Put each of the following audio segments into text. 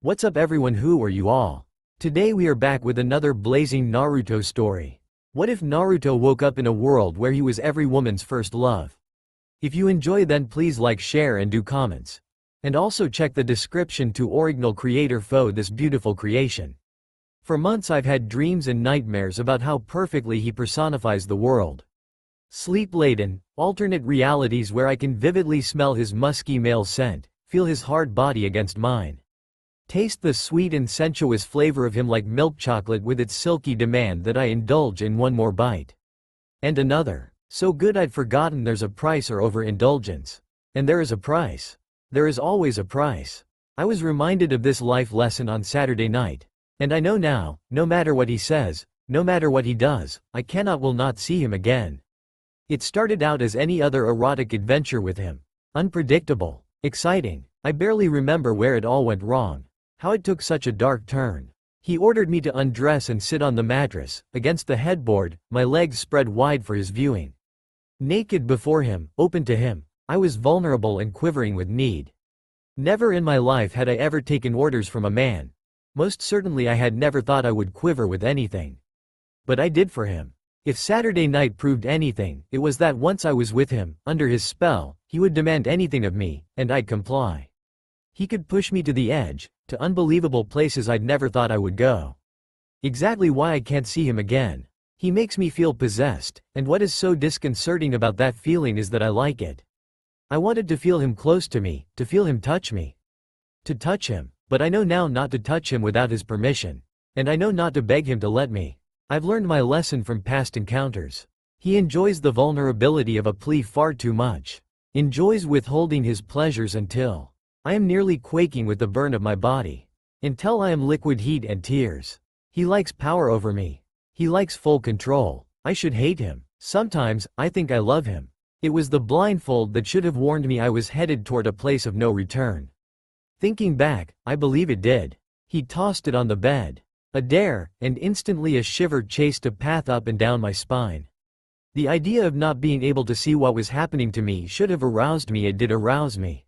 What's up everyone, who are you all? Today we are back with another blazing Naruto story. What if Naruto woke up in a world where he was every woman's first love? If you enjoy, then please like, share and do comments. And also check the description to original creator for this beautiful creation. For months I've had dreams and nightmares about how perfectly he personifies the world. Sleep-laden, alternate realities where I can vividly smell his musky male scent, feel his hard body against mine. Taste the sweet and sensuous flavor of him like milk chocolate with its silky demand that I indulge in one more bite. And another. So good I'd forgotten there's a price or overindulgence. And there is a price. There is always a price. I was reminded of this life lesson on Saturday night. And I know now, no matter what he says, no matter what he does, I will not see him again. It started out as any other erotic adventure with him. Unpredictable. Exciting. I barely remember where it all went wrong. How it took such a dark turn. He ordered me to undress and sit on the mattress, against the headboard, my legs spread wide for his viewing. Naked before him, open to him, I was vulnerable and quivering with need. Never in my life had I ever taken orders from a man. Most certainly I had never thought I would quiver with anything. But I did for him. If Saturday night proved anything, it was that once I was with him, under his spell, he would demand anything of me, and I'd comply. He could push me to the edge, to unbelievable places I'd never thought I would go. Exactly why I can't see him again. He makes me feel possessed, and what is so disconcerting about that feeling is that I like it. I wanted to feel him close to me, to feel him touch me. To touch him, but I know now not to touch him without his permission. And I know not to beg him to let me. I've learned my lesson from past encounters. He enjoys the vulnerability of a plea far too much. Enjoys withholding his pleasures until I am nearly quaking with the burn of my body. Until I am liquid heat and tears. He likes power over me. He likes full control. I should hate him. Sometimes, I think I love him. It was the blindfold that should have warned me I was headed toward a place of no return. Thinking back, I believe it did. He tossed it on the bed. A dare, and instantly a shiver chased a path up and down my spine. The idea of not being able to see what was happening to me should have aroused me. It did arouse me.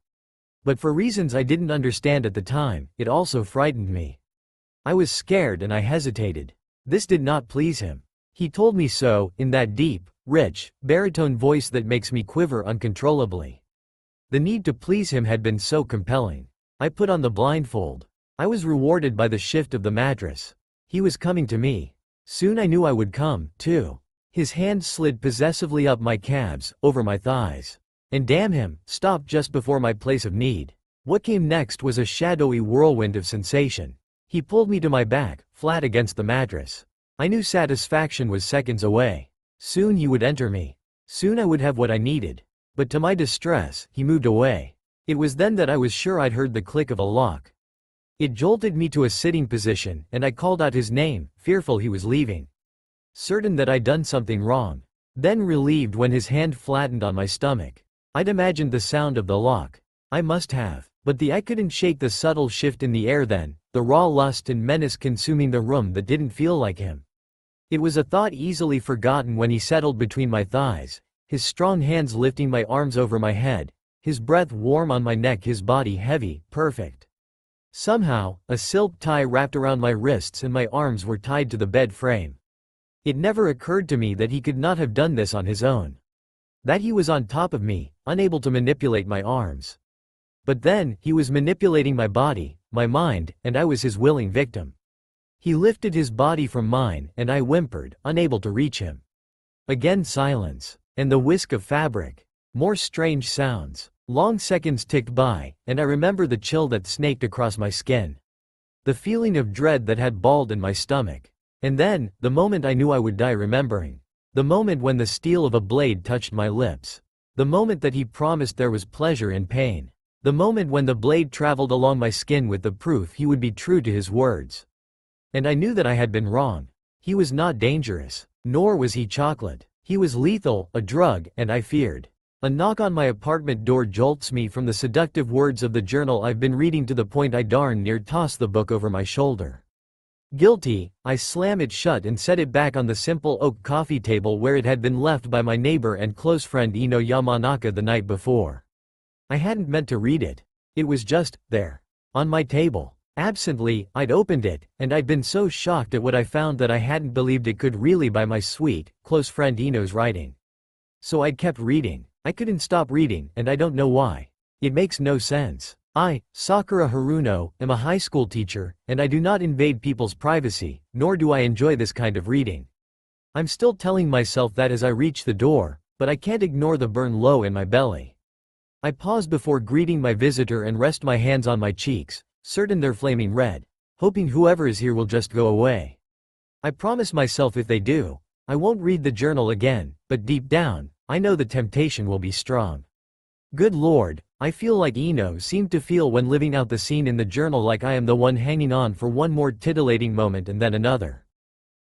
But for reasons I didn't understand at the time, it also frightened me. I was scared and I hesitated. This did not please him. He told me so, in that deep, rich, baritone voice that makes me quiver uncontrollably. The need to please him had been so compelling. I put on the blindfold. I was rewarded by the shift of the mattress. He was coming to me. Soon I knew I would come, too. His hand slid possessively up my calves, over my thighs. And damn him, stopped just before my place of need. What came next was a shadowy whirlwind of sensation. He pulled me to my back, flat against the mattress. I knew satisfaction was seconds away. Soon he would enter me. Soon I would have what I needed. But to my distress, he moved away. It was then that I was sure I'd heard the click of a lock. It jolted me to a sitting position, and I called out his name, fearful he was leaving. Certain that I'd done something wrong. Then relieved when his hand flattened on my stomach. I'd imagined the sound of the lock. I must have. But I couldn't shake the subtle shift in the air then, the raw lust and menace consuming the room that didn't feel like him. It was a thought easily forgotten when he settled between my thighs, his strong hands lifting my arms over my head, his breath warm on my neck, his body heavy, perfect. Somehow, a silk tie wrapped around my wrists and my arms were tied to the bed frame. It never occurred to me that he could not have done this on his own. That he was on top of me, unable to manipulate my arms. But then, he was manipulating my body, my mind, and I was his willing victim. He lifted his body from mine, and I whimpered, unable to reach him. Again silence. And the whisk of fabric. More strange sounds. Long seconds ticked by, and I remember the chill that snaked across my skin. The feeling of dread that had balled in my stomach. And then, the moment I knew I would die remembering. The moment when the steel of a blade touched my lips. The moment that he promised there was pleasure in pain. The moment when the blade traveled along my skin with the proof he would be true to his words. And I knew that I had been wrong. He was not dangerous. Nor was he chocolate. He was lethal, a drug, and I feared. A knock on my apartment door jolts me from the seductive words of the journal I've been reading to the point I darn near toss the book over my shoulder. Guilty, I slam it shut and set it back on the simple oak coffee table where it had been left by my neighbor and close friend Ino Yamanaka the night before. I hadn't meant to read it. It was just there. On my table. Absently, I'd opened it, and I'd been so shocked at what I found that I hadn't believed it could really be my sweet, close friend Ino's writing. So I'd kept reading. I couldn't stop reading, and I don't know why. It makes no sense. I, Sakura Haruno, am a high school teacher, and I do not invade people's privacy, nor do I enjoy this kind of reading. I'm still telling myself that as I reach the door, but I can't ignore the burn low in my belly. I pause before greeting my visitor and rest my hands on my cheeks, certain they're flaming red, hoping whoever is here will just go away. I promise myself if they do, I won't read the journal again, but deep down, I know the temptation will be strong. Good Lord, I feel like Ino seemed to feel when living out the scene in the journal, like I am the one hanging on for one more titillating moment and then another.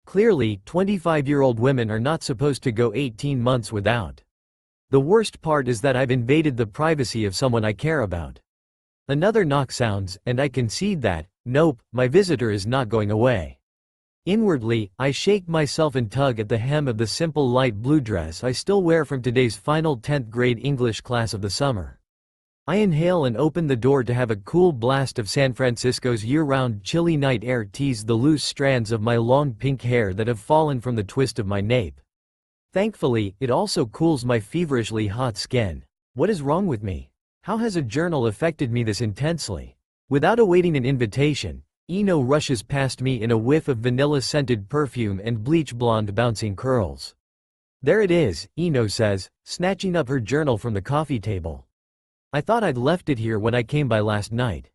Clearly, 25-year-old women are not supposed to go 18 months without. The worst part is that I've invaded the privacy of someone I care about. Another knock sounds, and I concede that, nope, my visitor is not going away. Inwardly, I shake myself and tug at the hem of the simple light blue dress I still wear from today's final 10th grade English class of the summer. I inhale and open the door to have a cool blast of San Francisco's year-round chilly night air tease the loose strands of my long pink hair that have fallen from the twist of my nape. Thankfully, it also cools my feverishly hot skin. What is wrong with me? How has a journal affected me this intensely? Without awaiting an invitation, Ino rushes past me in a whiff of vanilla-scented perfume and bleach blonde bouncing curls. There it is, Ino says, snatching up her journal from the coffee table. I thought I'd left it here when I came by last night.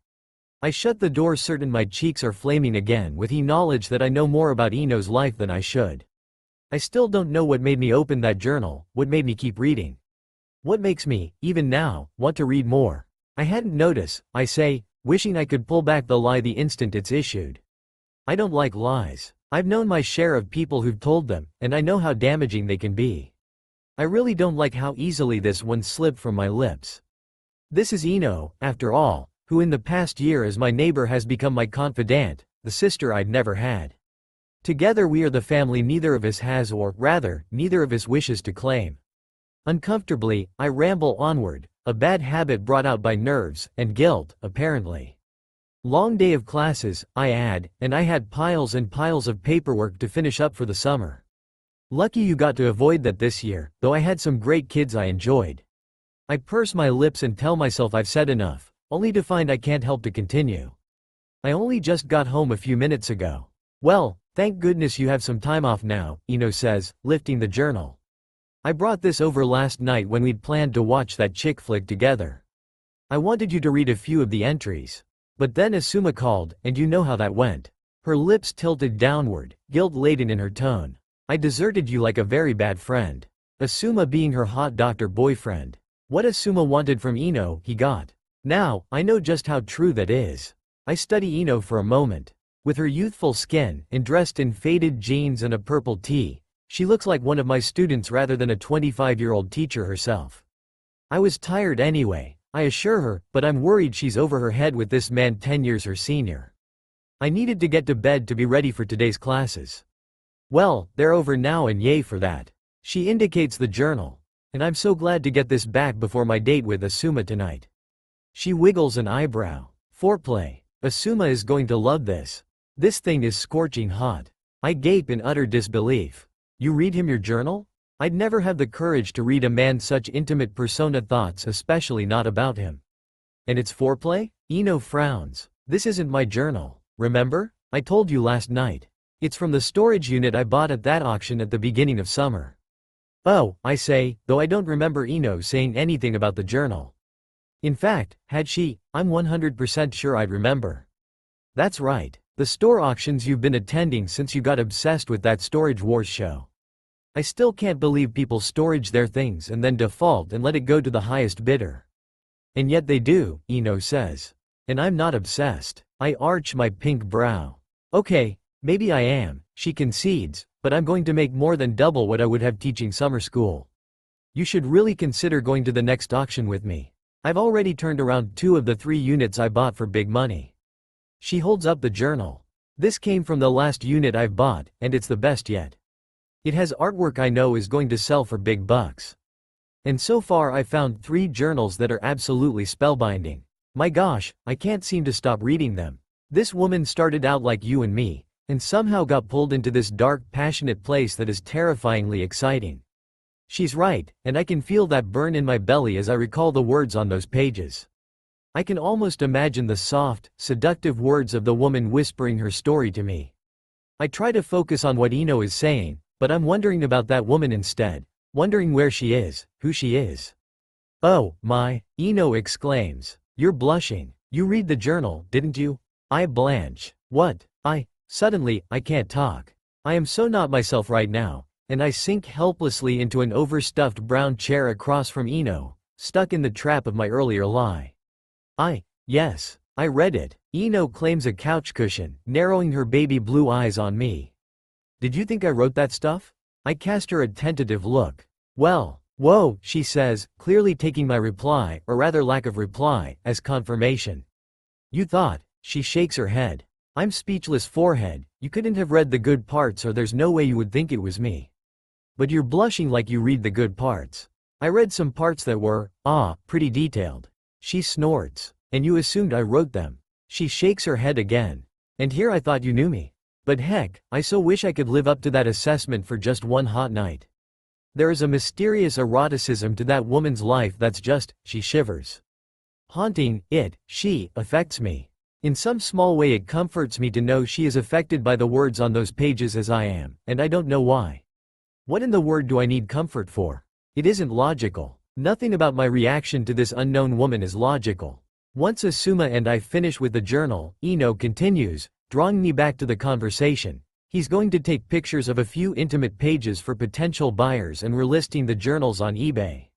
I shut the door, certain my cheeks are flaming again with the knowledge that I know more about Ino's life than I should. I still don't know what made me open that journal, what made me keep reading. What makes me, even now, want to read more. I hadn't noticed, I say, wishing I could pull back the lie the instant it's issued. I don't like lies. I've known my share of people who've told them, and I know how damaging they can be. I really don't like how easily this one slipped from my lips. This is Ino, after all, who in the past year as my neighbor has become my confidant, the sister I'd never had. Together we are the family neither of us has, or, rather, neither of us wishes to claim. Uncomfortably, I ramble onward, a bad habit brought out by nerves and guilt, apparently. Long day of classes, I add, and I had piles and piles of paperwork to finish up for the summer. Lucky you got to avoid that this year, though I had some great kids I enjoyed. I purse my lips and tell myself I've said enough, only to find I can't help to continue. I only just got home a few minutes ago. Well, thank goodness you have some time off now, Ino says, lifting the journal. I brought this over last night when we'd planned to watch that chick flick together. I wanted you to read a few of the entries. But then Asuma called, and you know how that went. Her lips tilted downward, guilt-laden in her tone. I deserted you like a very bad friend. Asuma being her hot doctor boyfriend. What Asuma wanted from Ino, he got. Now, I know just how true that is. I study Ino for a moment. With her youthful skin, and dressed in faded jeans and a purple tee, she looks like one of my students rather than a 25-year-old teacher herself. I was tired anyway, I assure her, but I'm worried she's over her head with this man 10 years her senior. I needed to get to bed to be ready for today's classes. Well, they're over now and yay for that. She indicates the journal. And I'm so glad to get this back before my date with Asuma tonight. She wiggles an eyebrow. Foreplay. Asuma is going to love this. This thing is scorching hot. I gape in utter disbelief. You read him your journal? I'd never have the courage to read a man such intimate persona thoughts, especially not about him. And it's foreplay? Ino frowns. This isn't my journal. Remember? I told you last night. It's from the storage unit I bought at that auction at the beginning of summer. Oh, I say, though I don't remember Ino saying anything about the journal. In fact, had she, I'm 100% sure I'd remember. That's right. The store auctions you've been attending since you got obsessed with that Storage Wars show. I still can't believe people storage their things and then default and let it go to the highest bidder. And yet they do, Ino says. And I'm not obsessed. I arch my pink brow. Okay, maybe I am, she concedes, but I'm going to make more than double what I would have teaching summer school. You should really consider going to the next auction with me. I've already turned around 2 of the 3 units I bought for big money. She holds up the journal. This came from the last unit I've bought, and it's the best yet. It has artwork I know is going to sell for big bucks. And so far I found 3 journals that are absolutely spellbinding. My gosh, I can't seem to stop reading them. This woman started out like you and me, and somehow got pulled into this dark, passionate place that is terrifyingly exciting. She's right, and I can feel that burn in my belly as I recall the words on those pages. I can almost imagine the soft, seductive words of the woman whispering her story to me. I try to focus on what Ino is saying, but I'm wondering about that woman instead, wondering where she is, who she is. Oh, my, Ino exclaims. You're blushing. You read the journal, didn't you? I blanch. What? Suddenly, I can't talk. I am so not myself right now, and I sink helplessly into an overstuffed brown chair across from Ino, stuck in the trap of my earlier lie. Yes, I read it. Ino claims a couch cushion, narrowing her baby blue eyes on me. Did you think I wrote that stuff? I cast her a tentative look. Well, whoa, she says, clearly taking my reply, or rather lack of reply, as confirmation. You thought, she shakes her head. I'm speechless forehead, you couldn't have read the good parts or there's no way you would think it was me. But you're blushing like you read the good parts. I read some parts that were, pretty detailed. She snorts. And you assumed I wrote them. She shakes her head again. And here I thought you knew me. But heck, I so wish I could live up to that assessment for just one hot night. There is a mysterious eroticism to that woman's life that's just, she shivers. Haunting, she affects me. In some small way it comforts me to know she is affected by the words on those pages as I am, and I don't know why. What in the world do I need comfort for? It isn't logical. Nothing about my reaction to this unknown woman is logical. Once Asuma and I finish with the journal, Ino continues, drawing me back to the conversation. He's going to take pictures of a few intimate pages for potential buyers and we're listing the journals on eBay.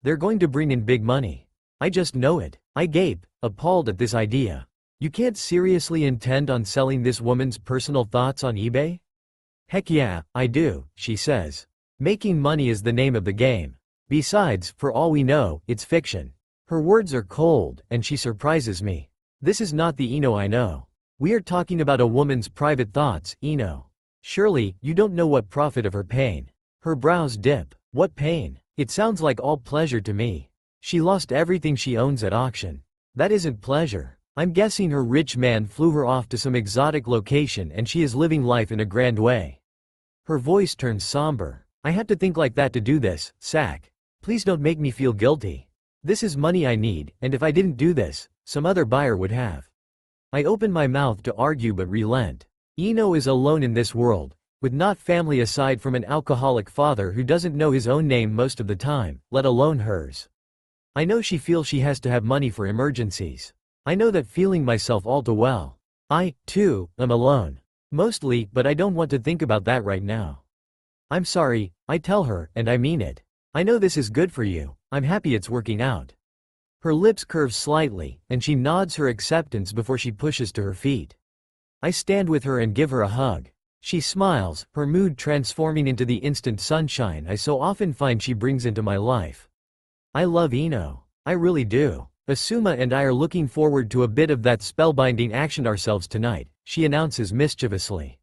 They're going to bring in big money. I just know it. I gape, appalled at this idea. You can't seriously intend on selling this woman's personal thoughts on eBay? Heck yeah, I do, she says. Making money is the name of the game. Besides, for all we know, it's fiction. Her words are cold, and she surprises me. This is not the Ino I know. We are talking about a woman's private thoughts, Ino. Surely, you don't know what profit of her pain. Her brows dip. What pain? It sounds like all pleasure to me. She lost everything she owns at auction. That isn't pleasure. I'm guessing her rich man flew her off to some exotic location and she is living life in a grand way. Her voice turns somber. I had to think like that to do this, Sack. Please don't make me feel guilty. This is money I need, and if I didn't do this, some other buyer would have. I open my mouth to argue but relent. Ino is alone in this world, with not family aside from an alcoholic father who doesn't know his own name most of the time, let alone hers. I know she feels she has to have money for emergencies. I know that feeling myself all too well. I, too, am alone. Mostly, but I don't want to think about that right now. I'm sorry, I tell her, and I mean it. I know this is good for you. I'm happy it's working out. Her lips curve slightly, and she nods her acceptance before she pushes to her feet. I stand with her and give her a hug. She smiles, her mood transforming into the instant sunshine I so often find she brings into my life. I love Ino. I really do. Asuma and I are looking forward to a bit of that spellbinding action ourselves tonight, she announces mischievously.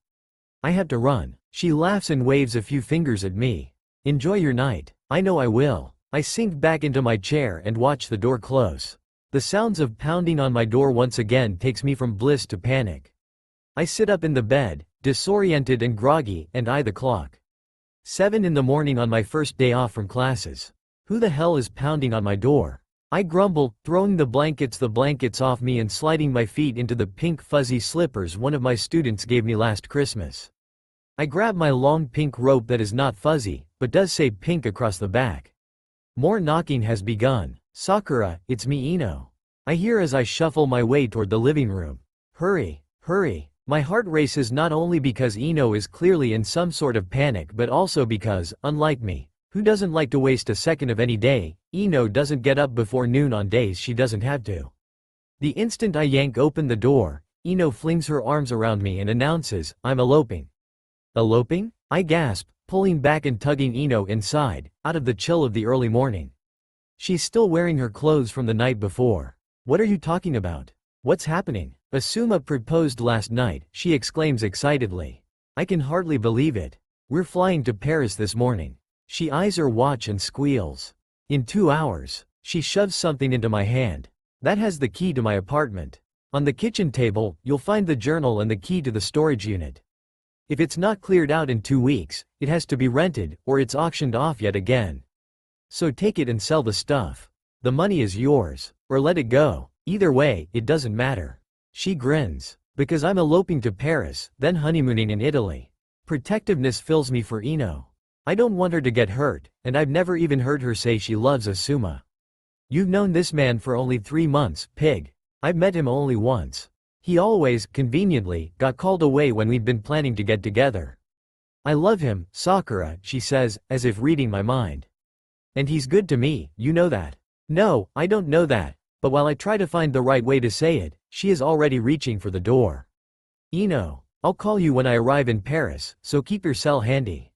I have to run. She laughs and waves a few fingers at me. Enjoy your night. I know I will. I sink back into my chair and watch the door close. The sounds of pounding on my door once again takes me from bliss to panic. I sit up in the bed, disoriented and groggy, and eye the clock. 7 in the morning on my first day off from classes. Who the hell is pounding on my door? I grumble, throwing the blankets off me and sliding my feet into the pink fuzzy slippers one of my students gave me last Christmas. I grab my long pink rope that is not fuzzy, but does say pink across the back. More knocking has begun. Sakura, it's me Ino. I hear as I shuffle my way toward the living room. Hurry, hurry. My heart races not only because Ino is clearly in some sort of panic but also because, unlike me, who doesn't like to waste a second of any day, Ino doesn't get up before noon on days she doesn't have to. The instant I yank open the door, Ino flings her arms around me and announces, I'm eloping. Eloping? I gasp, pulling back and tugging Ino inside, out of the chill of the early morning. She's still wearing her clothes from the night before. What are you talking about? What's happening? Asuma proposed last night, she exclaims excitedly. I can hardly believe it. We're flying to Paris this morning. She eyes her watch and squeals. In 2 hours. She shoves something into my hand. That has the key to my apartment. On the kitchen table, you'll find the journal and the key to the storage unit. If it's not cleared out in 2 weeks, it has to be rented, or it's auctioned off yet again. So take it and sell the stuff. The money is yours. Or let it go. Either way, it doesn't matter. She grins. Because I'm eloping to Paris, then honeymooning in Italy. Protectiveness fills me for Ino. I don't want her to get hurt, and I've never even heard her say she loves Asuma. You've known this man for only 3 months, pig. I've met him only once. He always, conveniently, got called away when we'd been planning to get together. I love him, Sakura, she says, as if reading my mind. And he's good to me, you know that. No, I don't know that, but while I try to find the right way to say it, she is already reaching for the door. Ino, I'll call you when I arrive in Paris, so keep your cell handy.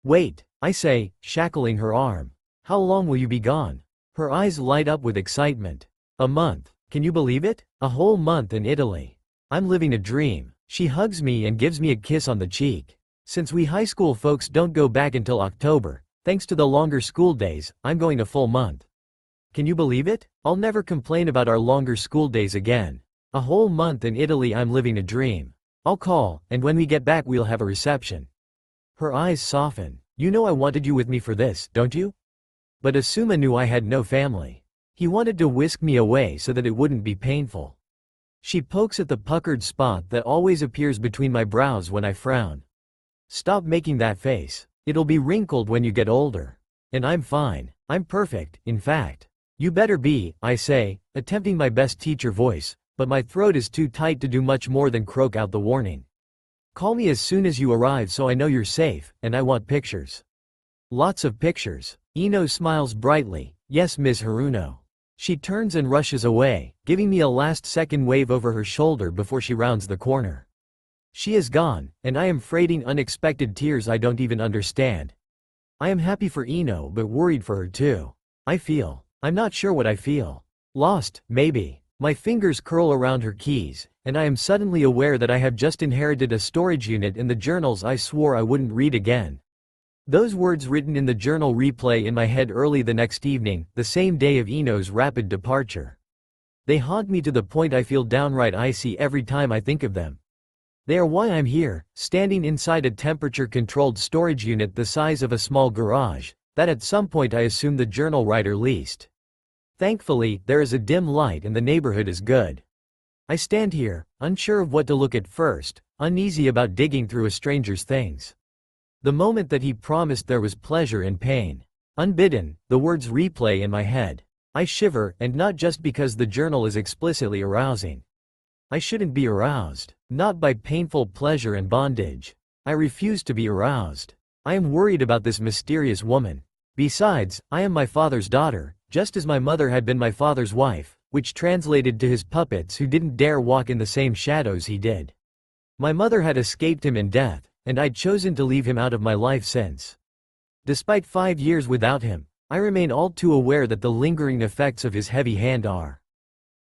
Wait, I say, shackling her arm. How long will you be gone? Her eyes light up with excitement. A month. Can you believe it? A whole month in Italy. I'm living a dream. She hugs me and gives me a kiss on the cheek. Since we high school folks don't go back until October, thanks to the longer school days, I'm going a full month. Can you believe it? I'll never complain about our longer school days again. A whole month in Italy, I'm living a dream. I'll call, and when we get back we'll have a reception. Her eyes soften. You know I wanted you with me for this, don't you? But Asuma knew I had no family. He wanted to whisk me away so that it wouldn't be painful. She pokes at the puckered spot that always appears between my brows when I frown. Stop making that face. It'll be wrinkled when you get older. And I'm fine. I'm perfect, in fact. You better be, I say, attempting my best teacher voice, but my throat is too tight to do much more than croak out the warning. Call me as soon as you arrive so I know you're safe, and I want pictures. Lots of pictures. Ino smiles brightly. Yes, Ms. Haruno. She turns and rushes away, giving me a last-second wave over her shoulder before she rounds the corner. She is gone, and I am freighting unexpected tears I don't even understand. I am happy for Ino but worried for her too. I'm not sure what I feel. Lost, maybe. My fingers curl around her keys, and I am suddenly aware that I have just inherited a storage unit in the journals I swore I wouldn't read again. Those words written in the journal replay in my head early the next evening, the same day of Ino's rapid departure. They haunt me to the point I feel downright icy every time I think of them. They are why I'm here, standing inside a temperature-controlled storage unit the size of a small garage, that at some point I assume the journal writer leased. Thankfully, there is a dim light and the neighborhood is good. I stand here, unsure of what to look at first, uneasy about digging through a stranger's things. The moment that he promised there was pleasure and pain. Unbidden, the words replay in my head. I shiver, and not just because the journal is explicitly arousing. I shouldn't be aroused. Not by painful pleasure and bondage. I refuse to be aroused. I am worried about this mysterious woman. Besides, I am my father's daughter, just as my mother had been my father's wife, which translated to his puppets who didn't dare walk in the same shadows he did. My mother had escaped him in death, and I'd chosen to leave him out of my life since. Despite 5 years without him, I remain all too aware that the lingering effects of his heavy hand are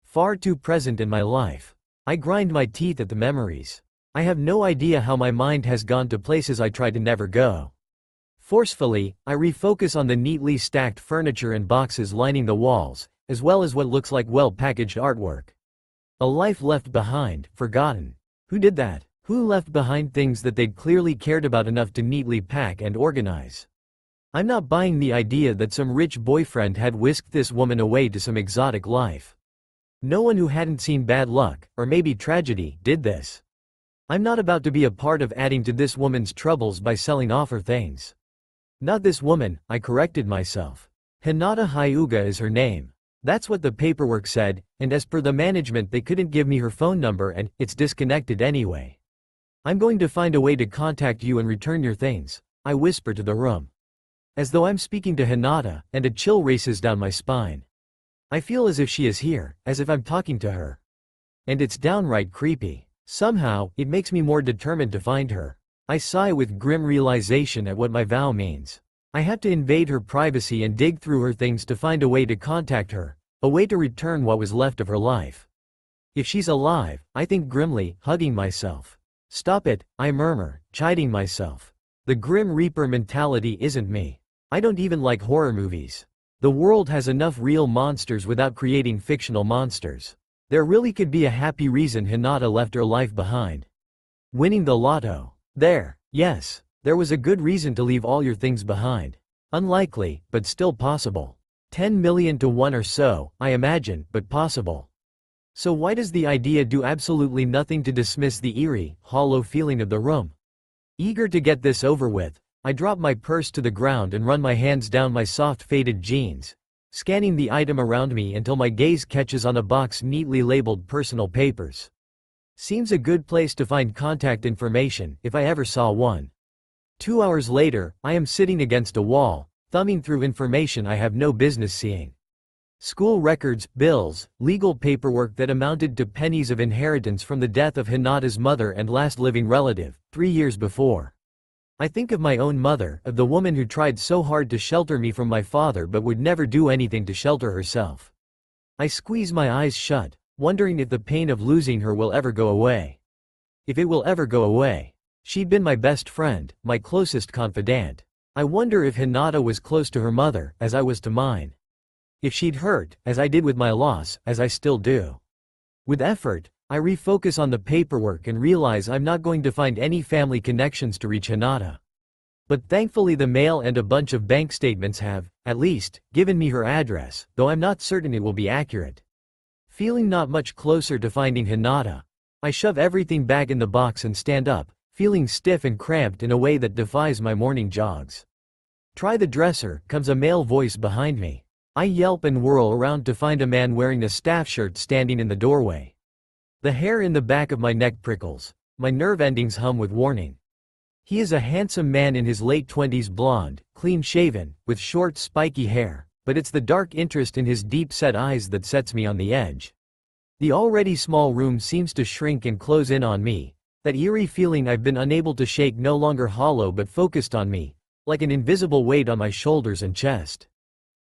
far too present in my life. I grind my teeth at the memories. I have no idea how my mind has gone to places I try to never go. Forcefully, I refocus on the neatly stacked furniture and boxes lining the walls, as well as what looks like well-packaged artwork. A life left behind, forgotten. Who did that? Who left behind things that they'd clearly cared about enough to neatly pack and organize? I'm not buying the idea that some rich boyfriend had whisked this woman away to some exotic life. No one who hadn't seen bad luck, or maybe tragedy, did this. I'm not about to be a part of adding to this woman's troubles by selling off her things. Not this woman, I corrected myself. Hinata Hyuga is her name. That's what the paperwork said, and as per the management they couldn't give me her phone number and it's disconnected anyway. I'm going to find a way to contact you and return your things, I whisper to the room. As though I'm speaking to Hinata, and a chill races down my spine. I feel as if she is here, as if I'm talking to her. And it's downright creepy. Somehow, it makes me more determined to find her. I sigh with grim realization at what my vow means. I have to invade her privacy and dig through her things to find a way to contact her, a way to return what was left of her life. If she's alive, I think grimly, hugging myself. Stop it, I murmur, chiding myself. The Grim Reaper mentality isn't me. I don't even like horror movies. The world has enough real monsters without creating fictional monsters. There really could be a happy reason Hinata left her life behind. Winning the lotto. Yes, there was a good reason to leave all your things behind. Unlikely, but still possible. 10 million to 1 or so, I imagine, but possible. So why does the idea do absolutely nothing to dismiss the eerie, hollow feeling of the room? Eager to get this over with, I drop my purse to the ground and run my hands down my soft faded jeans, scanning the item around me until my gaze catches on a box neatly labeled personal papers. Seems a good place to find contact information, if I ever saw one. 2 hours later, I am sitting against a wall, thumbing through information I have no business seeing. School records, bills, legal paperwork that amounted to pennies of inheritance from the death of Hinata's mother and last living relative, 3 years before. I think of my own mother, of the woman who tried so hard to shelter me from my father but would never do anything to shelter herself. I squeeze my eyes shut, wondering if the pain of losing her will ever go away. If it will ever go away. She'd been my best friend, my closest confidant. I wonder if Hinata was close to her mother, as I was to mine. If she'd hurt, as I did with my loss, as I still do. With effort, I refocus on the paperwork and realize I'm not going to find any family connections to reach Hinata. But thankfully the mail and a bunch of bank statements have, at least, given me her address, though I'm not certain it will be accurate. Feeling not much closer to finding Hinata, I shove everything back in the box and stand up, feeling stiff and cramped in a way that defies my morning jogs. "Try the dresser," comes a male voice behind me. I yelp and whirl around to find a man wearing a staff shirt standing in the doorway. The hair in the back of my neck prickles, my nerve endings hum with warning. He is a handsome man in his late 20s, blonde, clean-shaven, with short spiky hair, but it's the dark interest in his deep-set eyes that sets me on the edge. The already small room seems to shrink and close in on me, that eerie feeling I've been unable to shake no longer hollow but focused on me, like an invisible weight on my shoulders and chest.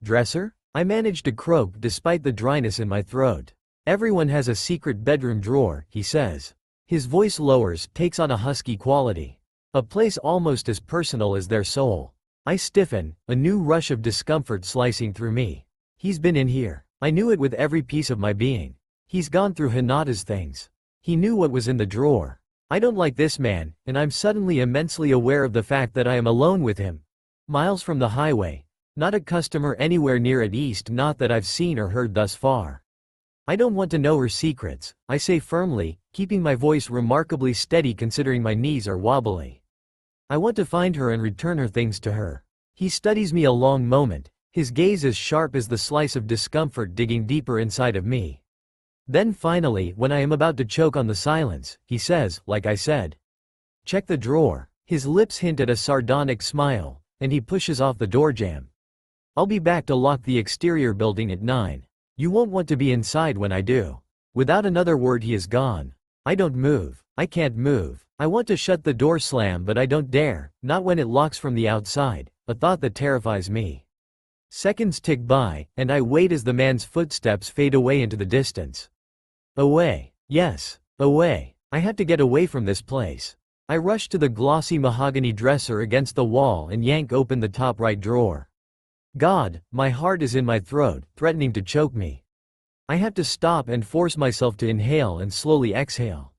"Dresser?" I manage to croak despite the dryness in my throat. "Everyone has a secret bedroom drawer," he says. His voice lowers, takes on a husky quality. A place almost as personal as their soul. I stiffen, a new rush of discomfort slicing through me. He's been in here. I knew it with every piece of my being. He's gone through Hinata's things. He knew what was in the drawer. I don't like this man, and I'm suddenly immensely aware of the fact that I am alone with him. Miles from the highway. Not a customer anywhere near at east, not that I've seen or heard thus far. "I don't want to know her secrets," I say firmly, keeping my voice remarkably steady considering my knees are wobbly. "I want to find her and return her things to her." He studies me a long moment, his gaze as sharp as the slice of discomfort digging deeper inside of me. Then finally, when I am about to choke on the silence, he says, like I said, "Check the drawer." His lips hint at a sardonic smile, and he pushes off the doorjamb. "I'll be back to lock the exterior building at 9. You won't want to be inside when I do." Without another word he is gone. I don't move. I can't move. I want to shut the door slam but I don't dare, not when it locks from the outside, a thought that terrifies me. Seconds tick by, and I wait as the man's footsteps fade away into the distance. Away. Yes, away. I have to get away from this place. I rush to the glossy mahogany dresser against the wall and yank open the top right drawer. God, my heart is in my throat, threatening to choke me. I have to stop and force myself to inhale and slowly exhale.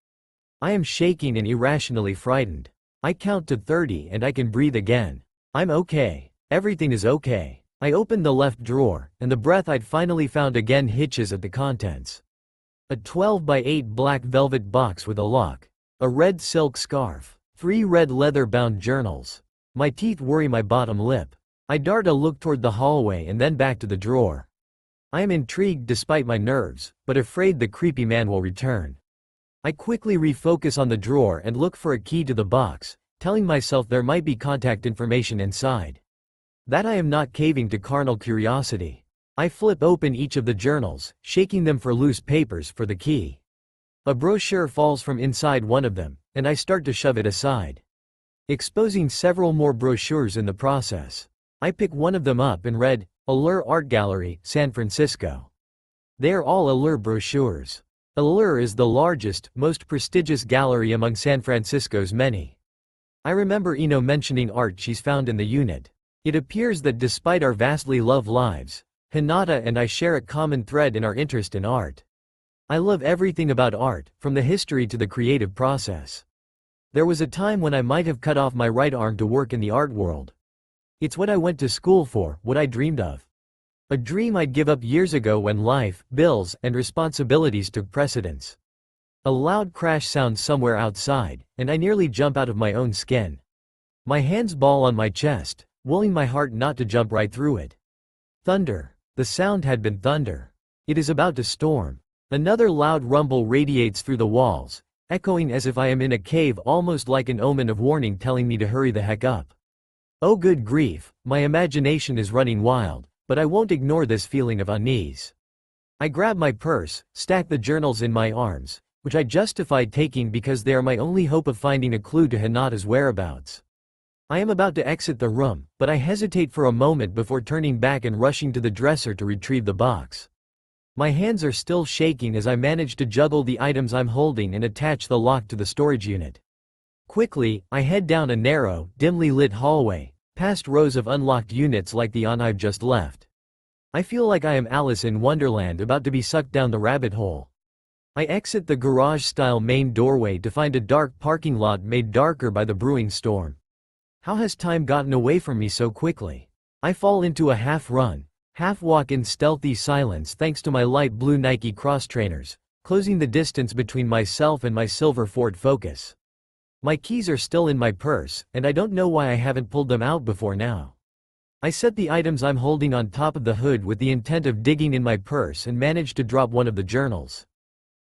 I am shaking and irrationally frightened. I count to 30 and I can breathe again. I'm okay. Everything is okay. I open the left drawer, and the breath I'd finally found again hitches at the contents. A 12 by 8 black velvet box with a lock. A red silk scarf. 3 red leather-bound journals. My teeth worry my bottom lip. I dart a look toward the hallway and then back to the drawer. I am intrigued despite my nerves, but afraid the creepy man will return. I quickly refocus on the drawer and look for a key to the box, telling myself there might be contact information inside. That I am not caving to carnal curiosity. I flip open each of the journals, shaking them for loose papers for the key. A brochure falls from inside one of them, and I start to shove it aside, exposing several more brochures in the process. I pick one of them up and read, Allure Art Gallery, San Francisco. They are all Allure brochures. Allure is the largest, most prestigious gallery among San Francisco's many. I remember Ino mentioning art she's found in the unit. It appears that despite our vastly loved lives, Hinata and I share a common thread in our interest in art. I love everything about art, from the history to the creative process. There was a time when I might have cut off my right arm to work in the art world. It's what I went to school for, what I dreamed of. A dream I'd give up years ago when life, bills, and responsibilities took precedence. A loud crash sounds somewhere outside, and I nearly jump out of my own skin. My hands ball on my chest, willing my heart not to jump right through it. Thunder. The sound had been thunder. It is about to storm. Another loud rumble radiates through the walls, echoing as if I am in a cave, almost like an omen of warning telling me to hurry the heck up. Oh good grief, my imagination is running wild, but I won't ignore this feeling of unease. I grab my purse, stack the journals in my arms, which I justify taking because they are my only hope of finding a clue to Hinata's whereabouts. I am about to exit the room, but I hesitate for a moment before turning back and rushing to the dresser to retrieve the box. My hands are still shaking as I manage to juggle the items I'm holding and attach the lock to the storage unit. Quickly, I head down a narrow, dimly lit hallway, past rows of unlocked units like the one I've just left. I feel like I am Alice in Wonderland about to be sucked down the rabbit hole. I exit the garage-style main doorway to find a dark parking lot made darker by the brewing storm. How has time gotten away from me so quickly? I fall into a half-run, half-walk in stealthy silence thanks to my light blue Nike cross trainers, closing the distance between myself and my silver Ford Focus. My keys are still in my purse, and I don't know why I haven't pulled them out before now. I set the items I'm holding on top of the hood with the intent of digging in my purse and manage to drop one of the journals.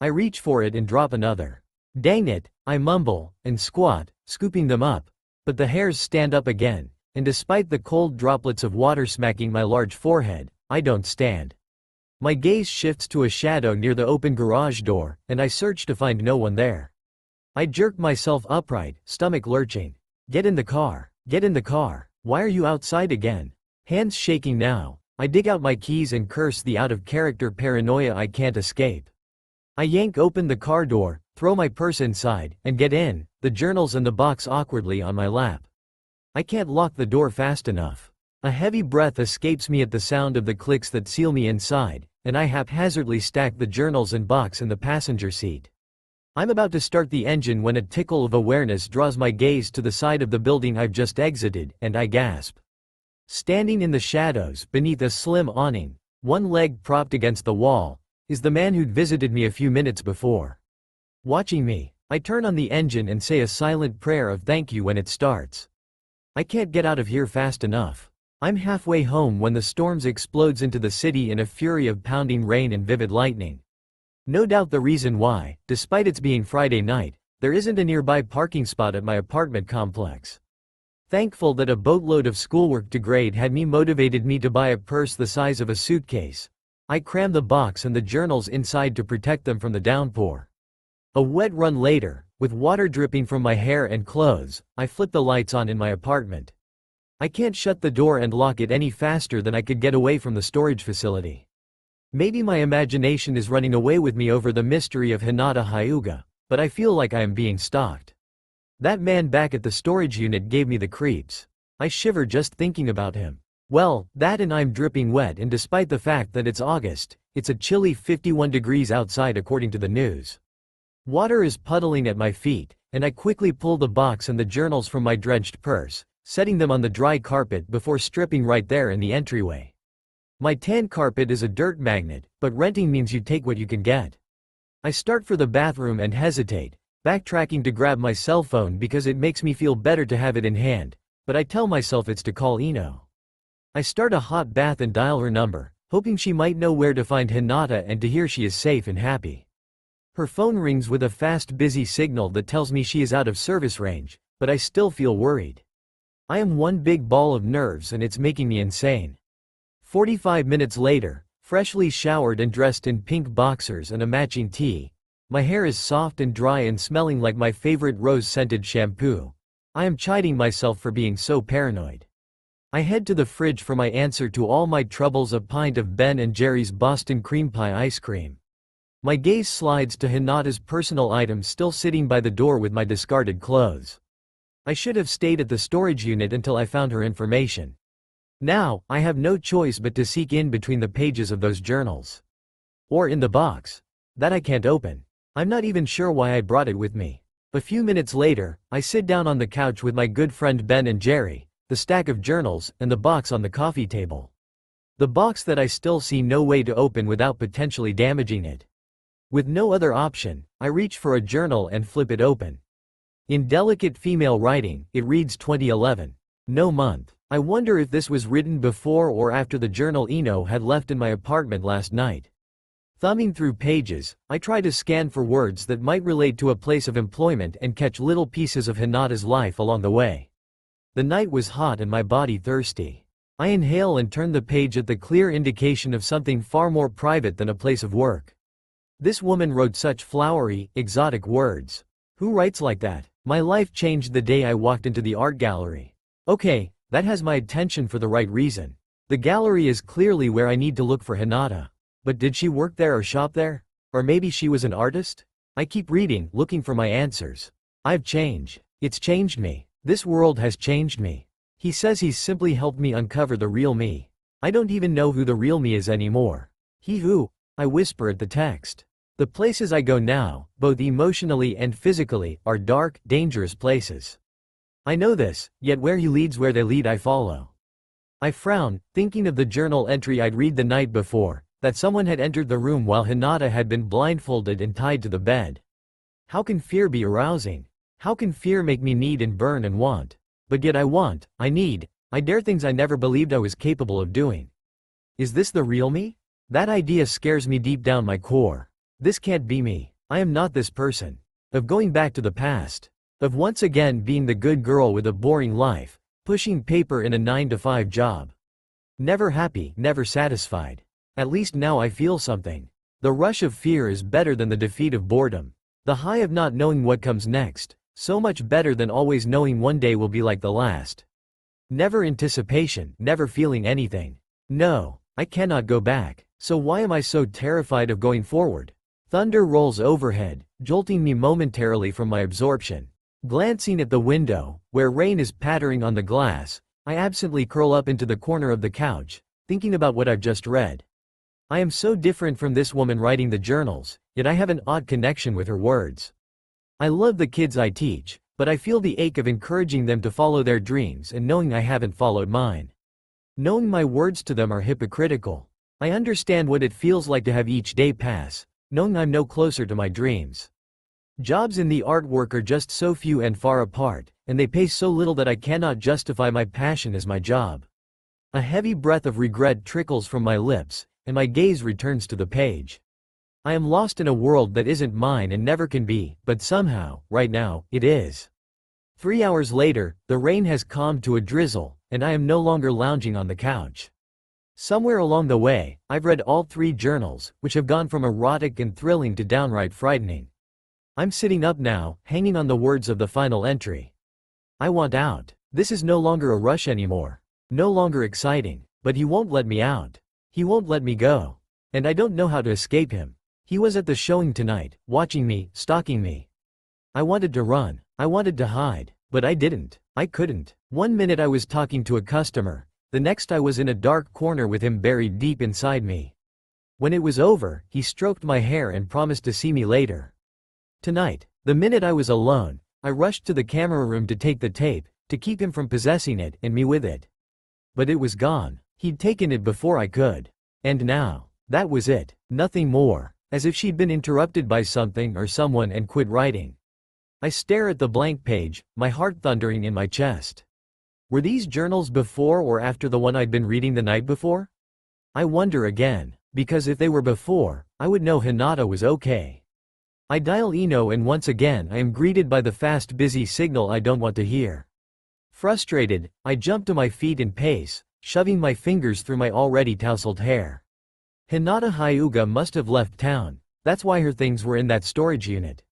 I reach for it and drop another. Dang it, I mumble, and squat, scooping them up. But the hairs stand up again, and despite the cold droplets of water smacking my large forehead, I don't stand. My gaze shifts to a shadow near the open garage door, and I search to find no one there. I jerk myself upright, stomach lurching. Get in the car. Get in the car. Why are you outside again? Hands shaking now, I dig out my keys and curse the out-of-character paranoia I can't escape. I yank open the car door, throw my purse inside, and get in, the journals and the box awkwardly on my lap. I can't lock the door fast enough. A heavy breath escapes me at the sound of the clicks that seal me inside, and I haphazardly stack the journals and box in the passenger seat. I'm about to start the engine when a tickle of awareness draws my gaze to the side of the building I've just exited, and I gasp. Standing in the shadows, beneath a slim awning, one leg propped against the wall, is the man who'd visited me a few minutes before. Watching me, I turn on the engine and say a silent prayer of thank you when it starts. I can't get out of here fast enough. I'm halfway home when the storm explodes into the city in a fury of pounding rain and vivid lightning. No doubt the reason why, despite its being Friday night, there isn't a nearby parking spot at my apartment complex. Thankful that a boatload of schoolwork to grade had motivated me to buy a purse the size of a suitcase. I cram the box and the journals inside to protect them from the downpour. A wet run later, with water dripping from my hair and clothes, I flip the lights on in my apartment. I can't shut the door and lock it any faster than I could get away from the storage facility. Maybe my imagination is running away with me over the mystery of Hinata Hyuga, but I feel like I am being stalked. That man back at the storage unit gave me the creeps. I shiver just thinking about him. Well, that and I'm dripping wet, and despite the fact that it's August, it's a chilly 51 degrees outside according to the news. Water is puddling at my feet, and I quickly pull the box and the journals from my drenched purse, setting them on the dry carpet before stripping right there in the entryway. My tan carpet is a dirt magnet, but renting means you take what you can get. I start for the bathroom and hesitate, backtracking to grab my cell phone because it makes me feel better to have it in hand, but I tell myself it's to call Ino. I start a hot bath and dial her number, hoping she might know where to find Hinata and to hear she is safe and happy. Her phone rings with a fast busy signal that tells me she is out of service range, but I still feel worried. I am one big ball of nerves and it's making me insane. 45 minutes later, freshly showered and dressed in pink boxers and a matching tee, my hair is soft and dry and smelling like my favorite rose-scented shampoo. I am chiding myself for being so paranoid. I head to the fridge for my answer to all my troubles, a pint of Ben & Jerry's Boston cream pie ice cream. My gaze slides to Hinata's personal items still sitting by the door with my discarded clothes. I should have stayed at the storage unit until I found her information. Now, I have no choice but to seek in between the pages of those journals. Or in the box. that I can't open. I'm not even sure why I brought it with me. A few minutes later, I sit down on the couch with my good friend Ben and Jerry, the stack of journals, and the box on the coffee table. The box that I still see no way to open without potentially damaging it. With no other option, I reach for a journal and flip it open. In delicate female writing, it reads 2011. No month. I wonder if this was written before or after the journal Eno had left in my apartment last night. Thumbing through pages, I try to scan for words that might relate to a place of employment and catch little pieces of Hinata's life along the way. The night was hot and my body thirsty. I inhale and turn the page at the clear indication of something far more private than a place of work. This woman wrote such flowery, exotic words. Who writes like that? My life changed the day I walked into the art gallery. Okay, that has my attention for the right reason. The gallery is clearly where I need to look for Hinata. But did she work there or shop there? Or maybe she was an artist? I keep reading, looking for my answers. I've changed. It's changed me. This world has changed me. He says he's simply helped me uncover the real me. I don't even know who the real me is anymore. He who? I whisper at the text. The places I go now, both emotionally and physically, are dark, dangerous places. I know this, yet where he leads, where they lead, I follow. I frown, thinking of the journal entry I'd read the night before, that someone had entered the room while Hinata had been blindfolded and tied to the bed. How can fear be arousing? How can fear make me need and burn and want? But yet I want, I need, I dare things I never believed I was capable of doing. Is this the real me? That idea scares me deep down my core. This can't be me. I am not this person. Of going back to the past. Of once again being the good girl with a boring life, pushing paper in a 9-to-5 job. Never happy, never satisfied. At least now I feel something. The rush of fear is better than the defeat of boredom. The high of not knowing what comes next, so much better than always knowing one day will be like the last. Never anticipation, never feeling anything. No, I cannot go back. So why am I so terrified of going forward? Thunder rolls overhead, jolting me momentarily from my absorption. Glancing at the window, where rain is pattering on the glass, I absently curl up into the corner of the couch, thinking about what I've just read. I am so different from this woman writing the journals, yet I have an odd connection with her words. I love the kids I teach, but I feel the ache of encouraging them to follow their dreams and knowing I haven't followed mine. Knowing my words to them are hypocritical. I understand what it feels like to have each day pass, knowing I'm no closer to my dreams. Jobs in the artwork are just so few and far apart, and they pay so little that I cannot justify my passion as my job. A heavy breath of regret trickles from my lips, and my gaze returns to the page. I am lost in a world that isn't mine and never can be, but somehow, right now, it is. 3 hours later, the rain has calmed to a drizzle, and I am no longer lounging on the couch. Somewhere along the way, I've read all 3 journals, which have gone from erotic and thrilling to downright frightening. I'm sitting up now, hanging on the words of the final entry. I want out. This is no longer a rush anymore. No longer exciting. But he won't let me out. He won't let me go. And I don't know how to escape him. He was at the showing tonight, watching me, stalking me. I wanted to run. I wanted to hide. But I didn't. I couldn't. 1 minute I was talking to a customer. The next I was in a dark corner with him buried deep inside me. When it was over, he stroked my hair and promised to see me later. Tonight, the minute I was alone, I rushed to the camera room to take the tape, to keep him from possessing it and me with it. But it was gone. He'd taken it before I could. And now, that was it. Nothing more. As if she'd been interrupted by something or someone and quit writing. I stare at the blank page, my heart thundering in my chest. Were these journals before or after the one I'd been reading the night before? I wonder again, because if they were before, I would know Hinata was okay. I dial Eno and once again I am greeted by the fast busy signal I don't want to hear. Frustrated, I jump to my feet and pace, shoving my fingers through my already tousled hair. Hinata Hyuga must have left town, that's why her things were in that storage unit.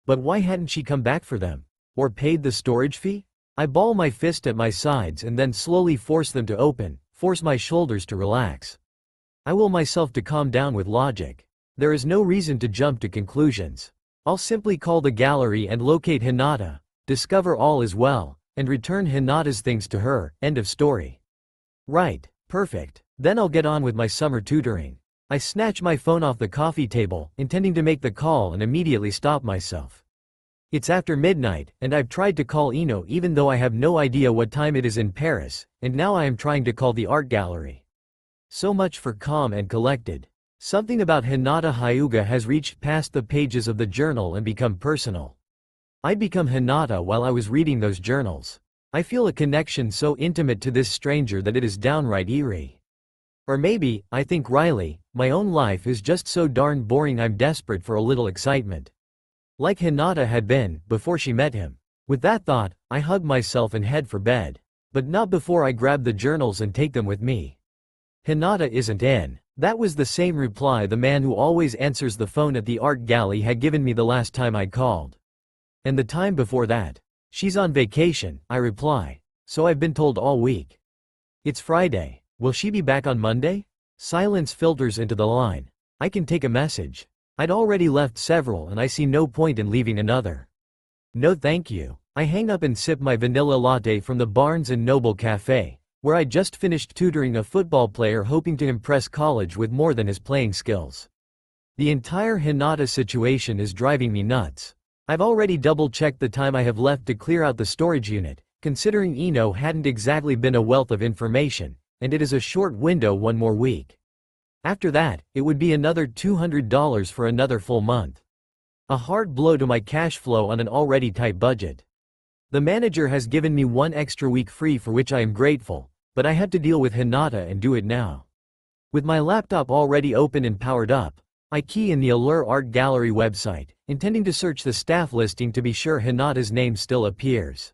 But why hadn't she come back for them? Or paid the storage fee? I ball my fist at my sides and then slowly force them to open, force my shoulders to relax. I will myself to calm down with logic. There is no reason to jump to conclusions. I'll simply call the gallery and locate Hinata, discover all is well, and return Hinata's things to her, end of story. Right, perfect. Then I'll get on with my summer tutoring. I snatch my phone off the coffee table, intending to make the call and immediately stop myself. It's after midnight, and I've tried to call Ino even though I have no idea what time it is in Paris, and now I am trying to call the art gallery. So much for calm and collected. Something about Hinata Hyuga has reached past the pages of the journal and become personal. I'd become Hinata while I was reading those journals. I feel a connection so intimate to this stranger that it is downright eerie. Or maybe, I think Riley, my own life is just so darn boring I'm desperate for a little excitement. Like Hinata had been, before she met him. With that thought, I hug myself and head for bed. But not before I grab the journals and take them with me. Hinata isn't in. That was the same reply the man who always answers the phone at the art gallery had given me the last time I called. And the time before that. She's on vacation, I reply. So I've been told all week. It's Friday. Will she be back on Monday? Silence filters into the line. I can take a message. I'd already left several and I see no point in leaving another. No thank you. I hang up and sip my vanilla latte from the Barnes & Noble cafe, where I just finished tutoring a football player hoping to impress college with more than his playing skills. The entire Hinata situation is driving me nuts. I've already double-checked the time I have left to clear out the storage unit, considering Ino hadn't exactly been a wealth of information, and it is a short window one more week. After that, it would be another $200 for another full month. A hard blow to my cash flow on an already tight budget. The manager has given me one extra week free for which I am grateful, but I had to deal with Hinata and do it now. With my laptop already open and powered up, I key in the Allure Art Gallery website, intending to search the staff listing to be sure Hinata's name still appears.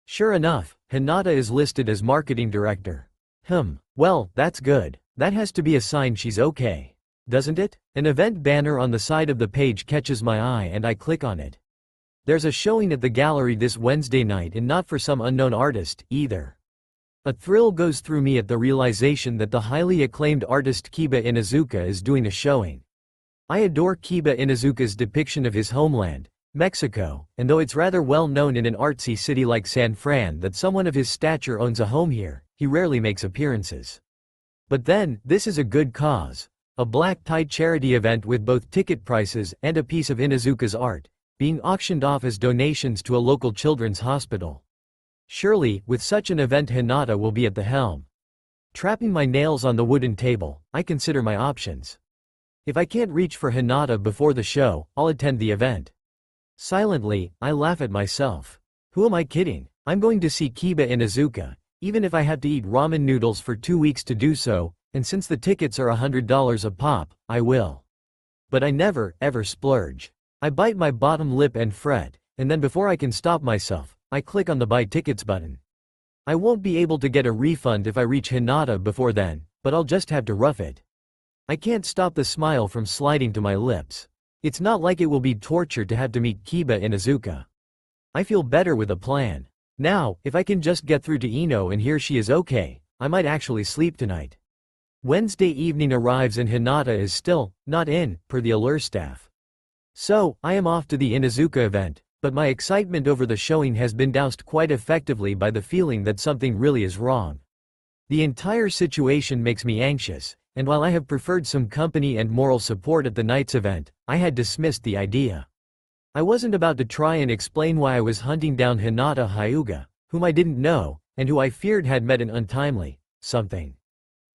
Sure enough, Hinata is listed as marketing director. Well, that's good. That has to be a sign she's okay. Doesn't it? An event banner on the side of the page catches my eye and I click on it. There's a showing at the gallery this Wednesday night and not for some unknown artist, either. A thrill goes through me at the realization that the highly acclaimed artist Kiba Inuzuka is doing a showing. I adore Kiba Inuzuka's depiction of his homeland, Mexico, and though it's rather well known in an artsy city like San Fran that someone of his stature owns a home here, he rarely makes appearances. But then, this is a good cause. A black-tie charity event with both ticket prices and a piece of Inuzuka's art, being auctioned off as donations to a local children's hospital. Surely, with such an event Hinata will be at the helm. Trapping my nails on the wooden table, I consider my options. If I can't reach for Hinata before the show, I'll attend the event. Silently, I laugh at myself. Who am I kidding? I'm going to see Kiba Inuzuka, even if I have to eat ramen noodles for 2 weeks to do so, and since the tickets are $100 a pop, I will. But I never, ever splurge. I bite my bottom lip and fret, and then before I can stop myself, I click on the buy tickets button. I won't be able to get a refund if I reach Hinata before then, but I'll just have to rough it. I can't stop the smile from sliding to my lips. It's not like it will be torture to have to meet Kiba Inuzuka. I feel better with a plan. Now, if I can just get through to Ino and hear she is okay, I might actually sleep tonight. Wednesday evening arrives and Hinata is still not in, per the Allure staff. So, I am off to the Inuzuka event, but my excitement over the showing has been doused quite effectively by the feeling that something really is wrong. The entire situation makes me anxious, and while I have preferred some company and moral support at the night's event, I had dismissed the idea. I wasn't about to try and explain why I was hunting down Hinata Hyuga, whom I didn't know, and who I feared had met an untimely something.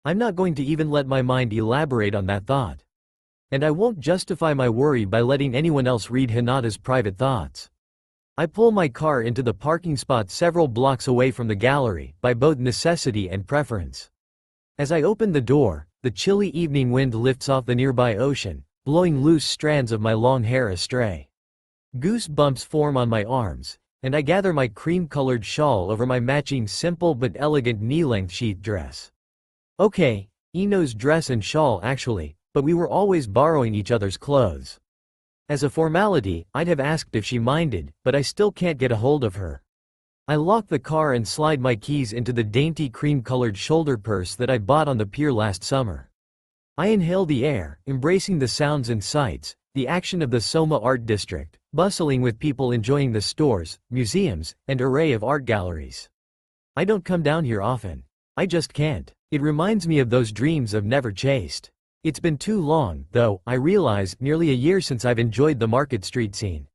I'm not going to even let my mind elaborate on that thought. And I won't justify my worry by letting anyone else read Hinata's private thoughts. I pull my car into the parking spot several blocks away from the gallery, by both necessity and preference. As I open the door, the chilly evening wind lifts off the nearby ocean, blowing loose strands of my long hair astray. Goosebumps form on my arms, and I gather my cream-colored shawl over my matching simple but elegant knee-length sheath dress. Okay, Ino's dress and shawl actually, but we were always borrowing each other's clothes. As a formality, I'd have asked if she minded, but I still can't get a hold of her. I lock the car and slide my keys into the dainty cream-colored shoulder purse that I bought on the pier last summer. I inhale the air, embracing the sounds and sights, the action of the Soma Art District, bustling with people enjoying the stores, museums, and array of art galleries. I don't come down here often. I just can't. It reminds me of those dreams I've never chased. It's been too long, though, I realize, nearly a year since I've enjoyed the market street scene.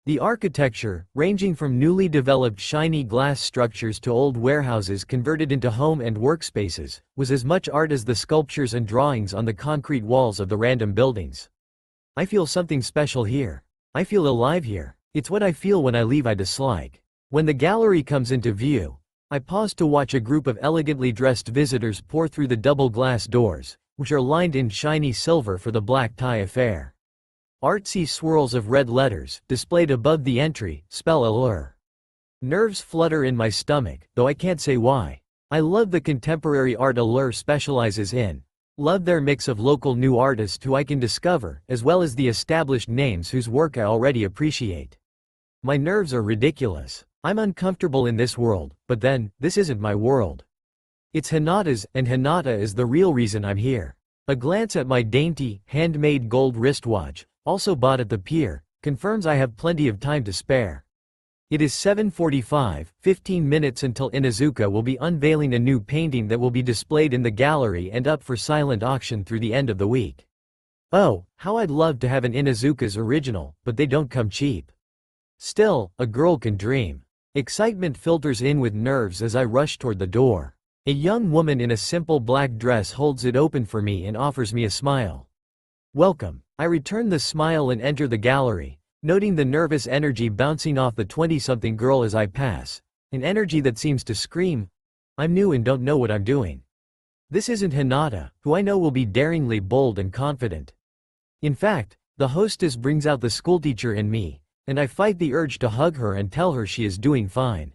The architecture, ranging from newly developed shiny glass structures to old warehouses converted into home and workspaces, was as much art as the sculptures and drawings on the concrete walls of the random buildings. I feel something special here. I feel alive here. It's what I feel when I leave I dislike. When the gallery comes into view, I pause to watch a group of elegantly dressed visitors pour through the double glass doors, which are lined in shiny silver for the black tie affair. Artsy swirls of red letters, displayed above the entry, spell allure. Nerves flutter in my stomach, though I can't say why. I love the contemporary art Allure specializes in. Love their mix of local new artists who I can discover, as well as the established names whose work I already appreciate. My nerves are ridiculous. I'm uncomfortable in this world, but then, this isn't my world. It's Hinata's, and Hinata is the real reason I'm here. A glance at my dainty, handmade gold wristwatch, also bought at the pier, confirms I have plenty of time to spare. It is 7:45, 15 minutes until Inuzuka will be unveiling a new painting that will be displayed in the gallery and up for silent auction through the end of the week. Oh, how I'd love to have an Inuzuka's original, but they don't come cheap. Still, a girl can dream. Excitement filters in with nerves as I rush toward the door. A young woman in a simple black dress holds it open for me and offers me a smile. Welcome. I return the smile and enter the gallery, noting the nervous energy bouncing off the 20-something girl as I pass, an energy that seems to scream, I'm new and don't know what I'm doing. This isn't Hinata, who I know will be daringly bold and confident. In fact, the hostess brings out the schoolteacher in me, and I fight the urge to hug her and tell her she is doing fine.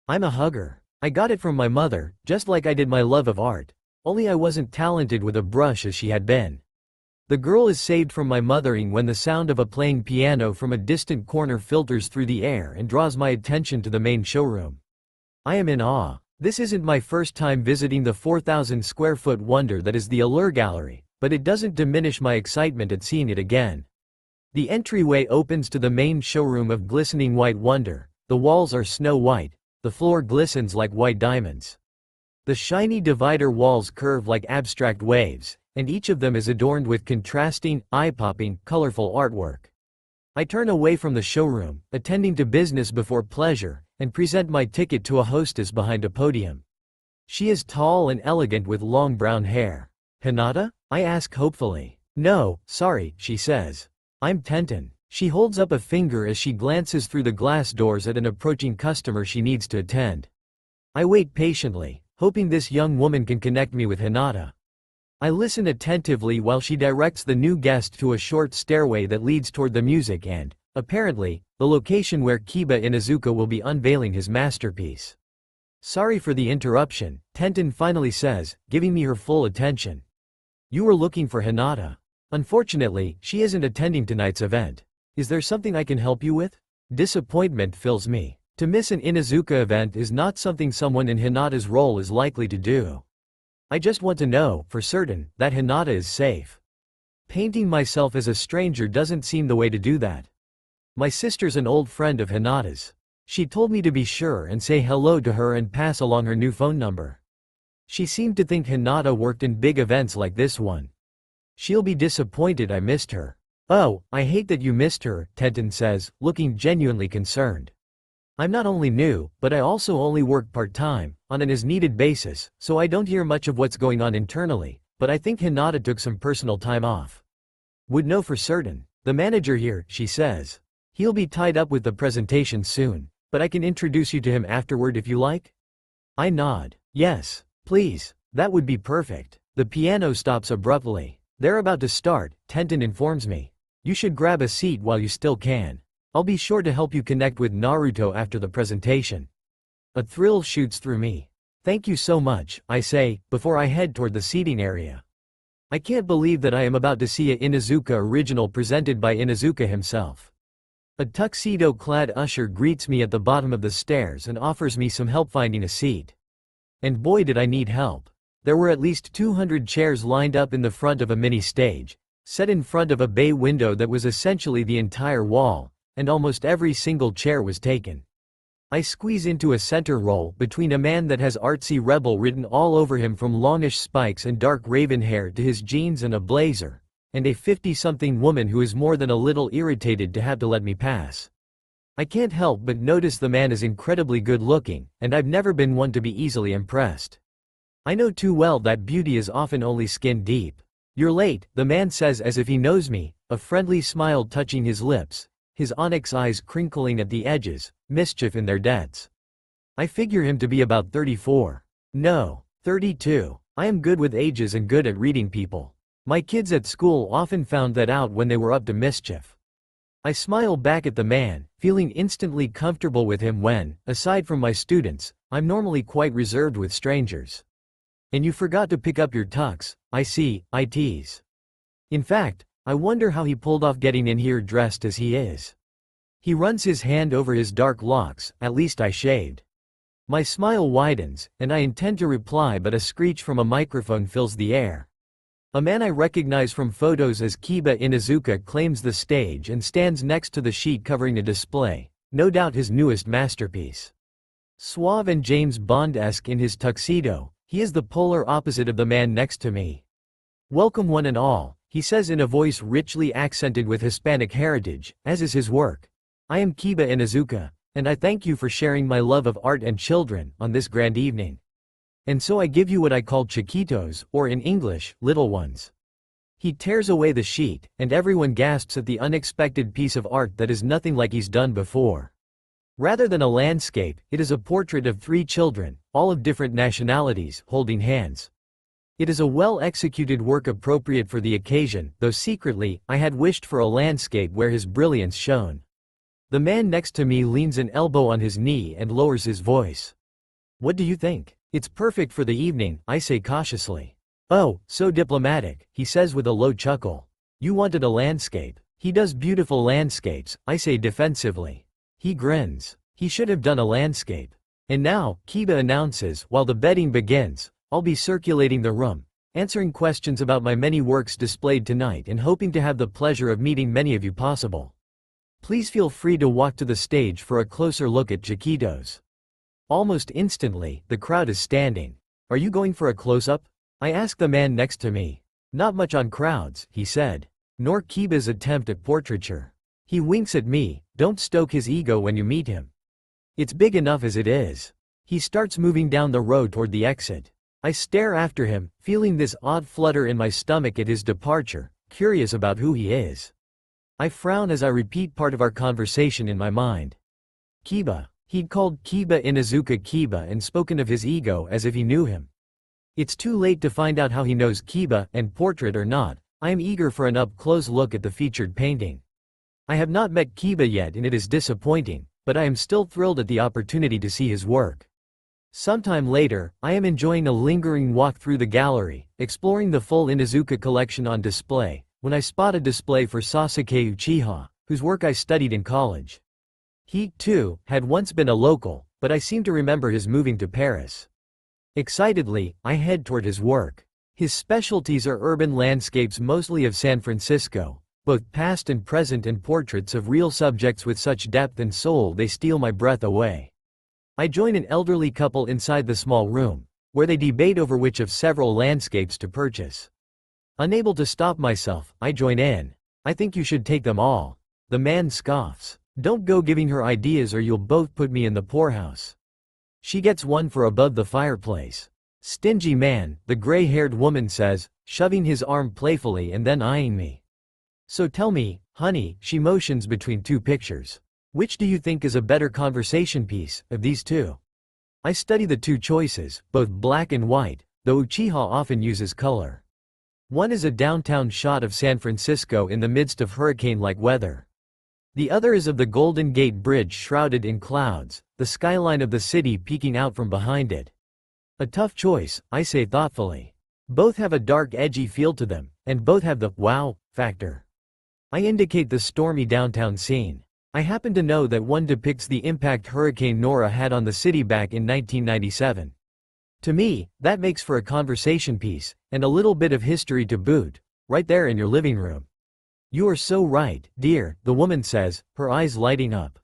I'm a hugger. I got it from my mother, just like I did my love of art, only I wasn't talented with a brush as she had been. The girl is saved from my mothering when the sound of a playing piano from a distant corner filters through the air and draws my attention to the main showroom. I am in awe. This isn't my first time visiting the 4,000 square foot wonder that is the Allure Gallery, but it doesn't diminish my excitement at seeing it again. The entryway opens to the main showroom of glistening white wonder. The walls are snow white, the floor glistens like white diamonds. The shiny divider walls curve like abstract waves, and each of them is adorned with contrasting, eye-popping, colorful artwork. I turn away from the showroom, attending to business before pleasure, and present my ticket to a hostess behind a podium. She is tall and elegant with long brown hair. Hinata? I ask hopefully. No, sorry, she says. I'm Tenten. She holds up a finger as she glances through the glass doors at an approaching customer she needs to attend. I wait patiently, hoping this young woman can connect me with Hinata. I listen attentively while she directs the new guest to a short stairway that leads toward the music and, apparently, the location where Kiba Inuzuka will be unveiling his masterpiece. Sorry for the interruption, Tenten finally says, giving me her full attention. You were looking for Hinata. Unfortunately, she isn't attending tonight's event. Is there something I can help you with? Disappointment fills me. To miss an Inuzuka event is not something someone in Hinata's role is likely to do. I just want to know, for certain, that Hinata is safe. Painting myself as a stranger doesn't seem the way to do that. My sister's an old friend of Hinata's. She told me to be sure and say hello to her and pass along her new phone number. She seemed to think Hinata worked in big events like this one. She'll be disappointed I missed her. Oh, I hate that you missed her, Tenten says, looking genuinely concerned. I'm not only new, but I also only work part-time, on an as-needed basis, so I don't hear much of what's going on internally, but I think Hinata took some personal time off. Would know for certain. The manager here, she says. He'll be tied up with the presentation soon, but I can introduce you to him afterward if you like? I nod. Yes, please, that would be perfect. The piano stops abruptly. They're about to start, Tenten informs me. You should grab a seat while you still can. I'll be sure to help you connect with Naruto after the presentation. A thrill shoots through me. Thank you so much, I say, before I head toward the seating area. I can't believe that I am about to see a Inuzuka original presented by Inuzuka himself. A tuxedo-clad usher greets me at the bottom of the stairs and offers me some help finding a seat. And boy did I need help. There were at least 200 chairs lined up in the front of a mini-stage, set in front of a bay window that was essentially the entire wall, and almost every single chair was taken. I squeeze into a center role between a man that has artsy rebel written all over him from longish spikes and dark raven hair to his jeans and a blazer, and a 50-something woman who is more than a little irritated to have to let me pass. I can't help but notice the man is incredibly good looking, and I've never been one to be easily impressed. I know too well that beauty is often only skin deep. "You're late," the man says as if he knows me, a friendly smile touching his lips, his onyx eyes crinkling at the edges, mischief in their depths. I figure him to be about 34. No, 32. I am good with ages and good at reading people. My kids at school often found that out when they were up to mischief. I smile back at the man, feeling instantly comfortable with him when, aside from my students, I'm normally quite reserved with strangers. "And you forgot to pick up your tux, I see," I tease. In fact, I wonder how he pulled off getting in here dressed as he is. He runs his hand over his dark locks, "At least I shaved." My smile widens, and I intend to reply, but a screech from a microphone fills the air. A man I recognize from photos as Kiba Inuzuka claims the stage and stands next to the sheet covering a display, no doubt his newest masterpiece. Suave and James Bond-esque in his tuxedo, he is the polar opposite of the man next to me. "Welcome one and all," he says in a voice richly accented with Hispanic heritage, as is his work. "I am Kiba Inuzuka, and I thank you for sharing my love of art and children on this grand evening. And so I give you what I call chiquitos, or in English, little ones." He tears away the sheet, and everyone gasps at the unexpected piece of art that is nothing like he's done before. Rather than a landscape, it is a portrait of 3 children, all of different nationalities, holding hands. It is a well-executed work appropriate for the occasion, though secretly, I had wished for a landscape where his brilliance shone. The man next to me leans an elbow on his knee and lowers his voice. "What do you think?" "It's perfect for the evening," I say cautiously. "Oh, so diplomatic," he says with a low chuckle. "You wanted a landscape." "He does beautiful landscapes," I say defensively. He grins. "He should have done a landscape." And now, Kiba announces, while the betting begins, I'll be circulating the room, answering questions about my many works displayed tonight and hoping to have the pleasure of meeting many of you possible. Please feel free to walk to the stage for a closer look at Chiquitos. Almost instantly, the crowd is standing. "Are you going for a close-up?" I ask the man next to me. "Not much on crowds," he said. Nor Kiba's attempt at portraiture. He winks at me. "Don't stoke his ego when you meet him. It's big enough as it is." He starts moving down the road toward the exit. I stare after him, feeling this odd flutter in my stomach at his departure, curious about who he is. I frown as I repeat part of our conversation in my mind. Kiba. He'd called Kiba Inuzuka Kiba and spoken of his ego as if he knew him. It's too late to find out how he knows Kiba, and portrait or not, I am eager for an up-close look at the featured painting. I have not met Kiba yet and it is disappointing, but I am still thrilled at the opportunity to see his work. Sometime later, I am enjoying a lingering walk through the gallery, exploring the full Inuzuka collection on display, when I spot a display for Sasuke Uchiha, whose work I studied in college. He, too, had once been a local, but I seem to remember his moving to Paris. Excitedly, I head toward his work. His specialties are urban landscapes mostly of San Francisco, both past and present, and portraits of real subjects with such depth and soul they steal my breath away. I join an elderly couple inside the small room, where they debate over which of several landscapes to purchase. Unable to stop myself, I join in. "I think you should take them all." The man scoffs. "Don't go giving her ideas or you'll both put me in the poorhouse." "She gets one for above the fireplace." "Stingy man," the gray-haired woman says, shoving his arm playfully and then eyeing me. "So tell me, honey," she motions between 2 pictures. "Which do you think is a better conversation piece, of these 2? I study the 2 choices, both black and white, though Uchiha often uses color. One is a downtown shot of San Francisco in the midst of hurricane-like weather. The other is of the Golden Gate Bridge shrouded in clouds, the skyline of the city peeking out from behind it. A tough choice, I say thoughtfully. Both have a dark, edgy feel to them, and both have the wow factor. I indicate the stormy downtown scene. I happen to know that one depicts the impact Hurricane Nora had on the city back in 1997. To me, that makes for a conversation piece, and a little bit of history to boot, right there in your living room. "You are so right, dear," the woman says, her eyes lighting up.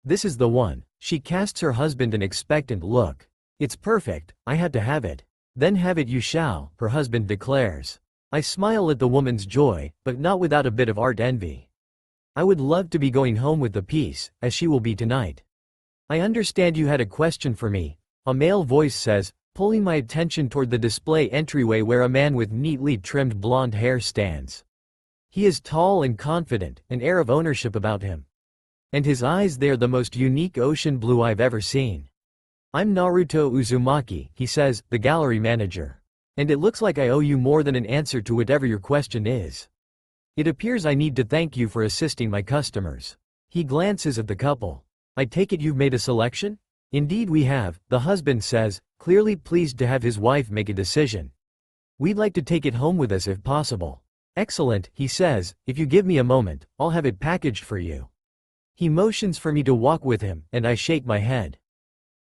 "This is the one." She casts her husband an expectant look. It's perfect, I had to have it. Then have it you shall, her husband declares. I smile at the woman's joy, but not without a bit of art envy. I would love to be going home with the piece, as she will be tonight. I understand you had a question for me, a male voice says, pulling my attention toward the display entryway where a man with neatly trimmed blonde hair stands. He is tall and confident, an air of ownership about him. And his eyes, they're the most unique ocean blue I've ever seen. I'm Naruto Uzumaki, he says, the gallery manager. And it looks like I owe you more than an answer to whatever your question is. It appears I need to thank you for assisting my customers. He glances at the couple. I take it you've made a selection? Indeed we have, the husband says, clearly pleased to have his wife make a decision. We'd like to take it home with us if possible. Excellent, he says, if you give me a moment, I'll have it packaged for you. He motions for me to walk with him, and I shake my head.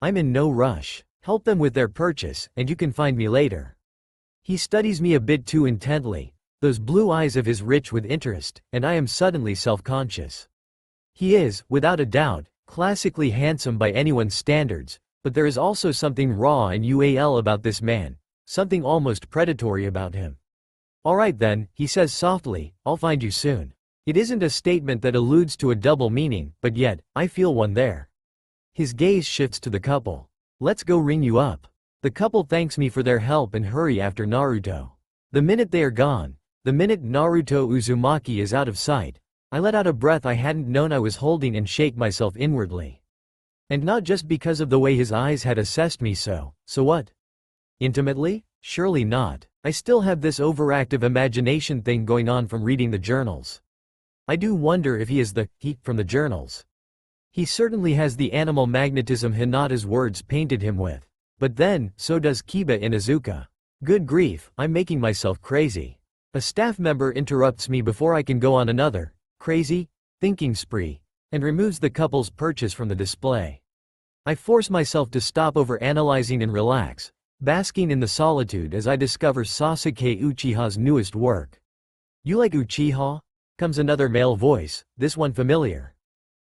I'm in no rush. Help them with their purchase, and you can find me later. He studies me a bit too intently, those blue eyes of his rich with interest, and I am suddenly self-conscious. He is, without a doubt, classically handsome by anyone's standards, but there is also something raw and ual about this man, something almost predatory about him. All right then, he says softly, I'll find you soon. It isn't a statement that alludes to a double meaning, but yet, I feel one there. His gaze shifts to the couple. Let's go ring you up. The couple thanks me for their help and hurry after Naruto. The minute they are gone, the minute Naruto Uzumaki is out of sight, I let out a breath I hadn't known I was holding and shake myself inwardly. And not just because of the way his eyes had assessed me so what? Intimately? Surely not. I still have this overactive imagination thing going on from reading the journals. I do wonder if he is the he from the journals. He certainly has the animal magnetism Hinata's words painted him with. But then, so does Kiba Inuzuka. Good grief, I'm making myself crazy. A staff member interrupts me before I can go on another crazy thinking spree, and removes the couple's purchase from the display. I force myself to stop over-analyzing and relax, basking in the solitude as I discover Sasuke Uchiha's newest work. You like Uchiha? Comes another male voice, this one familiar.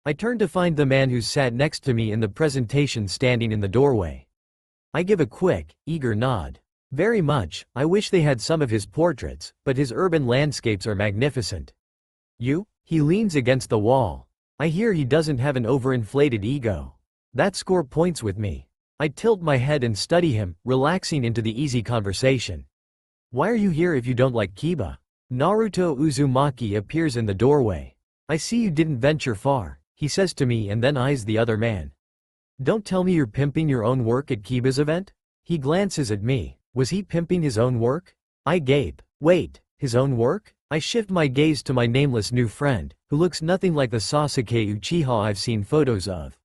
I turn to find the man who sat next to me in the presentation standing in the doorway. I give a quick, eager nod. Very much, I wish they had some of his portraits, but his urban landscapes are magnificent. You? He leans against the wall. I hear he doesn't have an overinflated ego. That score points with me. I tilt my head and study him, relaxing into the easy conversation. Why are you here if you don't like Kiba? Naruto Uzumaki appears in the doorway. I see you didn't venture far, he says to me and then eyes the other man. Don't tell me you're pimping your own work at Kiba's event? He glances at me. Was he pimping his own work? I gape. Wait, his own work? I shift my gaze to my nameless new friend, who looks nothing like the Sasuke Uchiha I've seen photos of.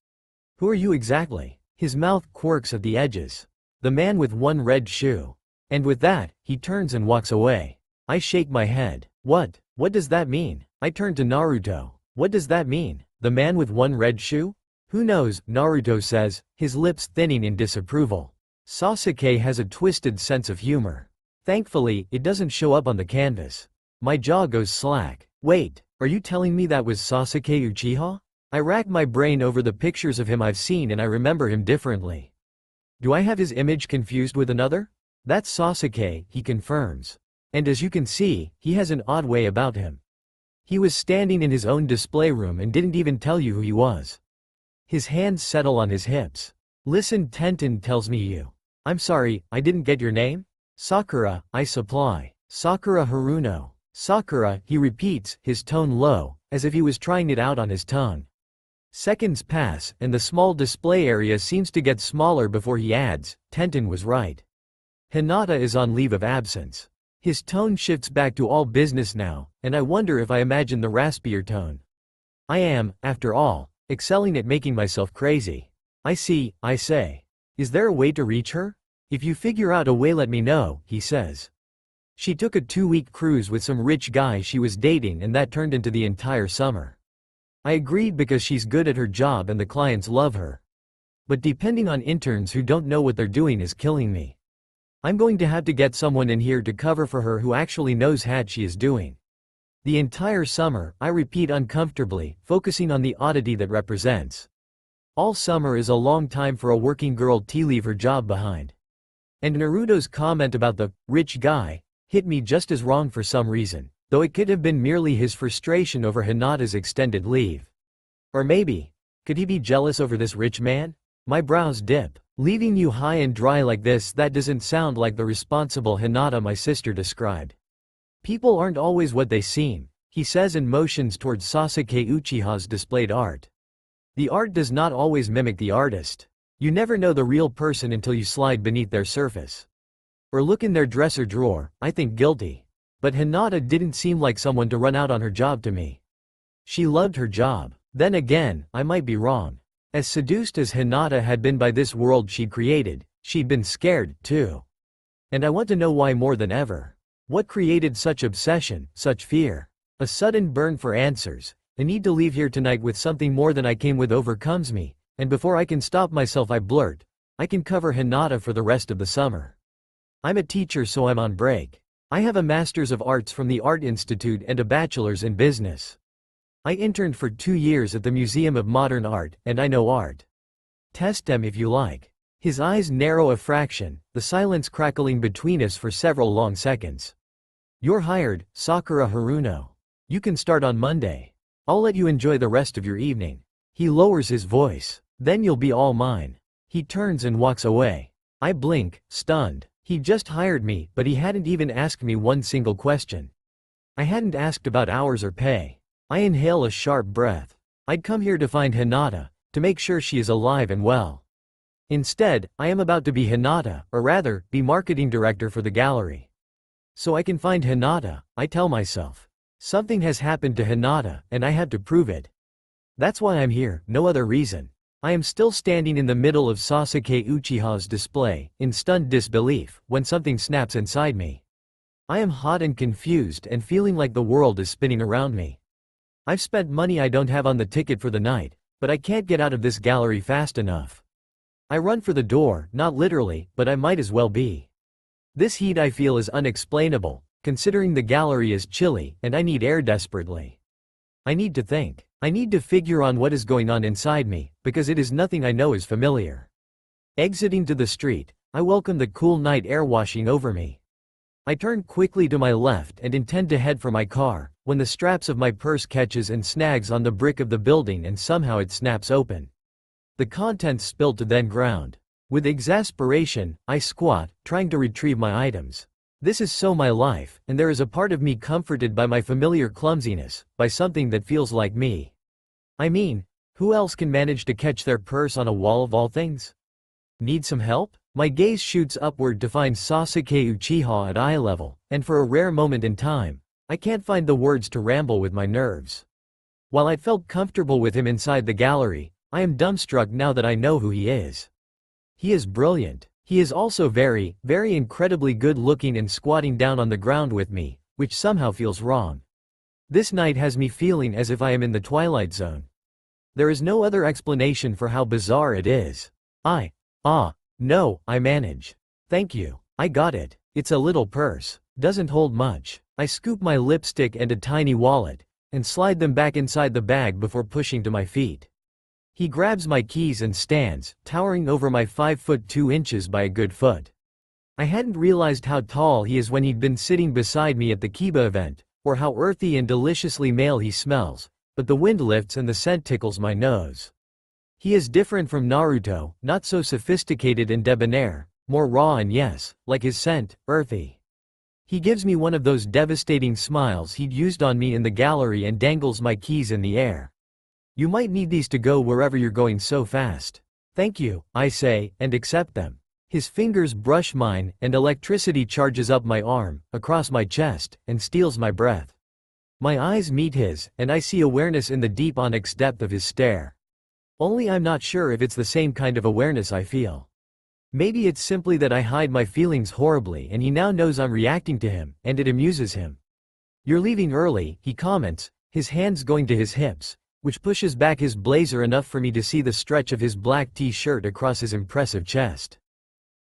Who are you exactly? His mouth quirks at the edges. The man with one red shoe. And with that, he turns and walks away. I shake my head. What does that mean? I turn to Naruto. What does that mean? The man with one red shoe? Who knows, Naruto says, his lips thinning in disapproval. Sasuke has a twisted sense of humor. Thankfully, it doesn't show up on the canvas. My jaw goes slack. Wait, are you telling me that was Sasuke Uchiha? I rack my brain over the pictures of him I've seen and I remember him differently. Do I have his image confused with another? That's Sasuke, he confirms. And as you can see, he has an odd way about him. He was standing in his own display room and didn't even tell you who he was. His hands settle on his hips. Listen, Tenten tells me you. I'm sorry, I didn't get your name? Sakura, I supply. Sakura Haruno. Sakura, he repeats, his tone low, as if he was trying it out on his tongue. Seconds pass, and the small display area seems to get smaller before he adds, Tenten was right. Hinata is on leave of absence. His tone shifts back to all business now, and I wonder if I imagine the raspier tone. I am, after all, excelling at making myself crazy. I see, I say. Is there a way to reach her? If you figure out a way let me know, he says. She took a 2-week cruise with some rich guy she was dating and that turned into the entire summer. I agreed because she's good at her job and the clients love her. But depending on interns who don't know what they're doing is killing me. I'm going to have to get someone in here to cover for her who actually knows what she is doing. The entire summer, I repeat uncomfortably, focusing on the oddity that represents. All summer is a long time for a working girl to leave her job behind. And Naruto's comment about the rich guy hit me just as wrong for some reason, though it could have been merely his frustration over Hinata's extended leave. Or maybe, could he be jealous over this rich man? My brows dip. Leaving you high and dry like this, that doesn't sound like the responsible Hinata my sister described. People aren't always what they seem, he says and motions towards Sasuke Uchiha's displayed art. The art does not always mimic the artist. You never know the real person until you slide beneath their surface. Or look in their dresser drawer. I think guilty. But Hinata didn't seem like someone to run out on her job to me. She loved her job. Then again, I might be wrong. As seduced as Hinata had been by this world she'd created, she'd been scared, too. And I want to know why more than ever. What created such obsession, such fear? A sudden burn for answers. The need to leave here tonight with something more than I came with overcomes me, and before I can stop myself I blurt, I can cover Hinata for the rest of the summer. I'm a teacher, so I'm on break. I have a Master's of Arts from the Art Institute and a Bachelor's in Business. I interned for 2 years at the Museum of Modern Art, and I know art. Test them if you like. His eyes narrow a fraction, the silence crackling between us for several long seconds. You're hired, Sakura Haruno. You can start on Monday. I'll let you enjoy the rest of your evening. He lowers his voice. Then you'll be all mine. He turns and walks away. I blink, stunned. He just hired me, but he hadn't even asked me one single question. I hadn't asked about hours or pay. I inhale a sharp breath. I'd come here to find Hinata, to make sure she is alive and well. Instead, I am about to be Hinata, or rather, be marketing director for the gallery. So I can find Hinata, I tell myself. Something has happened to Hinata, and I have to prove it. That's why I'm here, no other reason. I am still standing in the middle of Sasuke Uchiha's display, in stunned disbelief, when something snaps inside me. I am hot and confused and feeling like the world is spinning around me. I've spent money I don't have on the ticket for the night, but I can't get out of this gallery fast enough. I run for the door, not literally, but I might as well be. This heat I feel is unexplainable, considering the gallery is chilly, and I need air desperately. I need to think. I need to figure on what is going on inside me, because it is nothing I know is familiar. Exiting to the street, I welcome the cool night air washing over me. I turn quickly to my left and intend to head for my car, when the straps of my purse catches and snags on the brick of the building and somehow it snaps open. The contents spill to then ground. With exasperation, I squat, trying to retrieve my items. This is so my life, and there is a part of me comforted by my familiar clumsiness, by something that feels like me. I mean, who else can manage to catch their purse on a wall of all things? Need some help? My gaze shoots upward to find Sasuke Uchiha at eye level, and for a rare moment in time, I can't find the words to ramble with my nerves. While I felt comfortable with him inside the gallery, I am dumbstruck now that I know who he is. He is brilliant. He is also very, very incredibly good looking and squatting down on the ground with me, which somehow feels wrong. This night has me feeling as if I am in the Twilight Zone. There is no other explanation for how bizarre it is. No, I manage. Thank you. I got it. It's a little purse. Doesn't hold much. I scoop my lipstick and a tiny wallet, and slide them back inside the bag before pushing to my feet. He grabs my keys and stands, towering over my 5 foot 2 inches by a good foot. I hadn't realized how tall he is when he'd been sitting beside me at the Kiba event, or how earthy and deliciously male he smells, but the wind lifts and the scent tickles my nose. He is different from Naruto, not so sophisticated and debonair, more raw and yes, like his scent, earthy. He gives me one of those devastating smiles he'd used on me in the gallery and dangles my keys in the air. You might need these to go wherever you're going so fast. Thank you, I say, and accept them. His fingers brush mine, and electricity charges up my arm, across my chest, and steals my breath. My eyes meet his, and I see awareness in the deep onyx depth of his stare. Only I'm not sure if it's the same kind of awareness I feel. Maybe it's simply that I hide my feelings horribly and he now knows I'm reacting to him, and it amuses him. You're leaving early, he comments, his hands going to his hips, which pushes back his blazer enough for me to see the stretch of his black t-shirt across his impressive chest.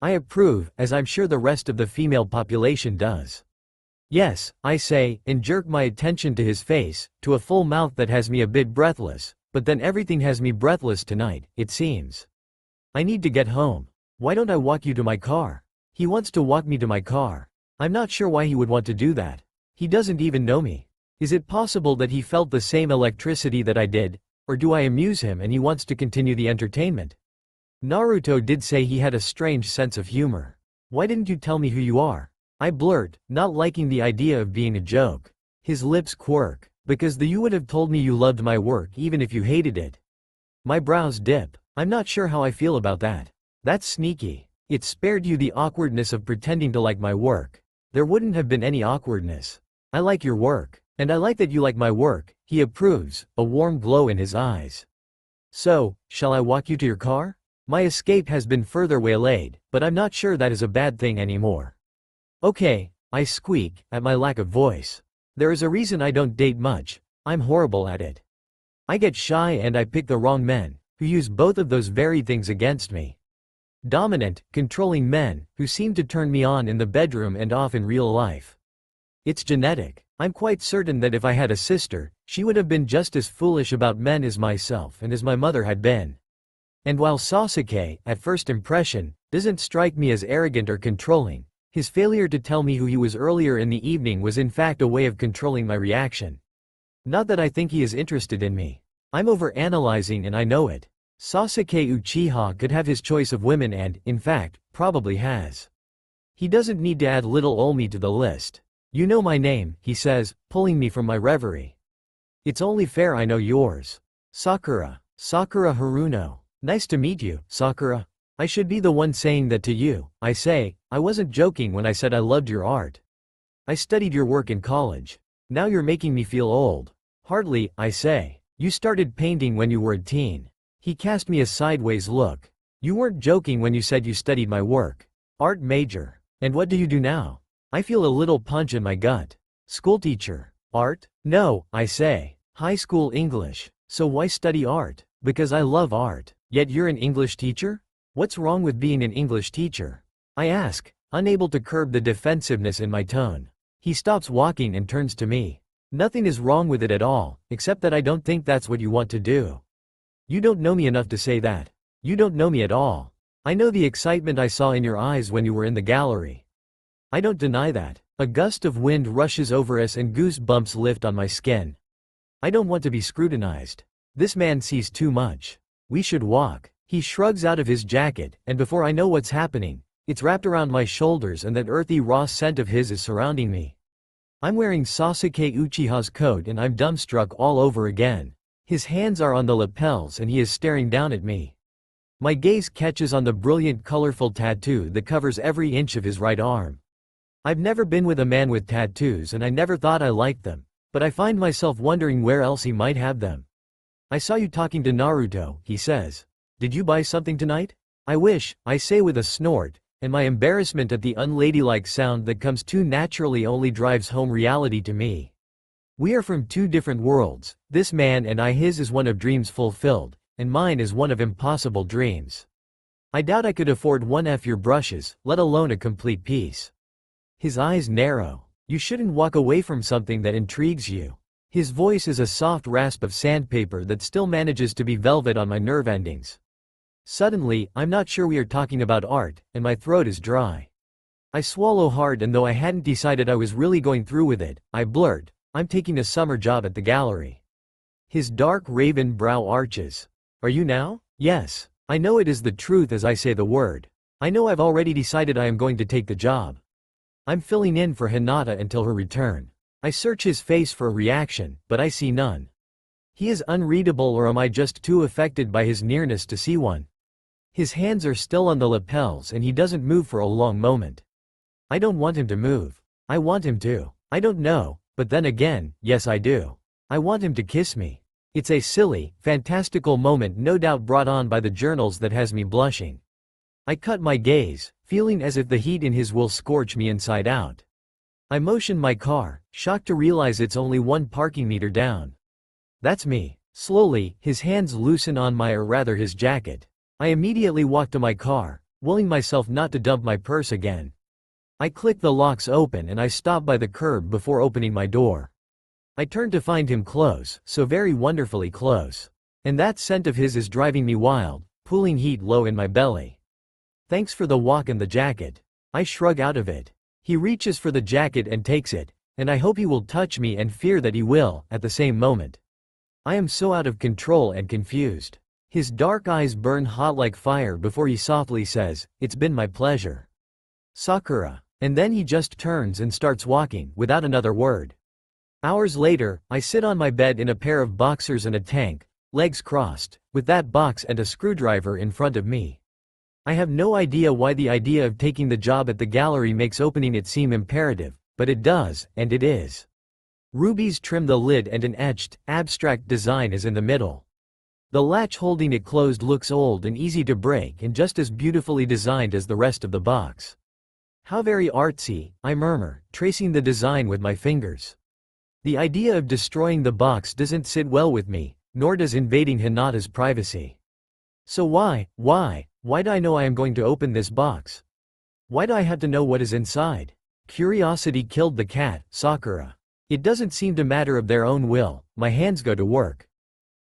I approve, as I'm sure the rest of the female population does. Yes, I say, and jerk my attention to his face, to a full mouth that has me a bit breathless, But then everything has me breathless tonight, it seems. I need to get home. Why don't I walk you to my car? He wants to walk me to my car. I'm not sure why he would want to do that. He doesn't even know me. Is it possible that he felt the same electricity that I did, or do I amuse him and he wants to continue the entertainment? Naruto did say he had a strange sense of humor. Why didn't you tell me who you are? I blurt, not liking the idea of being a joke. His lips quirk. Because you would have told me you loved my work even if you hated it. My brows dip. I'm not sure how I feel about that. That's sneaky. It spared you the awkwardness of pretending to like my work. There wouldn't have been any awkwardness. I like your work. And I like that you like my work, he approves, a warm glow in his eyes. So, shall I walk you to your car? My escape has been further waylaid, but I'm not sure that is a bad thing anymore. Okay, I squeak, at my lack of voice. There is a reason I don't date much. I'm horrible at it. I get shy and I pick the wrong men, who use both of those very things against me. Dominant, controlling men, who seem to turn me on in the bedroom and off in real life. It's genetic. I'm quite certain that if I had a sister, she would have been just as foolish about men as myself and as my mother had been. And while Sasuke, at first impression, doesn't strike me as arrogant or controlling, his failure to tell me who he was earlier in the evening was in fact a way of controlling my reaction. Not that I think he is interested in me. I'm overanalyzing and I know it. Sasuke Uchiha could have his choice of women and, in fact, probably has. He doesn't need to add little Olmi to the list. You know my name, he says, pulling me from my reverie. It's only fair I know yours. Sakura. Sakura Haruno. Nice to meet you, Sakura. I should be the one saying that to you, I say. I wasn't joking when I said I loved your art. I studied your work in college. Now you're making me feel old. Hardly, I say. You started painting when you were a teen. He cast me a sideways look. You weren't joking when you said you studied my work. Art major. And what do you do now? I feel a little punch in my gut. Schoolteacher. Art? No, I say. High school English. So why study art? Because I love art. Yet you're an English teacher? What's wrong with being an English teacher? I ask, unable to curb the defensiveness in my tone. He stops walking and turns to me. Nothing is wrong with it at all, except that I don't think that's what you want to do. You don't know me enough to say that. You don't know me at all. I know the excitement I saw in your eyes when you were in the gallery. I don't deny that. A gust of wind rushes over us and goosebumps lift on my skin. I don't want to be scrutinized. This man sees too much. We should walk. He shrugs out of his jacket, and before I know what's happening, it's wrapped around my shoulders and that earthy raw scent of his is surrounding me. I'm wearing Sasuke Uchiha's coat and I'm dumbstruck all over again. His hands are on the lapels and he is staring down at me. My gaze catches on the brilliant colorful tattoo that covers every inch of his right arm. I've never been with a man with tattoos and I never thought I liked them, but I find myself wondering where else he might have them. I saw you talking to Naruto, he says. Did you buy something tonight? I wish, I say with a snort, and my embarrassment at the unladylike sound that comes too naturally only drives home reality to me. We are from two different worlds, this man and I. His is one of dreams fulfilled, and mine is one of impossible dreams. I doubt I could afford one of your brushes, let alone a complete piece. His eyes narrow. You shouldn't walk away from something that intrigues you. His voice is a soft rasp of sandpaper that still manages to be velvet on my nerve endings. Suddenly, I'm not sure we are talking about art, and my throat is dry. I swallow hard and though I hadn't decided I was really going through with it, I blurt, I'm taking a summer job at the gallery. His dark raven brow arches. Are you now? Yes. I know it is the truth as I say the word. I know I've already decided I am going to take the job. I'm filling in for Hinata until her return. I search his face for a reaction, but I see none. He is unreadable, or am I just too affected by his nearness to see one? His hands are still on the lapels and he doesn't move for a long moment. I don't want him to move. I want him to. I don't know, but then again, yes I do. I want him to kiss me. It's a silly, fantastical moment no doubt brought on by the journals that has me blushing. I cut my gaze, feeling as if the heat in his will scorch me inside out. I motion my car, shocked to realize it's only one parking meter down. That's me. Slowly, his hands loosen on my, or rather his jacket. I immediately walk to my car, willing myself not to dump my purse again. I click the locks open and I stop by the curb before opening my door. I turn to find him close, so very wonderfully close. And that scent of his is driving me wild, pulling heat low in my belly. Thanks for the walk and the jacket. I shrug out of it. He reaches for the jacket and takes it, and I hope he will touch me and fear that he will, at the same moment. I am so out of control and confused. His dark eyes burn hot like fire before he softly says, "It's been my pleasure, Sakura." And then he just turns and starts walking, without another word. Hours later, I sit on my bed in a pair of boxers and a tank, legs crossed, with that box and a screwdriver in front of me. I have no idea why the idea of taking the job at the gallery makes opening it seem imperative, but it does, and it is. Rubies trim the lid and an etched, abstract design is in the middle. The latch holding it closed looks old and easy to break and just as beautifully designed as the rest of the box. How very artsy, I murmur, tracing the design with my fingers. The idea of destroying the box doesn't sit well with me, nor does invading Hinata's privacy. So why do I know I am going to open this box? Why do I have to know what is inside? Curiosity killed the cat, Sakura. It doesn't seem to matter of their own will, my hands go to work.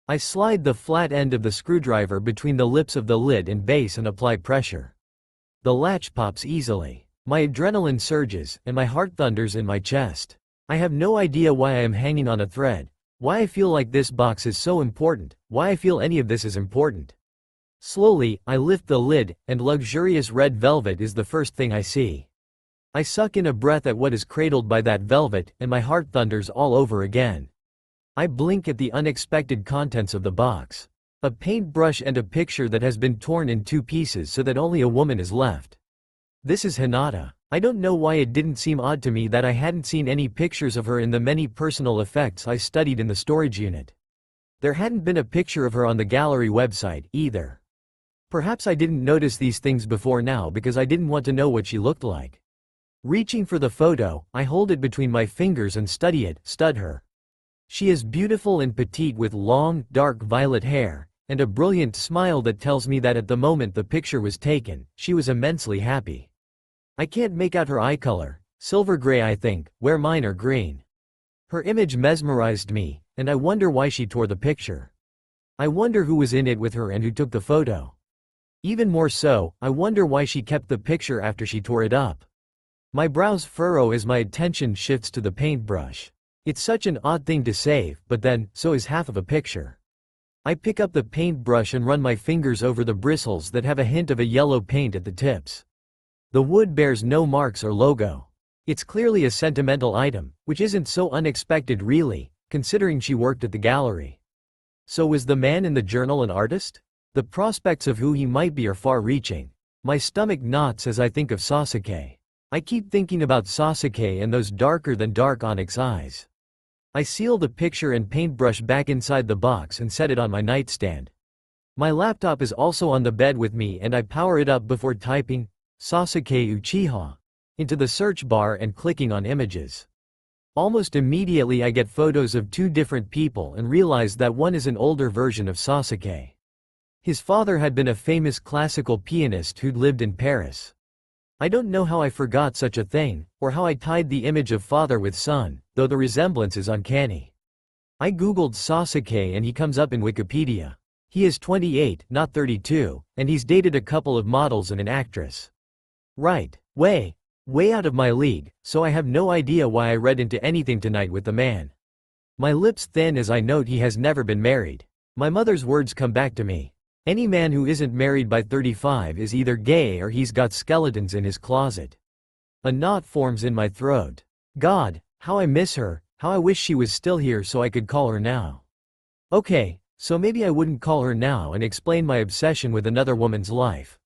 I slide the flat end of the screwdriver between the lips of the lid and base and apply pressure. The latch pops easily. My adrenaline surges, and my heart thunders in my chest. I have no idea why I am hanging on a thread, why I feel like this box is so important, why I feel any of this is important. Slowly, I lift the lid, and luxurious red velvet is the first thing I see. I suck in a breath at what is cradled by that velvet, and my heart thunders all over again. I blink at the unexpected contents of the box. A paintbrush and a picture that has been torn in two pieces so that only a woman is left. This is Hinata. I don't know why it didn't seem odd to me that I hadn't seen any pictures of her in the many personal effects I studied in the storage unit. There hadn't been a picture of her on the gallery website, either. Perhaps I didn't notice these things before now because I didn't want to know what she looked like. Reaching for the photo, I hold it between my fingers and study her. She is beautiful and petite with long, dark violet hair, and a brilliant smile that tells me that at the moment the picture was taken, she was immensely happy. I can't make out her eye color, silver gray I think, where mine are green. Her image mesmerized me, and I wonder why she tore the picture. I wonder who was in it with her and who took the photo. Even more so, I wonder why she kept the picture after she tore it up. My brows furrow as my attention shifts to the paintbrush. It's such an odd thing to save, but then, so is half of a picture. I pick up the paintbrush and run my fingers over the bristles that have a hint of a yellow paint at the tips. The wood bears no marks or logo. It's clearly a sentimental item, which isn't so unexpected really, considering she worked at the gallery. So was the man in the journal an artist? The prospects of who he might be are far-reaching. My stomach knots as I think of Sasuke. I keep thinking about Sasuke and those darker-than-dark onyx eyes. I seal the picture and paintbrush back inside the box and set it on my nightstand. My laptop is also on the bed with me and I power it up before typing Sasuke Uchiha into the search bar and clicking on images. Almost immediately I get photos of two different people and realize that one is an older version of Sasuke. His father had been a famous classical pianist who'd lived in Paris. I don't know how I forgot such a thing, or how I tied the image of father with son, though the resemblance is uncanny. I googled Sasuke and he comes up in Wikipedia. He is 28, not 32, and he's dated a couple of models and an actress. Right, way out of my league, so I have no idea why I read into anything tonight with the man. My lips thin as I note he has never been married. My mother's words come back to me. Any man who isn't married by 35 is either gay or he's got skeletons in his closet. A knot forms in my throat. God, how I miss her, how I wish she was still here so I could call her now. Okay, so maybe I wouldn't call her now and explain my obsession with another woman's life.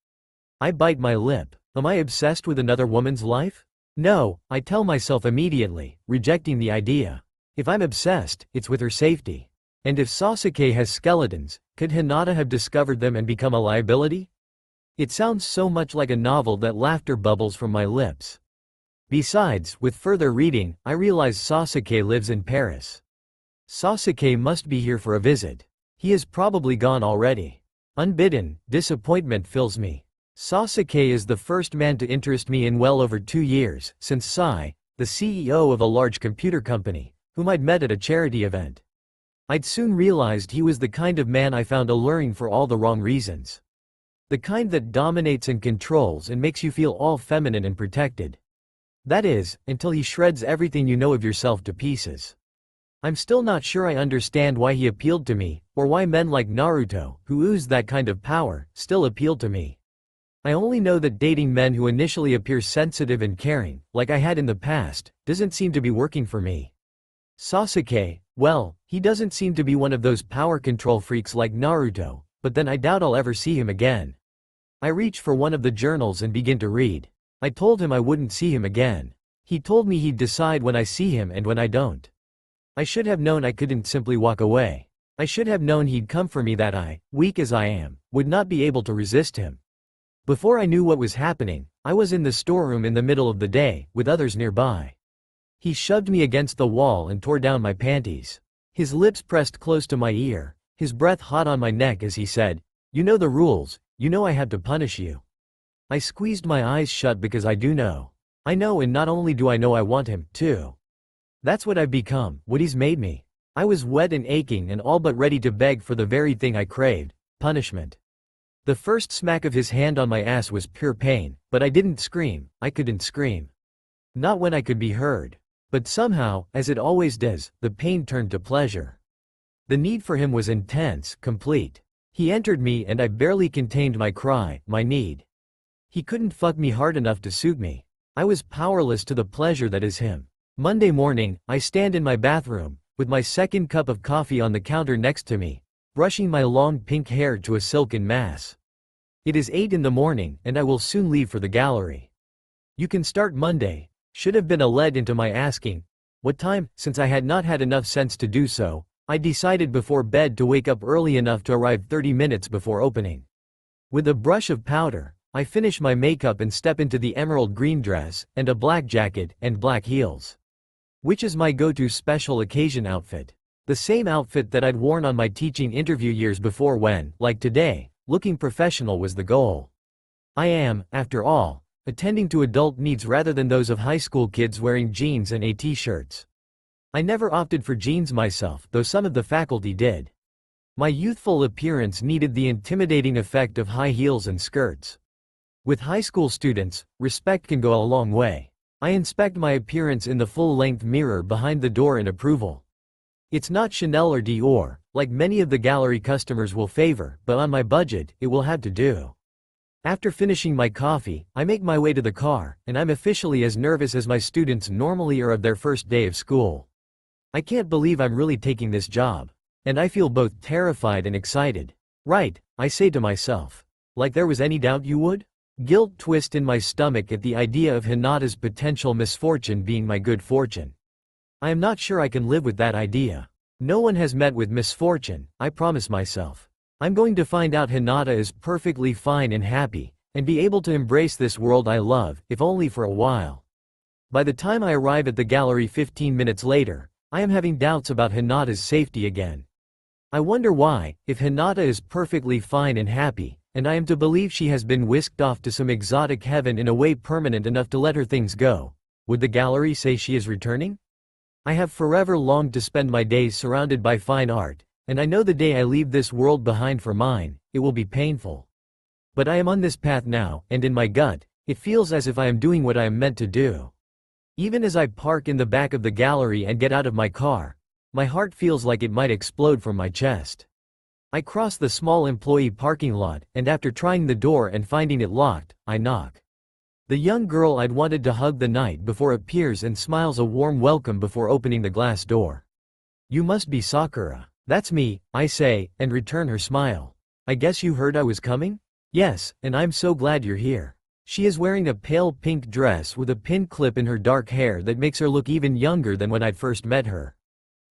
I bite my lip. Am I obsessed with another woman's life? No, I tell myself immediately, rejecting the idea. If I'm obsessed, it's with her safety. And if Sasuke has skeletons, could Hinata have discovered them and become a liability? It sounds so much like a novel that laughter bubbles from my lips. Besides, with further reading, I realize Sasuke lives in Paris. Sasuke must be here for a visit. He is probably gone already. Unbidden, disappointment fills me. Sasuke is the first man to interest me in well over 2 years, since Sai, the CEO of a large computer company, whom I'd met at a charity event. I'd soon realized he was the kind of man I found alluring for all the wrong reasons. The kind that dominates and controls and makes you feel all feminine and protected. That is, until he shreds everything you know of yourself to pieces. I'm still not sure I understand why he appealed to me, or why men like Naruto, who ooze that kind of power, still appeal to me. I only know that dating men who initially appear sensitive and caring, like I had in the past, doesn't seem to be working for me. Sasuke, well, he doesn't seem to be one of those power control freaks like Naruto, but then I doubt I'll ever see him again. I reach for one of the journals and begin to read. I told him I wouldn't see him again. He told me he'd decide when I see him and when I don't. I should have known I couldn't simply walk away. I should have known he'd come for me, that I, weak as I am, would not be able to resist him. Before I knew what was happening, I was in the storeroom in the middle of the day, with others nearby. He shoved me against the wall and tore down my panties. His lips pressed close to my ear, his breath hot on my neck as he said, "You know the rules, you know I have to punish you." I squeezed my eyes shut because I do know. I know, and not only do I know, I want him, too. That's what I've become, what he's made me. I was wet and aching and all but ready to beg for the very thing I craved, punishment. The first smack of his hand on my ass was pure pain, but I didn't scream, I couldn't scream. Not when I could be heard. But somehow, as it always does, the pain turned to pleasure. The need for him was intense, complete. He entered me and I barely contained my cry, my need. He couldn't fuck me hard enough to suit me. I was powerless to the pleasure that is him. Monday morning, I stand in my bathroom, with my second cup of coffee on the counter next to me, brushing my long pink hair to a silken mass. It is 8 in the morning and I will soon leave for the gallery. "You can start Monday," should have been a lead into my asking what time. Since I had not had enough sense to do so, I decided before bed to wake up early enough to arrive 30 minutes before opening. With a brush of powder, I finish my makeup and step into the emerald green dress, and a black jacket, and black heels. Which is my go-to special occasion outfit. The same outfit that I'd worn on my teaching interview years before when, like today, looking professional was the goal. I am, after all, attending to adult needs rather than those of high school kids wearing jeans and t-shirts. I never opted for jeans myself, though some of the faculty did. My youthful appearance needed the intimidating effect of high heels and skirts. With high school students, respect can go a long way. I inspect my appearance in the full-length mirror behind the door in approval. It's not Chanel or Dior, like many of the gallery customers will favor, but on my budget, it will have to do. After finishing my coffee, I make my way to the car, and I'm officially as nervous as my students normally are of their first day of school. I can't believe I'm really taking this job. And I feel both terrified and excited. Right, I say to myself. Like there was any doubt you would? Guilt twist in my stomach at the idea of Hinata's potential misfortune being my good fortune. I am not sure I can live with that idea. No one has met with misfortune, I promise myself. I'm going to find out Hinata is perfectly fine and happy, and be able to embrace this world I love, if only for a while. By the time I arrive at the gallery 15 minutes later, I am having doubts about Hinata's safety again. I wonder why, if Hinata is perfectly fine and happy, and I am to believe she has been whisked off to some exotic heaven in a way permanent enough to let her things go, would the gallery say she is returning? I have forever longed to spend my days surrounded by fine art, and I know the day I leave this world behind for mine, it will be painful. But I am on this path now, and in my gut, it feels as if I am doing what I am meant to do. Even as I park in the back of the gallery and get out of my car, my heart feels like it might explode from my chest. I cross the small employee parking lot, and after trying the door and finding it locked, I knock. The young girl I'd wanted to hug the night before appears and smiles a warm welcome before opening the glass door. "You must be Sakura." "That's me," I say, and return her smile. "I guess you heard I was coming?" "Yes, and I'm so glad you're here." She is wearing a pale pink dress with a pin clip in her dark hair that makes her look even younger than when I'd first met her.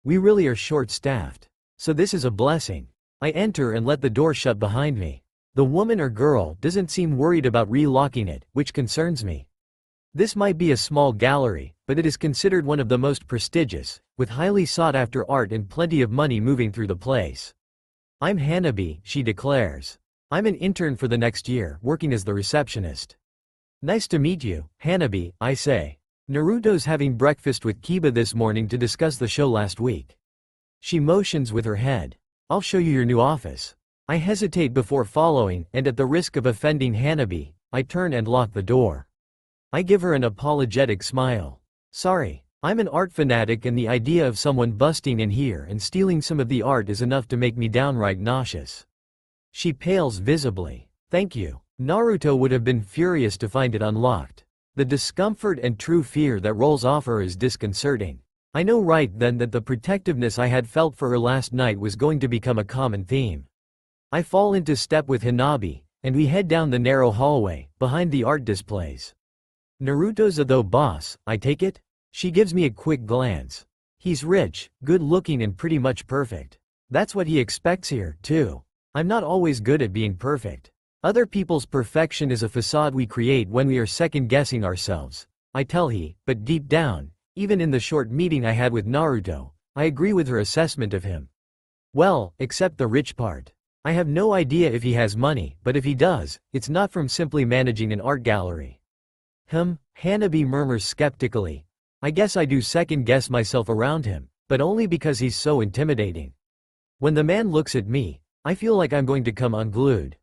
We really are short-staffed. So this is a blessing. I enter and let the door shut behind me. The woman or girl doesn't seem worried about relocking it, which concerns me. This might be a small gallery, but it is considered one of the most prestigious, with highly sought-after art and plenty of money moving through the place. "I'm Hanabi," she declares. "I'm an intern for the next year, working as the receptionist." "Nice to meet you, Hanabi," I say. "Naruto's having breakfast with Kiba this morning to discuss the show last week." She motions with her head. I'll show you your new office. I hesitate before following, and at the risk of offending Hanabi, I turn and lock the door. I give her an apologetic smile. Sorry, I'm an art fanatic and the idea of someone busting in here and stealing some of the art is enough to make me downright nauseous. She pales visibly. Thank you. Naruto would have been furious to find it unlocked. The discomfort and true fear that rolls off her is disconcerting. I know right then that the protectiveness I had felt for her last night was going to become a common theme. I fall into step with Hanabi, and we head down the narrow hallway, behind the art displays. Naruto's a though boss, I take it? She gives me a quick glance. He's rich, good-looking and pretty much perfect. That's what he expects here, too. I'm not always good at being perfect. Other people's perfection is a facade we create when we are second-guessing ourselves, I tell he, but deep down, even in the short meeting I had with Naruto, I agree with her assessment of him. Well, except the rich part. I have no idea if he has money, but if he does, it's not from simply managing an art gallery. Hanabi murmurs skeptically. I guess I do second-guess myself around him, but only because he's so intimidating. When the man looks at me, I feel like I'm going to come unglued.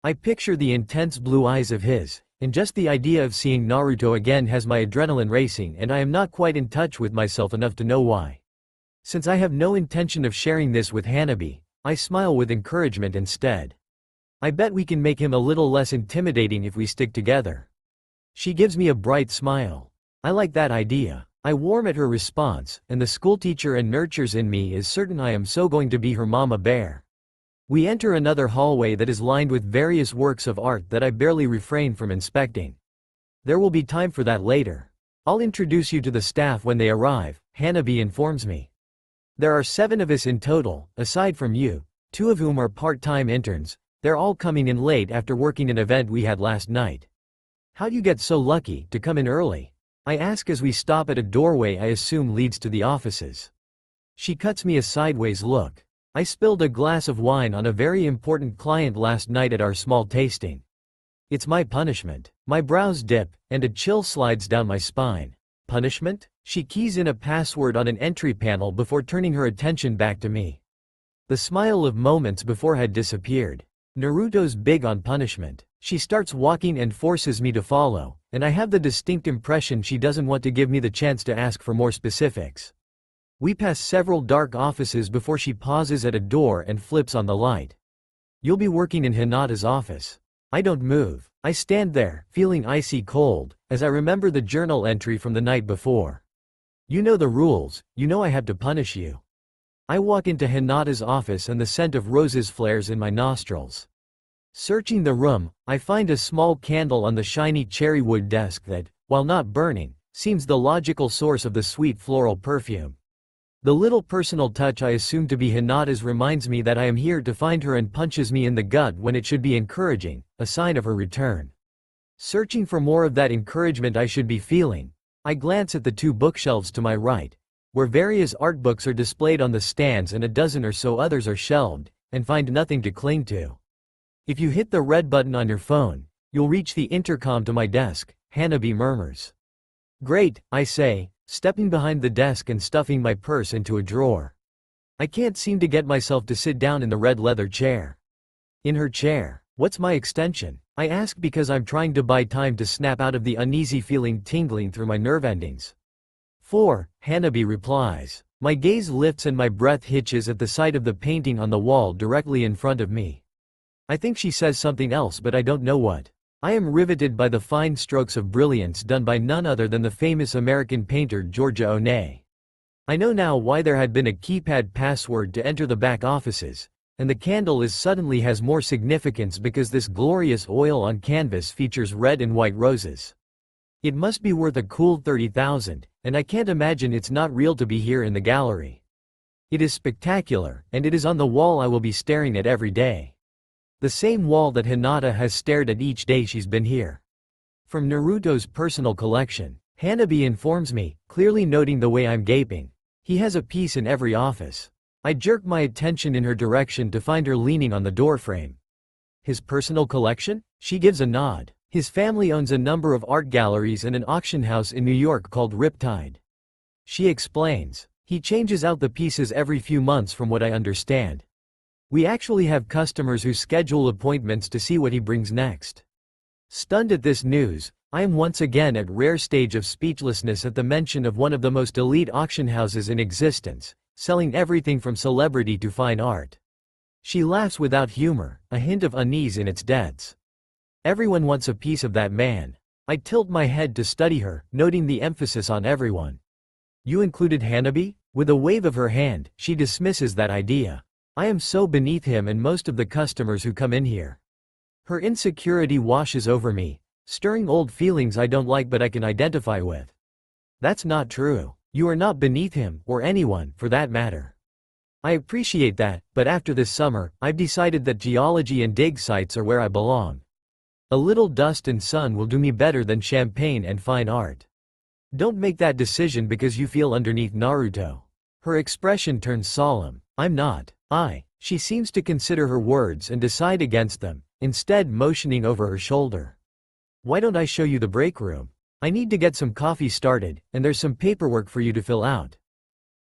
I picture the intense blue eyes of his, and just the idea of seeing Naruto again has my adrenaline racing and I am not quite in touch with myself enough to know why. Since I have no intention of sharing this with Hanabi, I smile with encouragement instead. I bet we can make him a little less intimidating if we stick together. She gives me a bright smile. I like that idea. I warm at her response, and the schoolteacher and nurtures in me is certain I am so going to be her mama bear. We enter another hallway that is lined with various works of art that I barely refrain from inspecting. There will be time for that later. I'll introduce you to the staff when they arrive, Hanabi informs me. There are 7 of us in total, aside from you, 2 of whom are part-time interns. They're all coming in late after working an event we had last night. How'd you get so lucky to come in early? I ask as we stop at a doorway I assume leads to the offices. She cuts me a sideways look. I spilled a glass of wine on a very important client last night at our small tasting. It's my punishment. My brows dip, and a chill slides down my spine. Punishment? She keys in a password on an entry panel before turning her attention back to me. The smile of moments before had disappeared. Naruto's big on punishment. She starts walking and forces me to follow, and I have the distinct impression she doesn't want to give me the chance to ask for more specifics. We pass several dark offices before she pauses at a door and flips on the light. You'll be working in Hinata's office. I don't move. I stand there, feeling icy cold, as I remember the journal entry from the night before. You know the rules, you know I have to punish you. I walk into Hinata's office and the scent of roses flares in my nostrils. Searching the room, I find a small candle on the shiny cherry wood desk that, while not burning, seems the logical source of the sweet floral perfume. The little personal touch I assume to be Hinata's reminds me that I am here to find her and punches me in the gut when it should be encouraging, a sign of her return. Searching for more of that encouragement I should be feeling, I glance at the 2 bookshelves to my right, where various art books are displayed on the stands and a dozen or so others are shelved, and find nothing to cling to. If you hit the red button on your phone, you'll reach the intercom to my desk, Hanabi murmurs. Great, I say, stepping behind the desk and stuffing my purse into a drawer. I can't seem to get myself to sit down in the red leather chair. In her chair, what's my extension? I ask because I'm trying to buy time to snap out of the uneasy feeling tingling through my nerve endings. 4, Hanabi replies. My gaze lifts and my breath hitches at the sight of the painting on the wall directly in front of me. I think she says something else but I don't know what. I am riveted by the fine strokes of brilliance done by none other than the famous American painter Georgia O'Neill. I know now why there had been a keypad password to enter the back offices, and the candle suddenly has more significance because this glorious oil on canvas features red and white roses. It must be worth a cool 30,000, and I can't imagine it's not real to be here in the gallery. It is spectacular, and it is on the wall I will be staring at every day. The same wall that Hinata has stared at each day she's been here. From Naruto's personal collection, Hanabi informs me, clearly noting the way I'm gaping. He has a piece in every office. I jerk my attention in her direction to find her leaning on the doorframe. His personal collection? She gives a nod. His family owns a number of art galleries and an auction house in New York called Riptide. She explains. He changes out the pieces every few months from what I understand. We actually have customers who schedule appointments to see what he brings next. Stunned at this news, I am once again at rare stage of speechlessness at the mention of one of the most elite auction houses in existence, selling everything from celebrity to fine art. She laughs without humor, a hint of unease in its depths. Everyone wants a piece of that man. I tilt my head to study her, noting the emphasis on everyone. You included Hanabi? With a wave of her hand, she dismisses that idea. I am so beneath him and most of the customers who come in here. Her insecurity washes over me, stirring old feelings I don't like but I can identify with. That's not true. You are not beneath him, or anyone, for that matter. I appreciate that, but after this summer, I've decided that geology and dig sites are where I belong. A little dust and sun will do me better than champagne and fine art. Don't make that decision because you feel underneath Naruto. Her expression turns solemn. I'm not. She seems to consider her words and decide against them, instead motioning over her shoulder. Why don't I show you the break room? I need to get some coffee started, and there's some paperwork for you to fill out.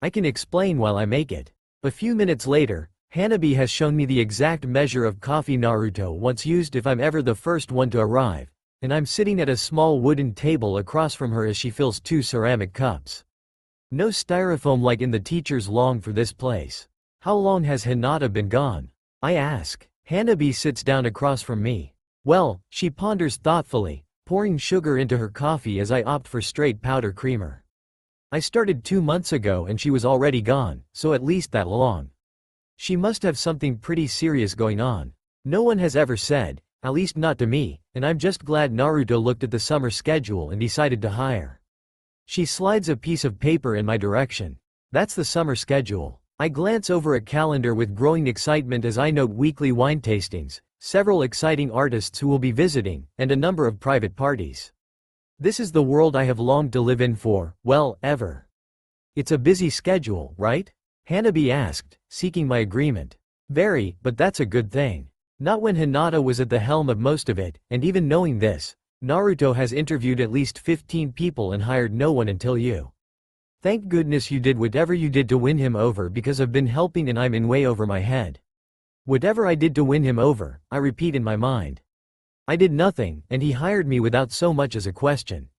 I can explain while I make it. A few minutes later, Hanabi has shown me the exact measure of coffee Naruto wants used if I'm ever the first one to arrive, and I'm sitting at a small wooden table across from her as she fills 2 ceramic cups. No styrofoam like in the teachers long for this place. How long has Hinata been gone? I ask. Hanabi sits down across from me. Well, she ponders thoughtfully, pouring sugar into her coffee as I opt for straight powder creamer. I started 2 months ago and she was already gone, so at least that long. She must have something pretty serious going on. No one has ever said, at least not to me, and I'm just glad Naruto looked at the summer schedule and decided to hire. She slides a piece of paper in my direction. That's the summer schedule. I glance over a calendar with growing excitement as I note weekly wine tastings, several exciting artists who will be visiting, and a number of private parties. This is the world I have longed to live in for, well, ever. It's a busy schedule, right? Hanabi asked, seeking my agreement. Very, but that's a good thing. Not when Hinata was at the helm of most of it, and even knowing this, Naruto has interviewed at least 15 people and hired no one until you. Thank goodness you did whatever you did to win him over because I've been helping and I'm in way over my head. Whatever I did to win him over, I repeat in my mind. I did nothing, and he hired me without so much as a question.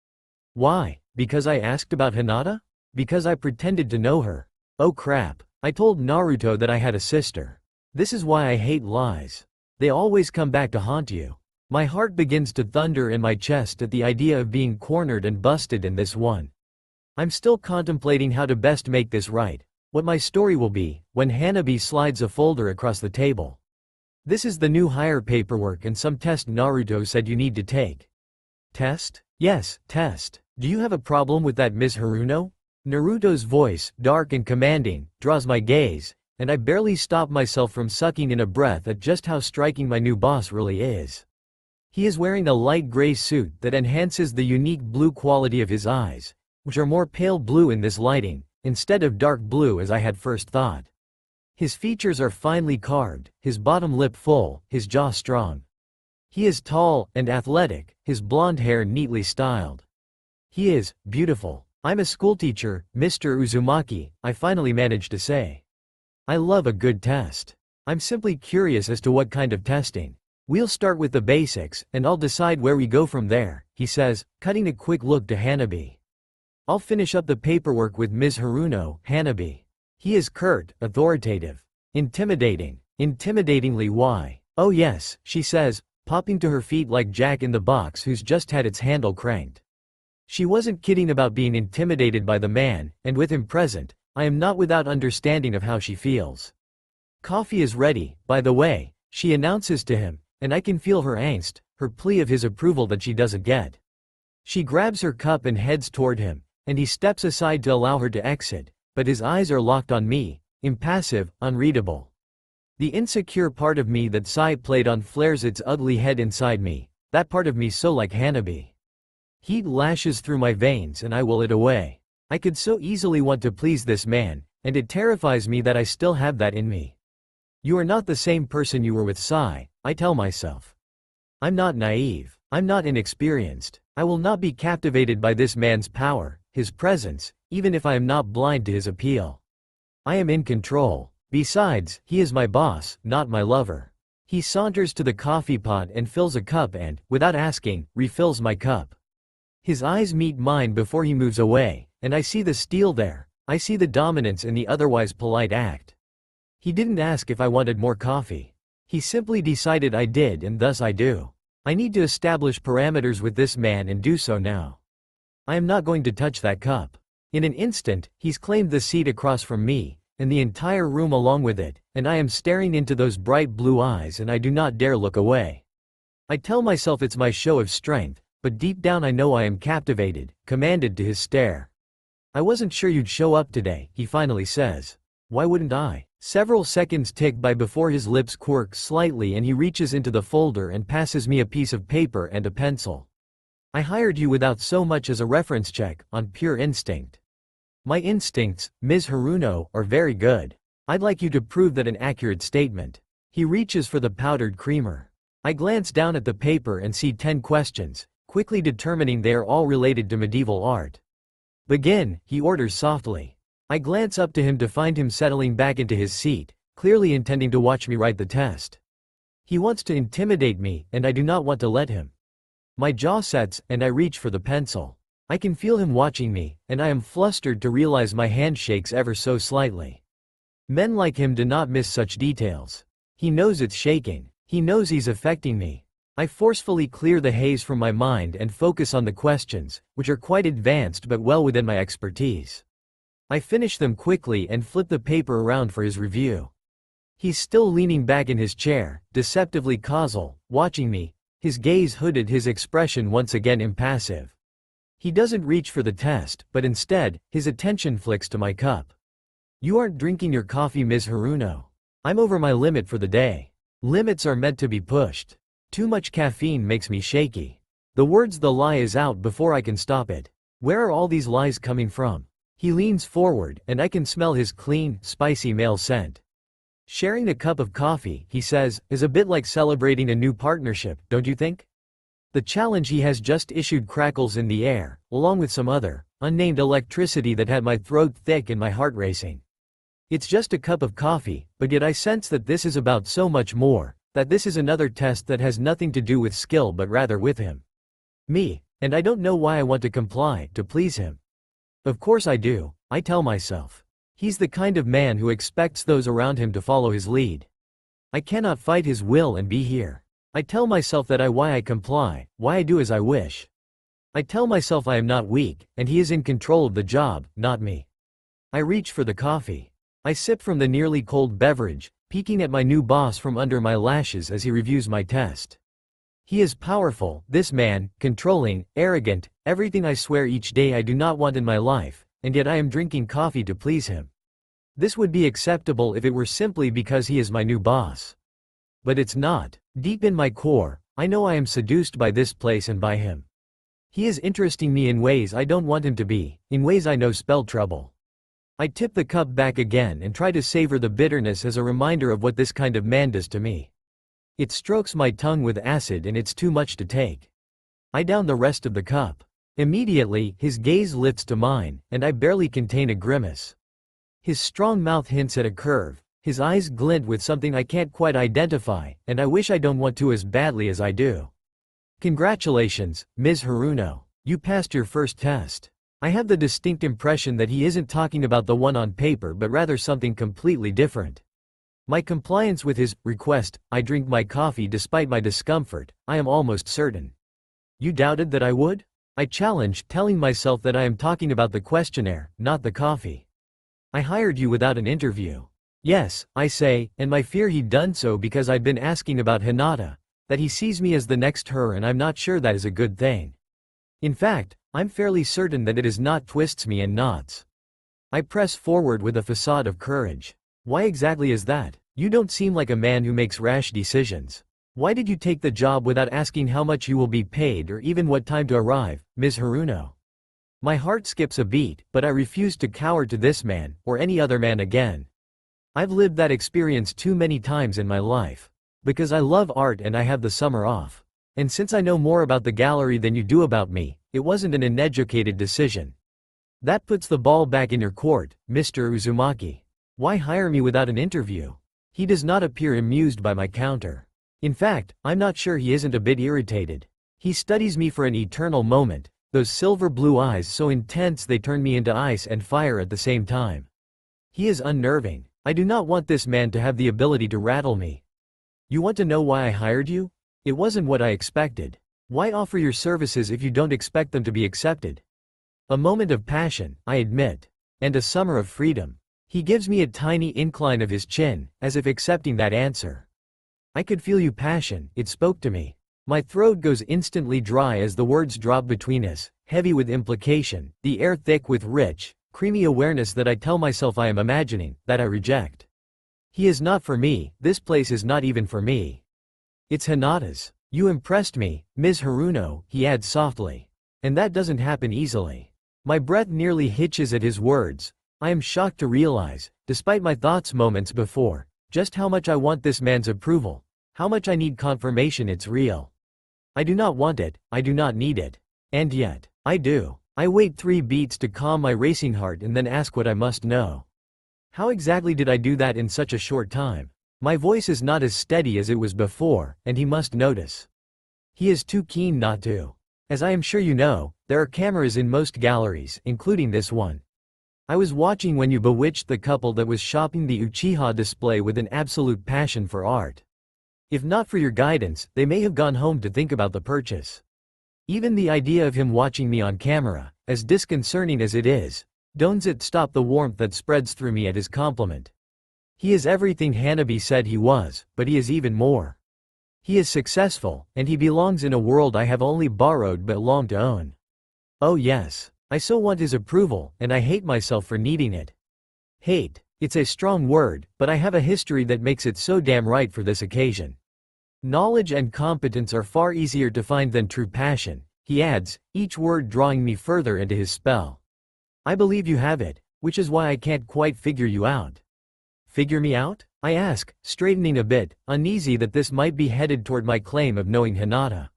Why? Because I asked about Hinata? Because I pretended to know her? Oh crap, I told Naruto that I had a sister. This is why I hate lies. They always come back to haunt you. My heart begins to thunder in my chest at the idea of being cornered and busted in this one. I'm still contemplating how to best make this right, what my story will be, when Hanabi slides a folder across the table. This is the new hire paperwork and some test Naruto said you need to take. Test? Yes, test. Do you have a problem with that, Ms. Haruno? Naruto's voice, dark and commanding, draws my gaze, and I barely stop myself from sucking in a breath at just how striking my new boss really is. He is wearing a light gray suit that enhances the unique blue quality of his eyes, which are more pale blue in this lighting, instead of dark blue as I had first thought. His features are finely carved, his bottom lip full, his jaw strong. He is tall and athletic, his blonde hair neatly styled. He is beautiful. I'm a schoolteacher, Mr. Uzumaki, I finally managed to say. I love a good test. I'm simply curious as to what kind of testing. We'll start with the basics, and I'll decide where we go from there, he says, cutting a quick look to Hanabi. I'll finish up the paperwork with Ms. Haruno, Hanabi. He is curt, authoritative. Intimidating. Intimidatingly why? Oh yes, she says, popping to her feet like Jack in the Box who's just had its handle cranked. She wasn't kidding about being intimidated by the man, and with him present, I am not without understanding of how she feels. Coffee is ready, by the way, she announces to him, and I can feel her angst, her plea of his approval that she doesn't get. She grabs her cup and heads toward him, and he steps aside to allow her to exit, but his eyes are locked on me, impassive, unreadable. The insecure part of me that Sai played on flares its ugly head inside me, that part of me so like Hanabi. Heat lashes through my veins and I will it away. I could so easily want to please this man, and it terrifies me that I still have that in me. You are not the same person you were with Sai, I tell myself. I'm not naive. I'm not inexperienced. I will not be captivated by this man's power, his presence, even if I am not blind to his appeal. I am in control. Besides, he is my boss, not my lover. He saunters to the coffee pot and fills a cup and, without asking, refills my cup. His eyes meet mine before he moves away, and I see the steel there. I see the dominance in the otherwise polite act. He didn't ask if I wanted more coffee. He simply decided I did, and thus I do. I need to establish parameters with this man and do so now. I am not going to touch that cup. In an instant, he's claimed the seat across from me, and the entire room along with it, and I am staring into those bright blue eyes and I do not dare look away. I tell myself it's my show of strength, but deep down I know I am captivated, commanded to his stare. I wasn't sure you'd show up today, he finally says. Why wouldn't I? Several seconds tick by before his lips quirk slightly and he reaches into the folder and passes me a piece of paper and a pencil. I hired you without so much as a reference check, on pure instinct. My instincts, Ms. Haruno, are very good. I'd like you to prove that an accurate statement. He reaches for the powdered creamer. I glance down at the paper and see 10 questions, quickly determining they are all related to medieval art. Begin, he orders softly. I glance up to him to find him settling back into his seat, clearly intending to watch me write the test. He wants to intimidate me, and I do not want to let him. My jaw sets, and I reach for the pencil. I can feel him watching me, and I am flustered to realize my hand shakes ever so slightly. Men like him do not miss such details. He knows it's shaking. He knows he's affecting me. I forcefully clear the haze from my mind and focus on the questions, which are quite advanced but well within my expertise. I finish them quickly and flip the paper around for his review. He's still leaning back in his chair, deceptively causal, watching me, his gaze hooded, his expression once again impassive. He doesn't reach for the test, but instead, his attention flicks to my cup. You aren't drinking your coffee, Ms. Haruno. I'm over my limit for the day. Limits are meant to be pushed. Too much caffeine makes me shaky. The words "the lie is out" before I can stop it. Where are all these lies coming from? He leans forward, and I can smell his clean, spicy male scent. Sharing a cup of coffee, he says, is a bit like celebrating a new partnership, don't you think? The challenge he has just issued crackles in the air, along with some other, unnamed electricity that had my throat thick and my heart racing. It's just a cup of coffee, but yet I sense that this is about so much more, that this is another test that has nothing to do with skill but rather with him. Me, and I don't know why I want to comply, to please him. Of course I do, I tell myself. He's the kind of man who expects those around him to follow his lead. I cannot fight his will and be here. I tell myself that why I comply, why I do as I wish. I tell myself I am not weak, and he is in control of the job, not me. I reach for the coffee. I sip from the nearly cold beverage, peeking at my new boss from under my lashes as he reviews my test. He is powerful, this man, controlling, arrogant, everything I swear each day I do not want in my life, and yet I am drinking coffee to please him. This would be acceptable if it were simply because he is my new boss. But it's not. Deep in my core, I know I am seduced by this place and by him. He is interesting me in ways I don't want him to be, in ways I know spell trouble. I tip the cup back again and try to savor the bitterness as a reminder of what this kind of man does to me. It strokes my tongue with acid and it's too much to take. I down the rest of the cup. Immediately, his gaze lifts to mine, and I barely contain a grimace. His strong mouth hints at a curve. His eyes glint with something I can't quite identify, and I wish I don't want to as badly as I do. Congratulations, Ms. Haruno. You passed your first test. I have the distinct impression that he isn't talking about the one on paper but rather something completely different. My compliance with his request, I drink my coffee despite my discomfort, I am almost certain. You doubted that I would? I challenge, telling myself that I am talking about the questionnaire, not the coffee. I hired you without an interview. Yes, I say, and my fear he'd done so because I'd been asking about Hinata, that he sees me as the next her, and I'm not sure that is a good thing. In fact, I'm fairly certain that it is not twists me and knots. I press forward with a facade of courage. Why exactly is that? You don't seem like a man who makes rash decisions. Why did you take the job without asking how much you will be paid or even what time to arrive, Ms. Haruno? My heart skips a beat, but I refuse to cower to this man, or any other man again. I've lived that experience too many times in my life. Because I love art and I have the summer off. And since I know more about the gallery than you do about me, it wasn't an uneducated decision. That puts the ball back in your court, Mr. Uzumaki. Why hire me without an interview? He does not appear amused by my counter. In fact, I'm not sure he isn't a bit irritated. He studies me for an eternal moment, those silver blue eyes so intense they turn me into ice and fire at the same time. He is unnerving. I do not want this man to have the ability to rattle me. You want to know why I hired you? It wasn't what I expected. Why offer your services if you don't expect them to be accepted? A moment of passion, I admit. And a summer of freedom. He gives me a tiny incline of his chin, as if accepting that answer. I could feel you passion, it spoke to me. My throat goes instantly dry as the words drop between us, heavy with implication, the air thick with rich, creamy awareness that I tell myself I am imagining, that I reject. He is not for me, this place is not even for me. It's Hinata's. You impressed me, Ms. Haruno, he adds softly. And that doesn't happen easily. My breath nearly hitches at his words. I am shocked to realize, despite my thoughts moments before, just how much I want this man's approval, how much I need confirmation it's real. I do not want it, I do not need it. And yet, I do. I wait 3 beats to calm my racing heart and then ask what I must know. How exactly did I do that in such a short time? My voice is not as steady as it was before, and he must notice. He is too keen not to. As I am sure you know, there are cameras in most galleries, including this one. I was watching when you bewitched the couple that was shopping the Uchiha display with an absolute passion for art. If not for your guidance, they may have gone home to think about the purchase. Even the idea of him watching me on camera, as disconcerting as it is, don't it stop the warmth that spreads through me at his compliment. He is everything Hanabi said he was, but he is even more. He is successful, and he belongs in a world I have only borrowed but long to own. Oh yes, I so want his approval, and I hate myself for needing it. Hate, it's a strong word, but I have a history that makes it so damn right for this occasion. Knowledge and competence are far easier to find than true passion, he adds, each word drawing me further into his spell. I believe you have it, which is why I can't quite figure you out. Figure me out? I ask, straightening a bit, uneasy that this might be headed toward my claim of knowing Hinata.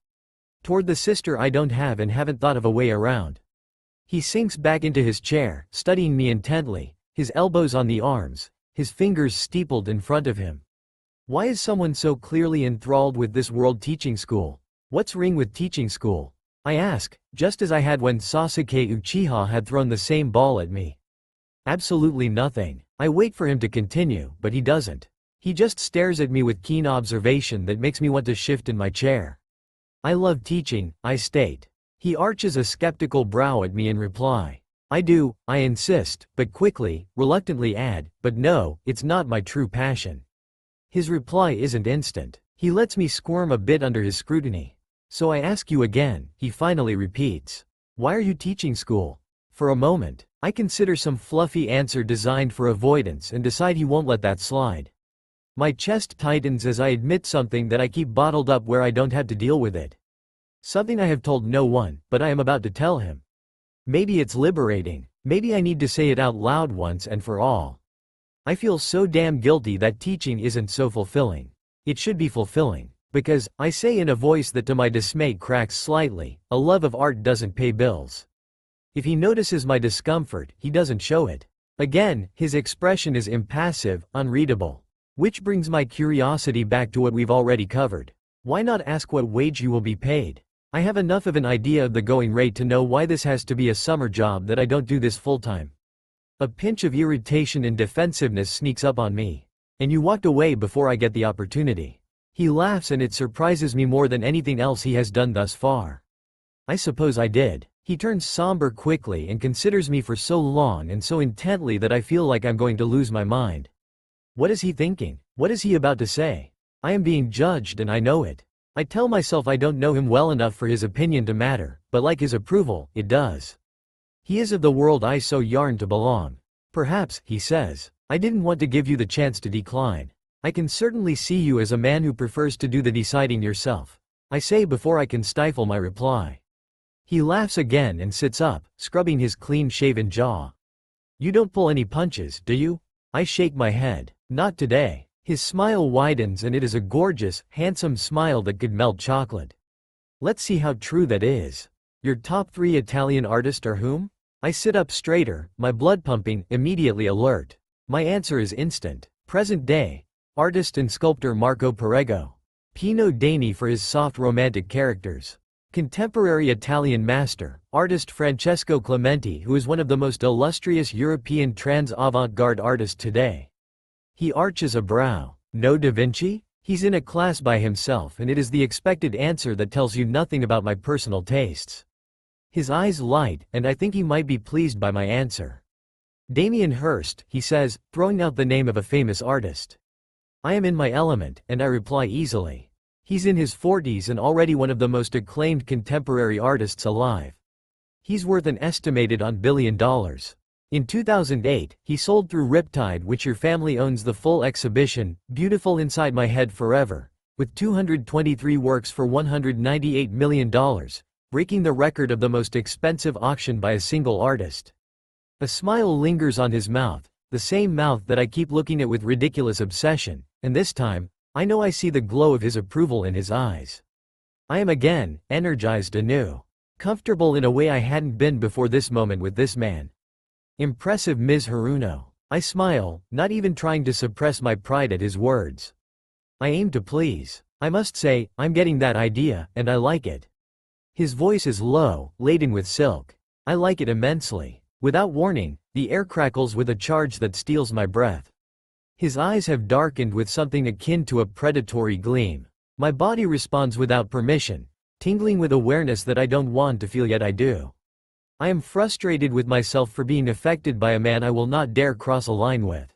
Toward the sister I don't have and haven't thought of a way around. He sinks back into his chair, studying me intently, his elbows on the arms, his fingers steepled in front of him. Why is someone so clearly enthralled with this world teaching school? What's ring with teaching school? I ask, just as I had when Sasuke Uchiha had thrown the same ball at me. Absolutely nothing. I wait for him to continue, but he doesn't. He just stares at me with keen observation that makes me want to shift in my chair. I love teaching, I state. He arches a skeptical brow at me in reply. I do, I insist, but quickly, reluctantly add, but no, it's not my true passion. His reply isn't instant. He lets me squirm a bit under his scrutiny. So I ask you again, he finally repeats. Why are you teaching school? For a moment, I consider some fluffy answer designed for avoidance and decide he won't let that slide. My chest tightens as I admit something that I keep bottled up where I don't have to deal with it. Something I have told no one, but I am about to tell him. Maybe it's liberating. Maybe I need to say it out loud once and for all. I feel so damn guilty that teaching isn't so fulfilling. It should be fulfilling. Because, I say in a voice that to my dismay cracks slightly, a love of art doesn't pay bills. If he notices my discomfort, he doesn't show it. Again, his expression is impassive, unreadable. Which brings my curiosity back to what we've already covered. Why not ask what wage you will be paid? I have enough of an idea of the going rate to know why this has to be a summer job that I don't do this full-time. A pinch of irritation and defensiveness sneaks up on me. And you walked away before I get the opportunity. He laughs and it surprises me more than anything else he has done thus far. I suppose I did. He turns somber quickly and considers me for so long and so intently that I feel like I'm going to lose my mind. What is he thinking? What is he about to say? I am being judged and I know it. I tell myself I don't know him well enough for his opinion to matter, but like his approval, it does. He is of the world I so yearn to belong. Perhaps, he says, I didn't want to give you the chance to decline. I can certainly see you as a man who prefers to do the deciding yourself. I say before I can stifle my reply. He laughs again and sits up, scrubbing his clean-shaven jaw. You don't pull any punches, do you? I shake my head. Not today. His smile widens and it is a gorgeous, handsome smile that could melt chocolate. Let's see how true that is. Your top 3 Italian artists are whom? I sit up straighter, my blood pumping, immediately alert. My answer is instant. Present day. Artist and sculptor Marco Perego. Pino Dani for his soft romantic characters. Contemporary Italian master, artist Francesco Clementi, who is one of the most illustrious European trans avant-garde artists today. He arches a brow. No Da Vinci? He's in a class by himself, and it is the expected answer that tells you nothing about my personal tastes. His eyes light, and I think he might be pleased by my answer. Damien Hirst, he says, throwing out the name of a famous artist. I am in my element, and I reply easily. He's in his 40s and already one of the most acclaimed contemporary artists alive. He's worth an estimated $1 billion. In 2008, he sold through Riptide, which your family owns, the full exhibition, Beautiful Inside My Head Forever, with 223 works for $198 million, breaking the record of the most expensive auction by a single artist. A smile lingers on his mouth, the same mouth that I keep looking at with ridiculous obsession, and this time, I know I see the glow of his approval in his eyes. I am again, energized anew. Comfortable in a way I hadn't been before this moment with this man. Impressive Ms. Haruno. I smile, not even trying to suppress my pride at his words. I aim to please. I must say, I'm getting that idea, and I like it. His voice is low, laden with silk. I like it immensely. Without warning, the air crackles with a charge that steals my breath. His eyes have darkened with something akin to a predatory gleam. My body responds without permission, tingling with awareness that I don't want to feel yet I do. I am frustrated with myself for being affected by a man I will not dare cross a line with.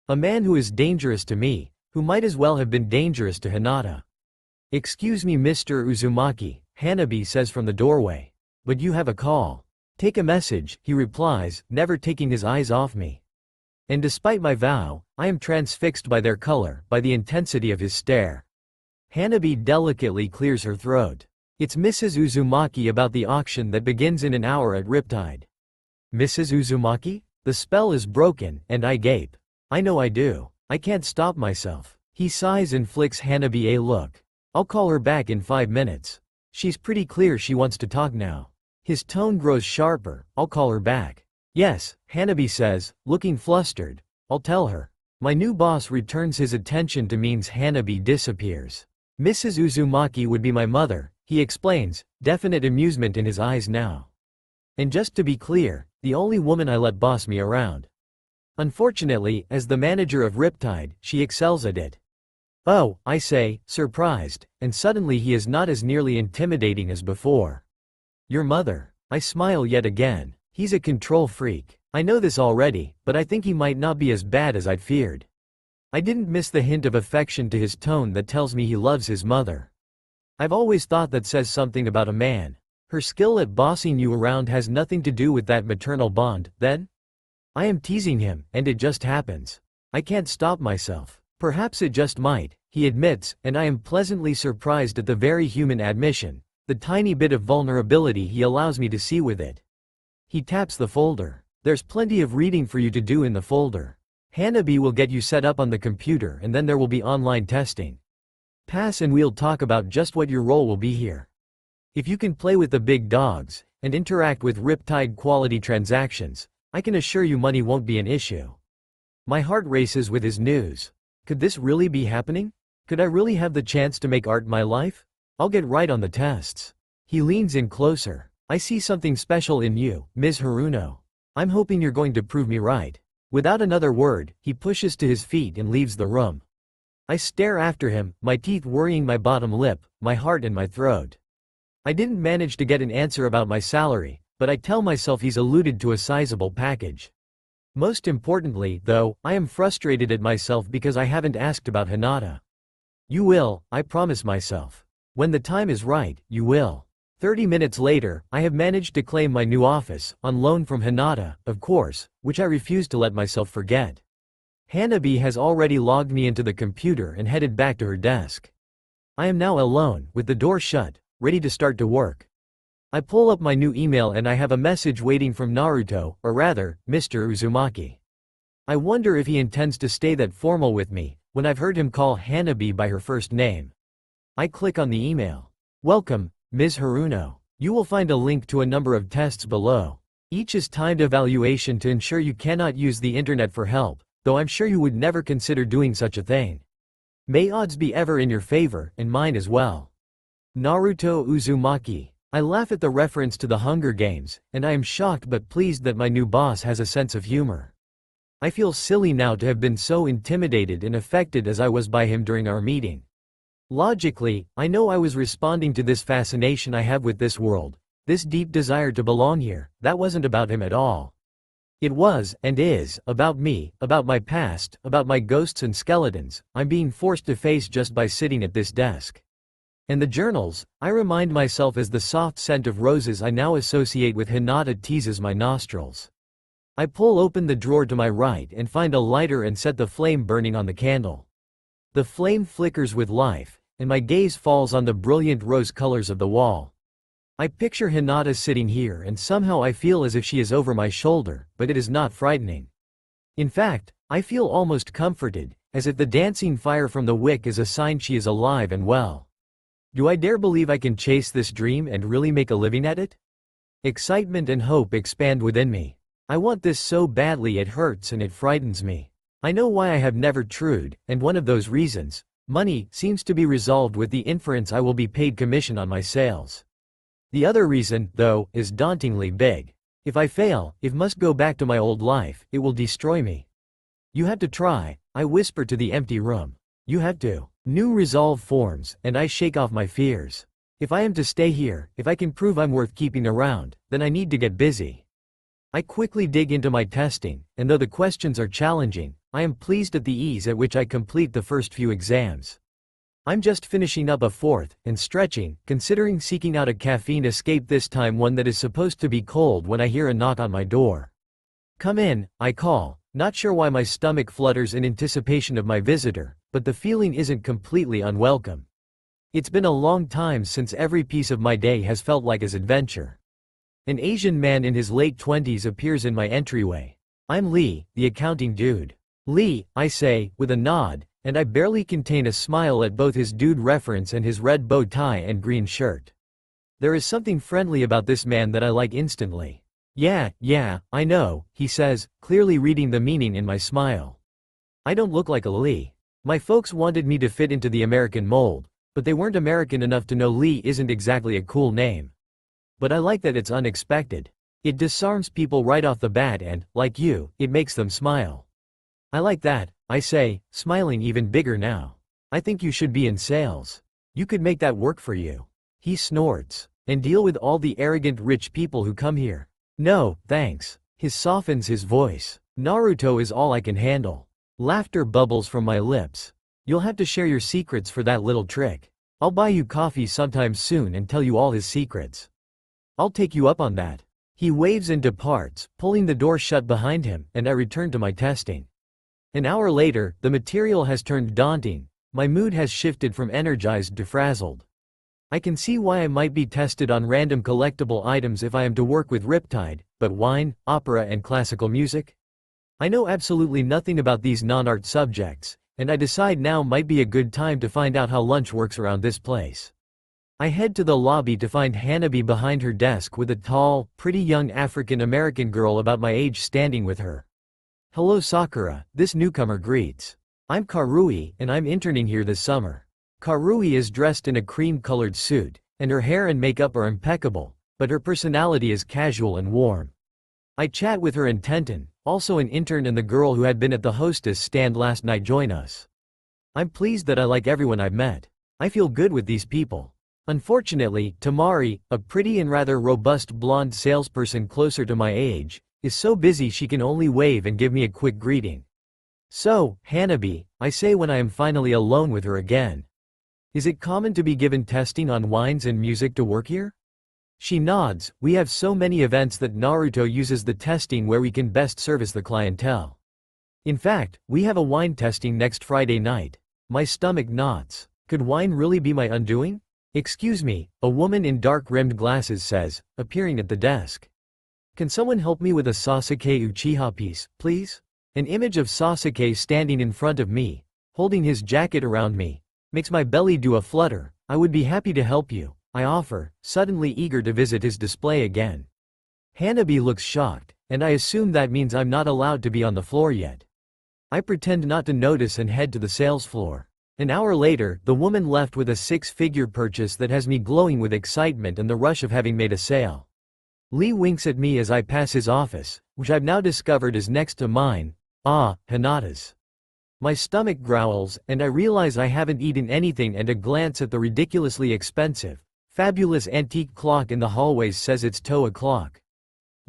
A man who is dangerous to me, who might as well have been dangerous to Hinata. Excuse me, Mr. Uzumaki, Hanabi says from the doorway. But you have a call. Take a message, he replies, never taking his eyes off me. And despite my vow, I am transfixed by their color, by the intensity of his stare. Hanabi delicately clears her throat. It's Mrs. Uzumaki about the auction that begins in an hour at Riptide. Mrs. Uzumaki? The spell is broken, and I gape. I know I do. I can't stop myself. He sighs and flicks Hanabi a look. I'll call her back in 5 minutes. She's pretty clear she wants to talk now. His tone grows sharper. I'll call her back. Yes, Hanabi says, looking flustered. I'll tell her. My new boss returns his attention to means Hanabi disappears. Mrs. Uzumaki would be my mother, he explains, definite amusement in his eyes now. And just to be clear, the only woman I let boss me around. Unfortunately, as the manager of Riptide, she excels at it. Oh, I say, surprised, and suddenly he is not as nearly intimidating as before. Your mother. I smile yet again. He's a control freak. I know this already, but I think he might not be as bad as I'd feared. I didn't miss the hint of affection to his tone that tells me he loves his mother. I've always thought that says something about a man. Her skill at bossing you around has nothing to do with that maternal bond, then? I am teasing him, and it just happens. I can't stop myself. Perhaps it just might, he admits, and I am pleasantly surprised at the very human admission, the tiny bit of vulnerability he allows me to see with it. He taps the folder. There's plenty of reading for you to do in the folder. Hanabi will get you set up on the computer and then there will be online testing. Pass and we'll talk about just what your role will be here. If you can play with the big dogs, and interact with Riptide quality transactions, I can assure you money won't be an issue. My heart races with his news. Could this really be happening? Could I really have the chance to make art my life? I'll get right on the tests. He leans in closer. I see something special in you, Ms. Haruno. I'm hoping you're going to prove me right. Without another word, he pushes to his feet and leaves the room. I stare after him, my teeth worrying my bottom lip, my heart in my throat. I didn't manage to get an answer about my salary, but I tell myself he's alluded to a sizable package. Most importantly, though, I am frustrated at myself because I haven't asked about Hinata. You will, I promise myself. When the time is right, you will. 30 minutes later, I have managed to claim my new office, on loan from Hinata, of course, which I refuse to let myself forget. Hanabi has already logged me into the computer and headed back to her desk. I am now alone, with the door shut, ready to start to work. I pull up my new email and I have a message waiting from Naruto, or rather, Mr. Uzumaki. I wonder if he intends to stay that formal with me, when I've heard him call Hanabi by her first name. I click on the email. Welcome, Ms. Haruno. You will find a link to a number of tests below. Each is timed evaluation to ensure you cannot use the internet for help, though I'm sure you would never consider doing such a thing. May odds be ever in your favor, and mine as well. Naruto Uzumaki. I laugh at the reference to the Hunger Games, and I am shocked but pleased that my new boss has a sense of humor. I feel silly now to have been so intimidated and affected as I was by him during our meeting. Logically, I know I was responding to this fascination I have with this world, this deep desire to belong here. That wasn't about him at all. It was, and is, about me, about my past, about my ghosts and skeletons I'm being forced to face just by sitting at this desk. And the journals, I remind myself as the soft scent of roses I now associate with Hinata teases my nostrils. I pull open the drawer to my right and find a lighter and set the flame burning on the candle. The flame flickers with life, and my gaze falls on the brilliant rose colors of the wall. I picture Hinata sitting here and somehow I feel as if she is over my shoulder, but it is not frightening. In fact, I feel almost comforted, as if the dancing fire from the wick is a sign she is alive and well. Do I dare believe I can chase this dream and really make a living at it? Excitement and hope expand within me. I want this so badly it hurts and it frightens me. I know why I have never trued, and one of those reasons, money, seems to be resolved with the inference I will be paid commission on my sales. The other reason, though, is dauntingly big. If I fail, if must go back to my old life, it will destroy me. You have to try, I whisper to the empty room. You have to. New resolve forms, and I shake off my fears. If I am to stay here, if I can prove I'm worth keeping around, then I need to get busy. I quickly dig into my testing, and though the questions are challenging, I am pleased at the ease at which I complete the first few exams. I'm just finishing up a fourth, and stretching, considering seeking out a caffeine escape, this time one that is supposed to be cold, when I hear a knock on my door. Come in, I call, not sure why my stomach flutters in anticipation of my visitor, but the feeling isn't completely unwelcome. It's been a long time since every piece of my day has felt like an adventure. An Asian man in his late 20s appears in my entryway. I'm Lee, the accounting dude. Lee, I say, with a nod, and I barely contain a smile at both his dude reference and his red bow tie and green shirt. There is something friendly about this man that I like instantly. Yeah, I know, he says, clearly reading the meaning in my smile. I don't look like a Lee. My folks wanted me to fit into the American mold, but they weren't American enough to know Lee isn't exactly a cool name. But I like that it's unexpected. It disarms people right off the bat and, like you, it makes them smile. I like that, I say, smiling even bigger now. I think you should be in sales. You could make that work for you. He snorts. And deal with all the arrogant rich people who come here. No, thanks. His softens his voice. Naruto is all I can handle. Laughter bubbles from my lips. You'll have to share your secrets for that little trick. I'll buy you coffee sometime soon and tell you all his secrets. I'll take you up on that. He waves and departs, pulling the door shut behind him, and I return to my testing. An hour later, the material has turned daunting. My mood has shifted from energized to frazzled. I can see why I might be tested on random collectible items if I am to work with Riptide, but wine, opera and classical music? I know absolutely nothing about these non-art subjects, and I decide now might be a good time to find out how lunch works around this place. I head to the lobby to find Hanabi behind her desk with a tall, pretty young African-American girl about my age standing with her. Hello Sakura, this newcomer greets. I'm Karui, and I'm interning here this summer. Karui is dressed in a cream-colored suit, and her hair and makeup are impeccable, but her personality is casual and warm. I chat with her and Tenten, also an intern, and the girl who had been at the hostess stand last night join us. I'm pleased that I like everyone I've met. I feel good with these people. Unfortunately, Tamari, a pretty and rather robust blonde salesperson closer to my age, is so busy she can only wave and give me a quick greeting. So, Hanabi, I say when I am finally alone with her again. Is it common to be given testing on wines and music to work here? She nods. We have so many events that Naruto uses the testing where we can best service the clientele. In fact, we have a wine testing next Friday night. My stomach knots. Could wine really be my undoing? Excuse me, a woman in dark-rimmed glasses says, appearing at the desk. Can someone help me with a Sasuke Uchiha piece, please? An image of Sasuke standing in front of me, holding his jacket around me, makes my belly do a flutter. I would be happy to help you, I offer, suddenly eager to visit his display again. Hanabi looks shocked, and I assume that means I'm not allowed to be on the floor yet. I pretend not to notice and head to the sales floor. An hour later, the woman left with a six-figure purchase that has me glowing with excitement and the rush of having made a sale. Lee winks at me as I pass his office, which I've now discovered is next to mine. Ah, Hinata's. My stomach growls, and I realize I haven't eaten anything, and a glance at the ridiculously expensive, fabulous antique clock in the hallways says it's 2 o'clock.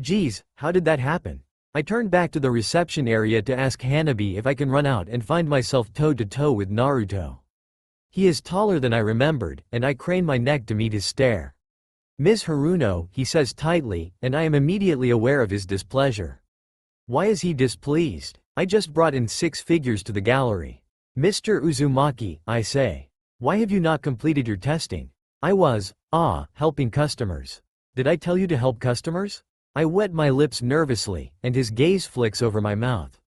Geez, how did that happen? I turn back to the reception area to ask Hanabi if I can run out and find myself toe-to-toe with Naruto. He is taller than I remembered, and I crane my neck to meet his stare. Ms. Haruno, he says tightly, and I am immediately aware of his displeasure. Why is he displeased? I just brought in 6 figures to the gallery. Mr. Uzumaki, I say. Why have you not completed your testing? I was, helping customers. Did I tell you to help customers? I wet my lips nervously, and his gaze flicks over my mouth.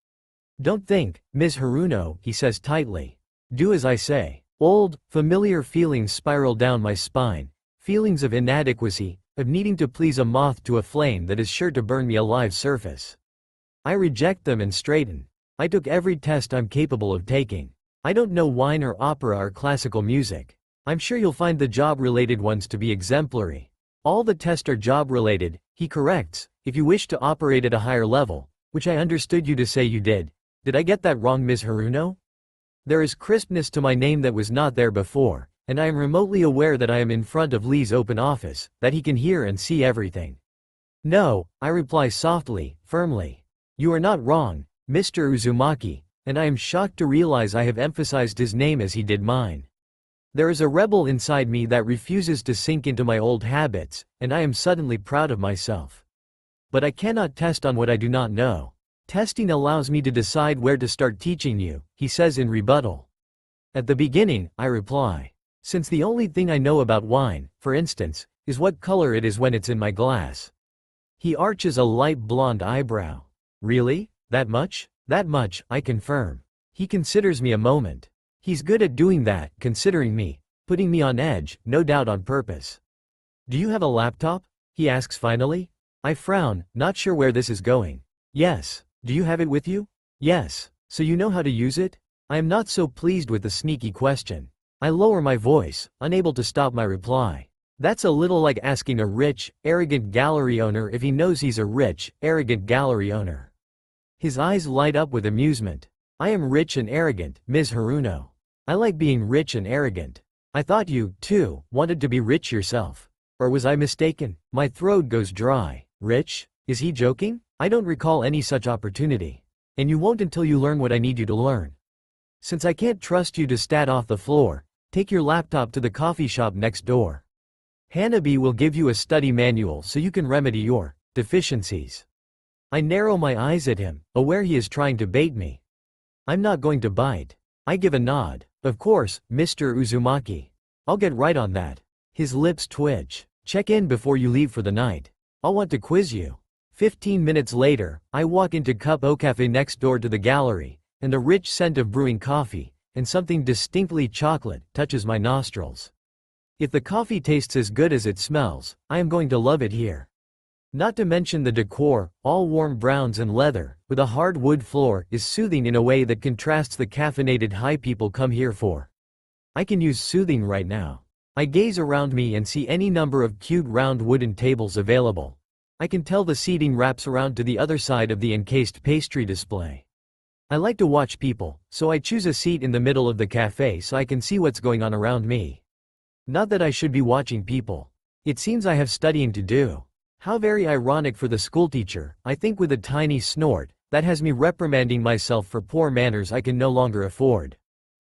Don't think, Ms. Haruno, he says tightly. Do as I say. Old, familiar feelings spiral down my spine. Feelings of inadequacy, of needing to please a moth to a flame that is sure to burn me alive surface. I reject them and straighten. I took every test I'm capable of taking. I don't know wine or opera or classical music. I'm sure you'll find the job-related ones to be exemplary. All the tests are job-related, he corrects, if you wish to operate at a higher level, which I understood you to say you did. Did I get that wrong, Ms. Haruno? There is crispness to my name that was not there before, and I am remotely aware that I am in front of Lee's open office, that he can hear and see everything. No, I reply softly, firmly. You are not wrong, Mr. Uzumaki, and I am shocked to realize I have emphasized his name as he did mine. There is a rebel inside me that refuses to sink into my old habits, and I am suddenly proud of myself. But I cannot test on what I do not know. Testing allows me to decide where to start teaching you, he says in rebuttal. At the beginning, I reply. Since the only thing I know about wine, for instance, is what color it is when it's in my glass. He arches a light blonde eyebrow. Really? That much? That much, I confirm. He considers me a moment. He's good at doing that, considering me, putting me on edge, no doubt on purpose. Do you have a laptop? He asks finally. I frown, not sure where this is going. Yes. Do you have it with you? Yes. So you know how to use it? I am not so pleased with the sneaky question. I lower my voice, unable to stop my reply. That's a little like asking a rich, arrogant gallery owner if he knows he's a rich, arrogant gallery owner. His eyes light up with amusement. I am rich and arrogant, Ms. Haruno. I like being rich and arrogant. I thought you, too, wanted to be rich yourself. Or was I mistaken? My throat goes dry. Rich? Is he joking? I don't recall any such opportunity. And you won't until you learn what I need you to learn. Since I can't trust you to stat off the floor, take your laptop to the coffee shop next door. Hanabi will give you a study manual so you can remedy your deficiencies. I narrow my eyes at him, aware he is trying to bait me. I'm not going to bite. I give a nod. Of course, Mr. Uzumaki. I'll get right on that. His lips twitch. Check in before you leave for the night. I'll want to quiz you. 15 minutes later, I walk into Cup O Cafe next door to the gallery, and the rich scent of brewing coffee, and something distinctly chocolate, touches my nostrils. If the coffee tastes as good as it smells, I am going to love it here. Not to mention the decor, all warm browns and leather, with a hard wood floor, is soothing in a way that contrasts the caffeinated high people come here for. I can use soothing right now. I gaze around me and see any number of cute round wooden tables available. I can tell the seating wraps around to the other side of the encased pastry display. I like to watch people, so I choose a seat in the middle of the cafe so I can see what's going on around me. Not that I should be watching people. It seems I have studying to do. How very ironic for the schoolteacher, I think with a tiny snort, that has me reprimanding myself for poor manners I can no longer afford.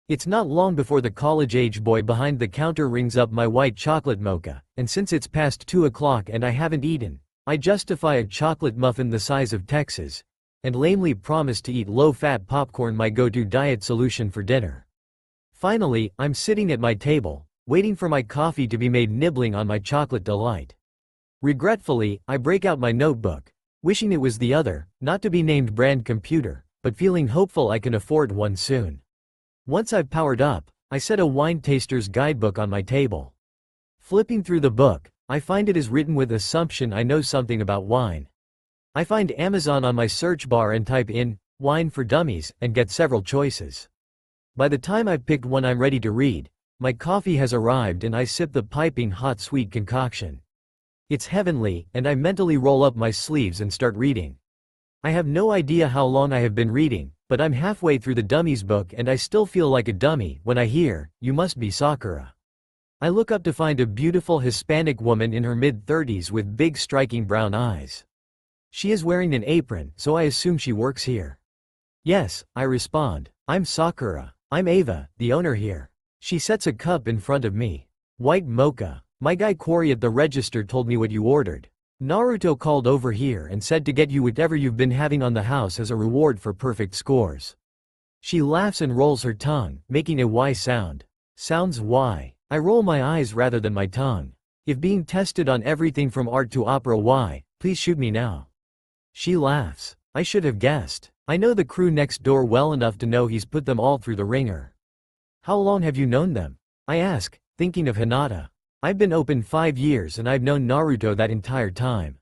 It's not long before the college-age boy behind the counter rings up my white chocolate mocha, and since it's past 2 o'clock and I haven't eaten, I justify a chocolate muffin the size of Texas, and lamely promise to eat low-fat popcorn, my go-to diet solution for dinner. Finally, I'm sitting at my table, waiting for my coffee to be made, nibbling on my chocolate delight. Regretfully, I break out my notebook, wishing it was the other, not to be named brand computer, but feeling hopeful I can afford one soon. Once I've powered up, I set a wine taster's guidebook on my table. Flipping through the book, I find it is written with assumption I know something about wine. I find Amazon on my search bar and type in, wine for dummies, and get several choices. By the time I've picked one I'm ready to read, my coffee has arrived and I sip the piping hot sweet concoction. It's heavenly, and I mentally roll up my sleeves and start reading. I have no idea how long I have been reading, but I'm halfway through the dummies book and I still feel like a dummy when I hear, "You must be Sakura." I look up to find a beautiful Hispanic woman in her mid-30s with big striking brown eyes. She is wearing an apron, so I assume she works here. Yes, I respond. I'm Sakura. I'm Ava, the owner here. She sets a cup in front of me. White mocha. My guy Corey at the register told me what you ordered. Naruto called over here and said to get you whatever you've been having on the house as a reward for perfect scores. She laughs and rolls her tongue, making a Y sound. Sounds Y. I roll my eyes rather than my tongue. If being tested on everything from art to opera Y, please shoot me now. She laughs. I should have guessed. I know the crew next door well enough to know he's put them all through the ringer. How long have you known them? I ask, thinking of Hinata. I've been open 5 years and I've known Naruto that entire time.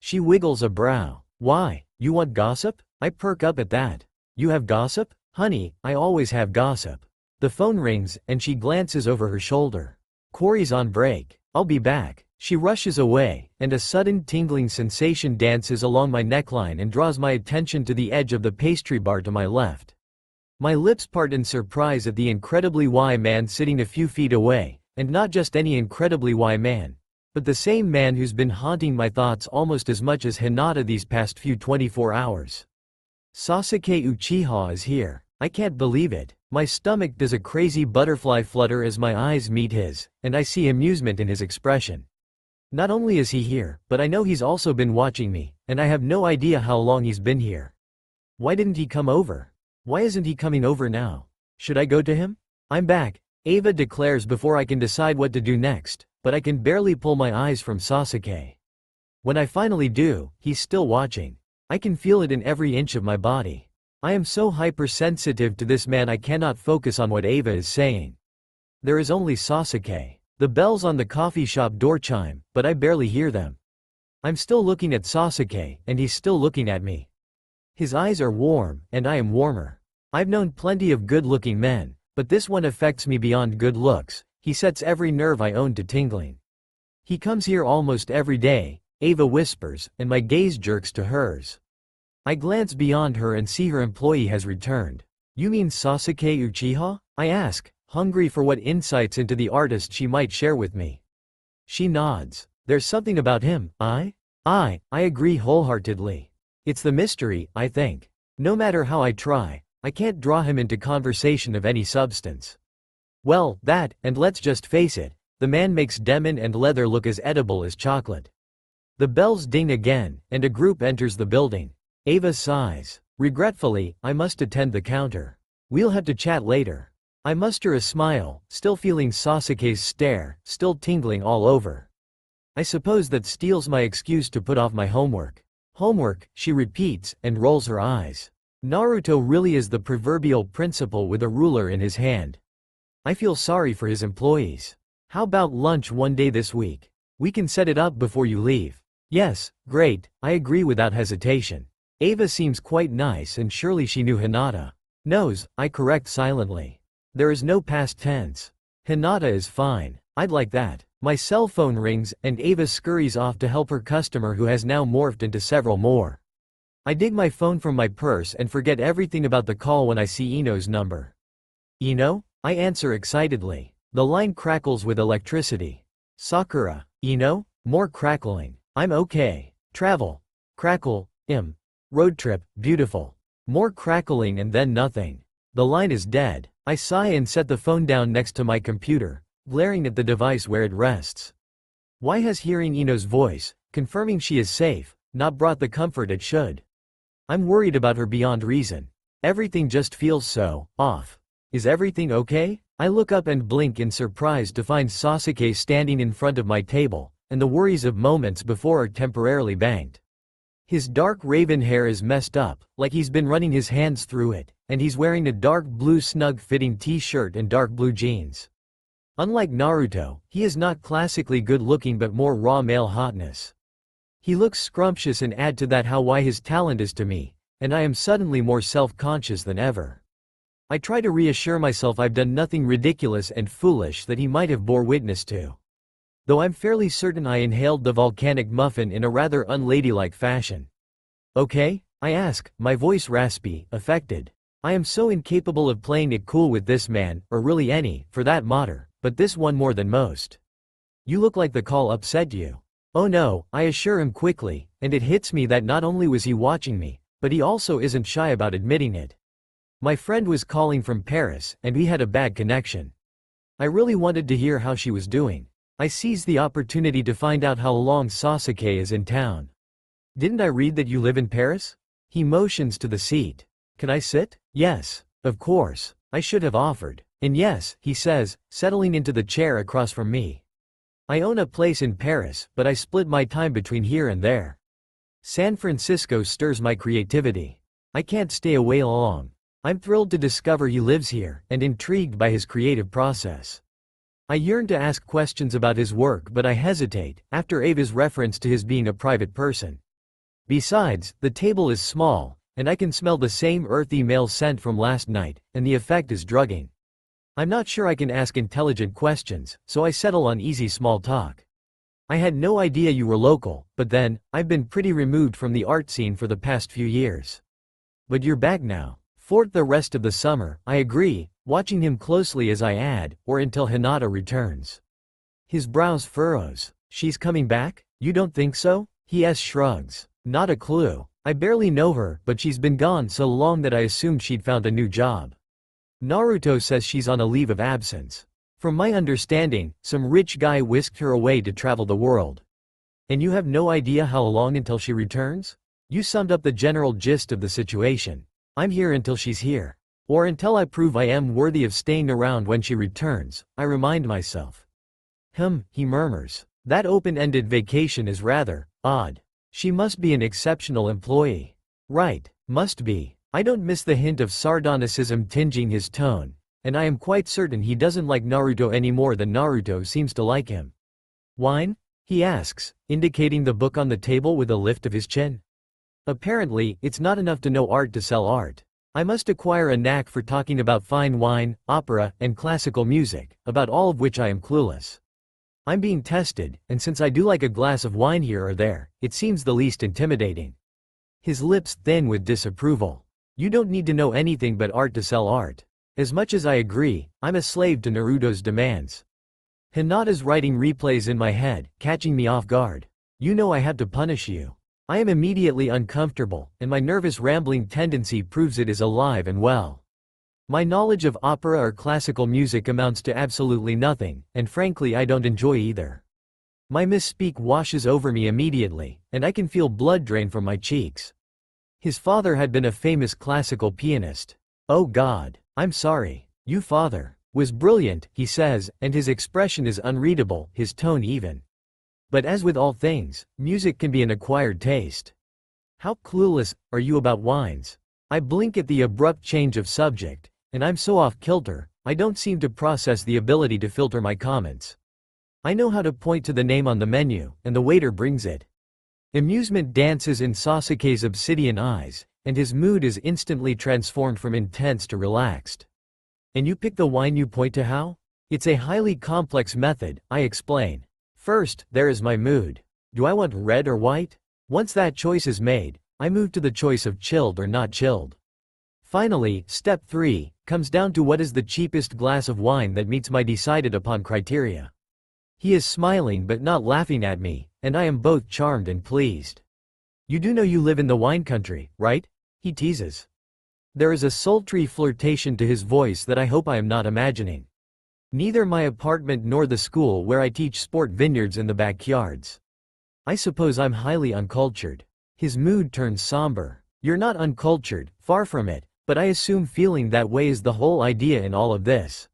She wiggles a brow. Why? You want gossip? I perk up at that. You have gossip? Honey, I always have gossip. The phone rings and she glances over her shoulder. Corey's on break. I'll be back. She rushes away, and a sudden tingling sensation dances along my neckline and draws my attention to the edge of the pastry bar to my left. My lips part in surprise at the incredibly Y man sitting a few feet away, and not just any incredibly Y man, but the same man who's been haunting my thoughts almost as much as Hinata these past few 24 hours. Sasuke Uchiha is here. I can't believe it. My stomach does a crazy butterfly flutter as my eyes meet his, and I see amusement in his expression. Not only is he here, but I know he's also been watching me, and I have no idea how long he's been here. Why didn't he come over? Why isn't he coming over now? Should I go to him? I'm back, Ava declares before I can decide what to do next, but I can barely pull my eyes from Sasuke. When I finally do, he's still watching. I can feel it in every inch of my body. I am so hypersensitive to this man I cannot focus on what Ava is saying. There is only Sasuke. The bells on the coffee shop door chime, but I barely hear them. I'm still looking at Sasuke, and he's still looking at me. His eyes are warm, and I am warmer. I've known plenty of good-looking men, but this one affects me beyond good looks. He sets every nerve I own to tingling. He comes here almost every day, Ava whispers, and my gaze jerks to hers. I glance beyond her and see her employee has returned. You mean Sasuke Uchiha? I ask, hungry for what insights into the artist she might share with me. She nods. There's something about him, I agree wholeheartedly. It's the mystery, I think. No matter how I try, I can't draw him into conversation of any substance. Well, that, and let's just face it, the man makes demon and leather look as edible as chocolate. The bells ding again, and a group enters the building. Ava sighs. Regretfully, I must attend the counter. We'll have to chat later. I muster a smile, still feeling Sasuke's stare, still tingling all over. I suppose that steals my excuse to put off my homework. Homework, she repeats, and rolls her eyes. Naruto really is the proverbial principal with a ruler in his hand. I feel sorry for his employees. How about lunch one day this week? We can set it up before you leave. Yes, great, I agree without hesitation. Ava seems quite nice and surely she knew Hinata. Knows, I correct silently. There is no past tense. Hinata is fine. I'd like that. My cell phone rings and Ava scurries off to help her customer who has now morphed into several more. I dig my phone from my purse and forget everything about the call when I see Ino's number. Ino? I answer excitedly. The line crackles with electricity. Sakura. Ino? More crackling. I'm okay. Travel. Crackle. Road trip. Beautiful. More crackling and then nothing. The line is dead. I sigh and set the phone down next to my computer, glaring at the device where it rests. Why has hearing Ino's voice, confirming she is safe, not brought the comfort it should? I'm worried about her beyond reason. Everything just feels so off. Is everything okay? I look up and blink in surprise to find Sasuke standing in front of my table, and the worries of moments before are temporarily banked. His dark raven hair is messed up, like he's been running his hands through it, and he's wearing a dark blue snug-fitting t-shirt and dark blue jeans. Unlike Naruto, he is not classically good-looking but more raw male hotness. He looks scrumptious, and add to that how why his talent is to me, and I am suddenly more self-conscious than ever. I try to reassure myself I've done nothing ridiculous and foolish that he might have bore witness to. Though I'm fairly certain I inhaled the volcanic muffin in a rather unladylike fashion. Okay? I ask, my voice raspy, affected. I am so incapable of playing it cool with this man, or really any, for that matter, but this one more than most. You look like the call upset you. Oh no, I assure him quickly, and it hits me that not only was he watching me, but he also isn't shy about admitting it. My friend was calling from Paris, and we had a bad connection. I really wanted to hear how she was doing. I seized the opportunity to find out how long Sasuke is in town. Didn't I read that you live in Paris? He motions to the seat. Can I sit? Yes, of course. I should have offered. And yes, he says, settling into the chair across from me. I own a place in Paris, but I split my time between here and there. San Francisco stirs my creativity. I can't stay away long. I'm thrilled to discover he lives here, and intrigued by his creative process. I yearn to ask questions about his work, but I hesitate, after Ava's reference to his being a private person. Besides, the table is small, and I can smell the same earthy male scent from last night, and the effect is drugging. I'm not sure I can ask intelligent questions, so I settle on easy small talk. I had no idea you were local, but then, I've been pretty removed from the art scene for the past few years. But you're back now. For the rest of the summer, I agree, watching him closely as I add, or until Hinata returns. His brows furrows. She's coming back? You don't think so? He shrugs. Not a clue. I barely know her, but she's been gone so long that I assumed she'd found a new job. Naruto says she's on a leave of absence. From my understanding, some rich guy whisked her away to travel the world. And you have no idea how long until she returns? You summed up the general gist of the situation. I'm here until she's here. Or until I prove I am worthy of staying around when she returns, I remind myself. He murmurs. That open-ended vacation is rather odd. She must be an exceptional employee. Right, must be. I don't miss the hint of sardonicism tinging his tone, and I am quite certain he doesn't like Naruto any more than Naruto seems to like him. Wine? He asks, indicating the book on the table with a lift of his chin. Apparently, it's not enough to know art to sell art. I must acquire a knack for talking about fine wine, opera, and classical music, about all of which I am clueless. I'm being tested, and since I do like a glass of wine here or there, it seems the least intimidating. His lips thin with disapproval. You don't need to know anything but art to sell art. As much as I agree, I'm a slave to Naruto's demands. Hinata's writing replays in my head, catching me off guard. You know I have to punish you. I am immediately uncomfortable, and my nervous rambling tendency proves it is alive and well. My knowledge of opera or classical music amounts to absolutely nothing, and frankly I don't enjoy either. My misspeak washes over me immediately, and I can feel blood drain from my cheeks. His father had been a famous classical pianist. Oh God, I'm sorry. You father was brilliant, he says, and his expression is unreadable, his tone even. But as with all things, music can be an acquired taste. How clueless are you about wines? I blink at the abrupt change of subject, and I'm so off kilter, I don't seem to process the ability to filter my comments. I know how to point to the name on the menu, and the waiter brings it. Amusement dances in Sasuke's obsidian eyes, and his mood is instantly transformed from intense to relaxed. And you pick the wine you point to how? It's a highly complex method, I explain. First, there is my mood. Do I want red or white? Once that choice is made, I move to the choice of chilled or not chilled. Finally, step 3, comes down to what is the cheapest glass of wine that meets my decided upon criteria. He is smiling but not laughing at me, and I am both charmed and pleased. You do know you live in the wine country, right? He teases. There is a sultry flirtation to his voice that I hope I am not imagining. Neither my apartment nor the school where I teach sport vineyards in the backyards. I suppose I'm highly uncultured. His mood turns somber. You're not uncultured, far from it, but I assume feeling that way is the whole idea in all of this.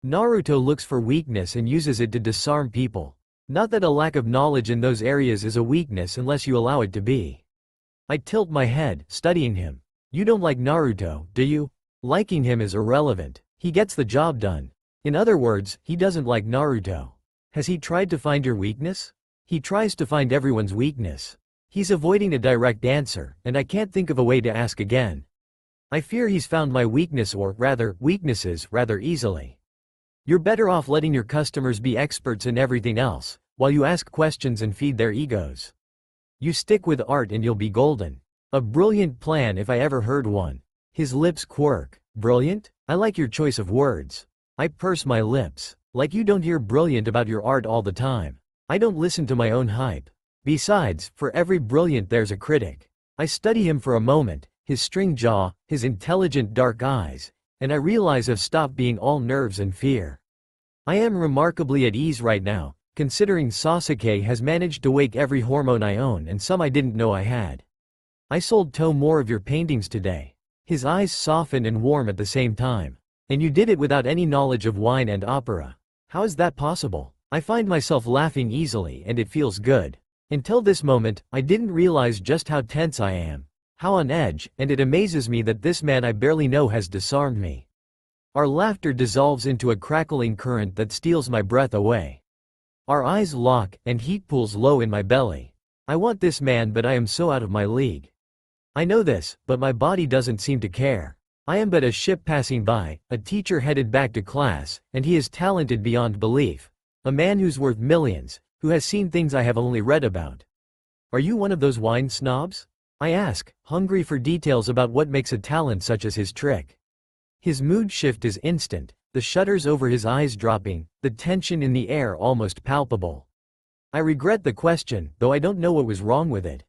Naruto looks for weakness and uses it to disarm people. Not that a lack of knowledge in those areas is a weakness unless you allow it to be. I tilt my head, studying him. You don't like Naruto, do you? Liking him is irrelevant. He gets the job done. In other words, he doesn't like Naruto. Has he tried to find your weakness? He tries to find everyone's weakness. He's avoiding a direct answer, and I can't think of a way to ask again. I fear he's found my weakness or, rather, weaknesses rather easily. You're better off letting your customers be experts in everything else, while you ask questions and feed their egos. You stick with art and you'll be golden. A brilliant plan if I ever heard one. His lips quirk. Brilliant? I like your choice of words. I purse my lips. Like you don't hear brilliant about your art all the time. I don't listen to my own hype. Besides, for every brilliant there's a critic. I study him for a moment, his string jaw, his intelligent dark eyes, and I realize I've stopped being all nerves and fear. I am remarkably at ease right now, considering Sasuke has managed to wake every hormone I own and some I didn't know I had. I sold more of your paintings today. His eyes soften and warm at the same time. And you did it without any knowledge of wine and opera. How is that possible? I find myself laughing easily and it feels good. Until this moment, I didn't realize just how tense I am, how on edge, and it amazes me that this man I barely know has disarmed me. Our laughter dissolves into a crackling current that steals my breath away. Our eyes lock, and heat pools low in my belly. I want this man, but I am so out of my league. I know this, but my body doesn't seem to care. I am but a ship passing by, a teacher headed back to class, and he is talented beyond belief. A man who's worth millions, who has seen things I have only read about. Are you one of those wine snobs? I ask, hungry for details about what makes a talent such as his trick. His mood shift is instant, the shutters over his eyes dropping, the tension in the air almost palpable. I regret the question, though I don't know what was wrong with it.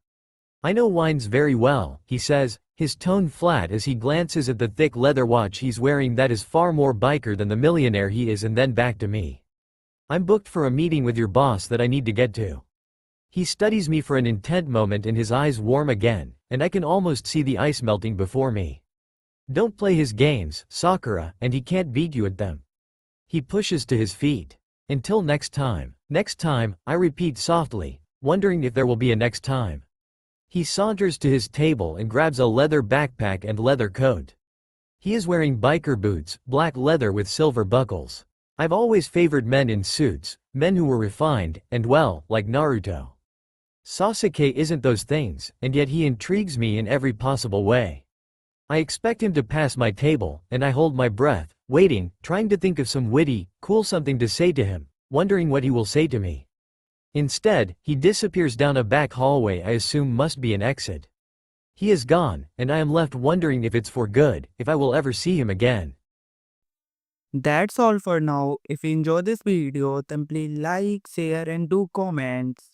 I know wines very well, he says, his tone flat as he glances at the thick leather watch he's wearing that is far more biker than the millionaire he is, and then back to me. I'm booked for a meeting with your boss that I need to get to. He studies me for an intent moment and his eyes warm again, and I can almost see the ice melting before me. Don't play his games, Sakura, and he can't beat you at them. He pushes to his feet. Until next time, I repeat softly, wondering if there will be a next time. He saunters to his table and grabs a leather backpack and leather coat. He is wearing biker boots, black leather with silver buckles. I've always favored men in suits, men who were refined, and well, like Naruto. Sasuke isn't those things, and yet he intrigues me in every possible way. I expect him to pass my table, and I hold my breath, waiting, trying to think of some witty, cool something to say to him, wondering what he will say to me. Instead, he disappears down a back hallway I assume must be an exit. He is gone, and I am left wondering if it's for good, if I will ever see him again. That's all for now. If you enjoy this video, then please like, share and do comments.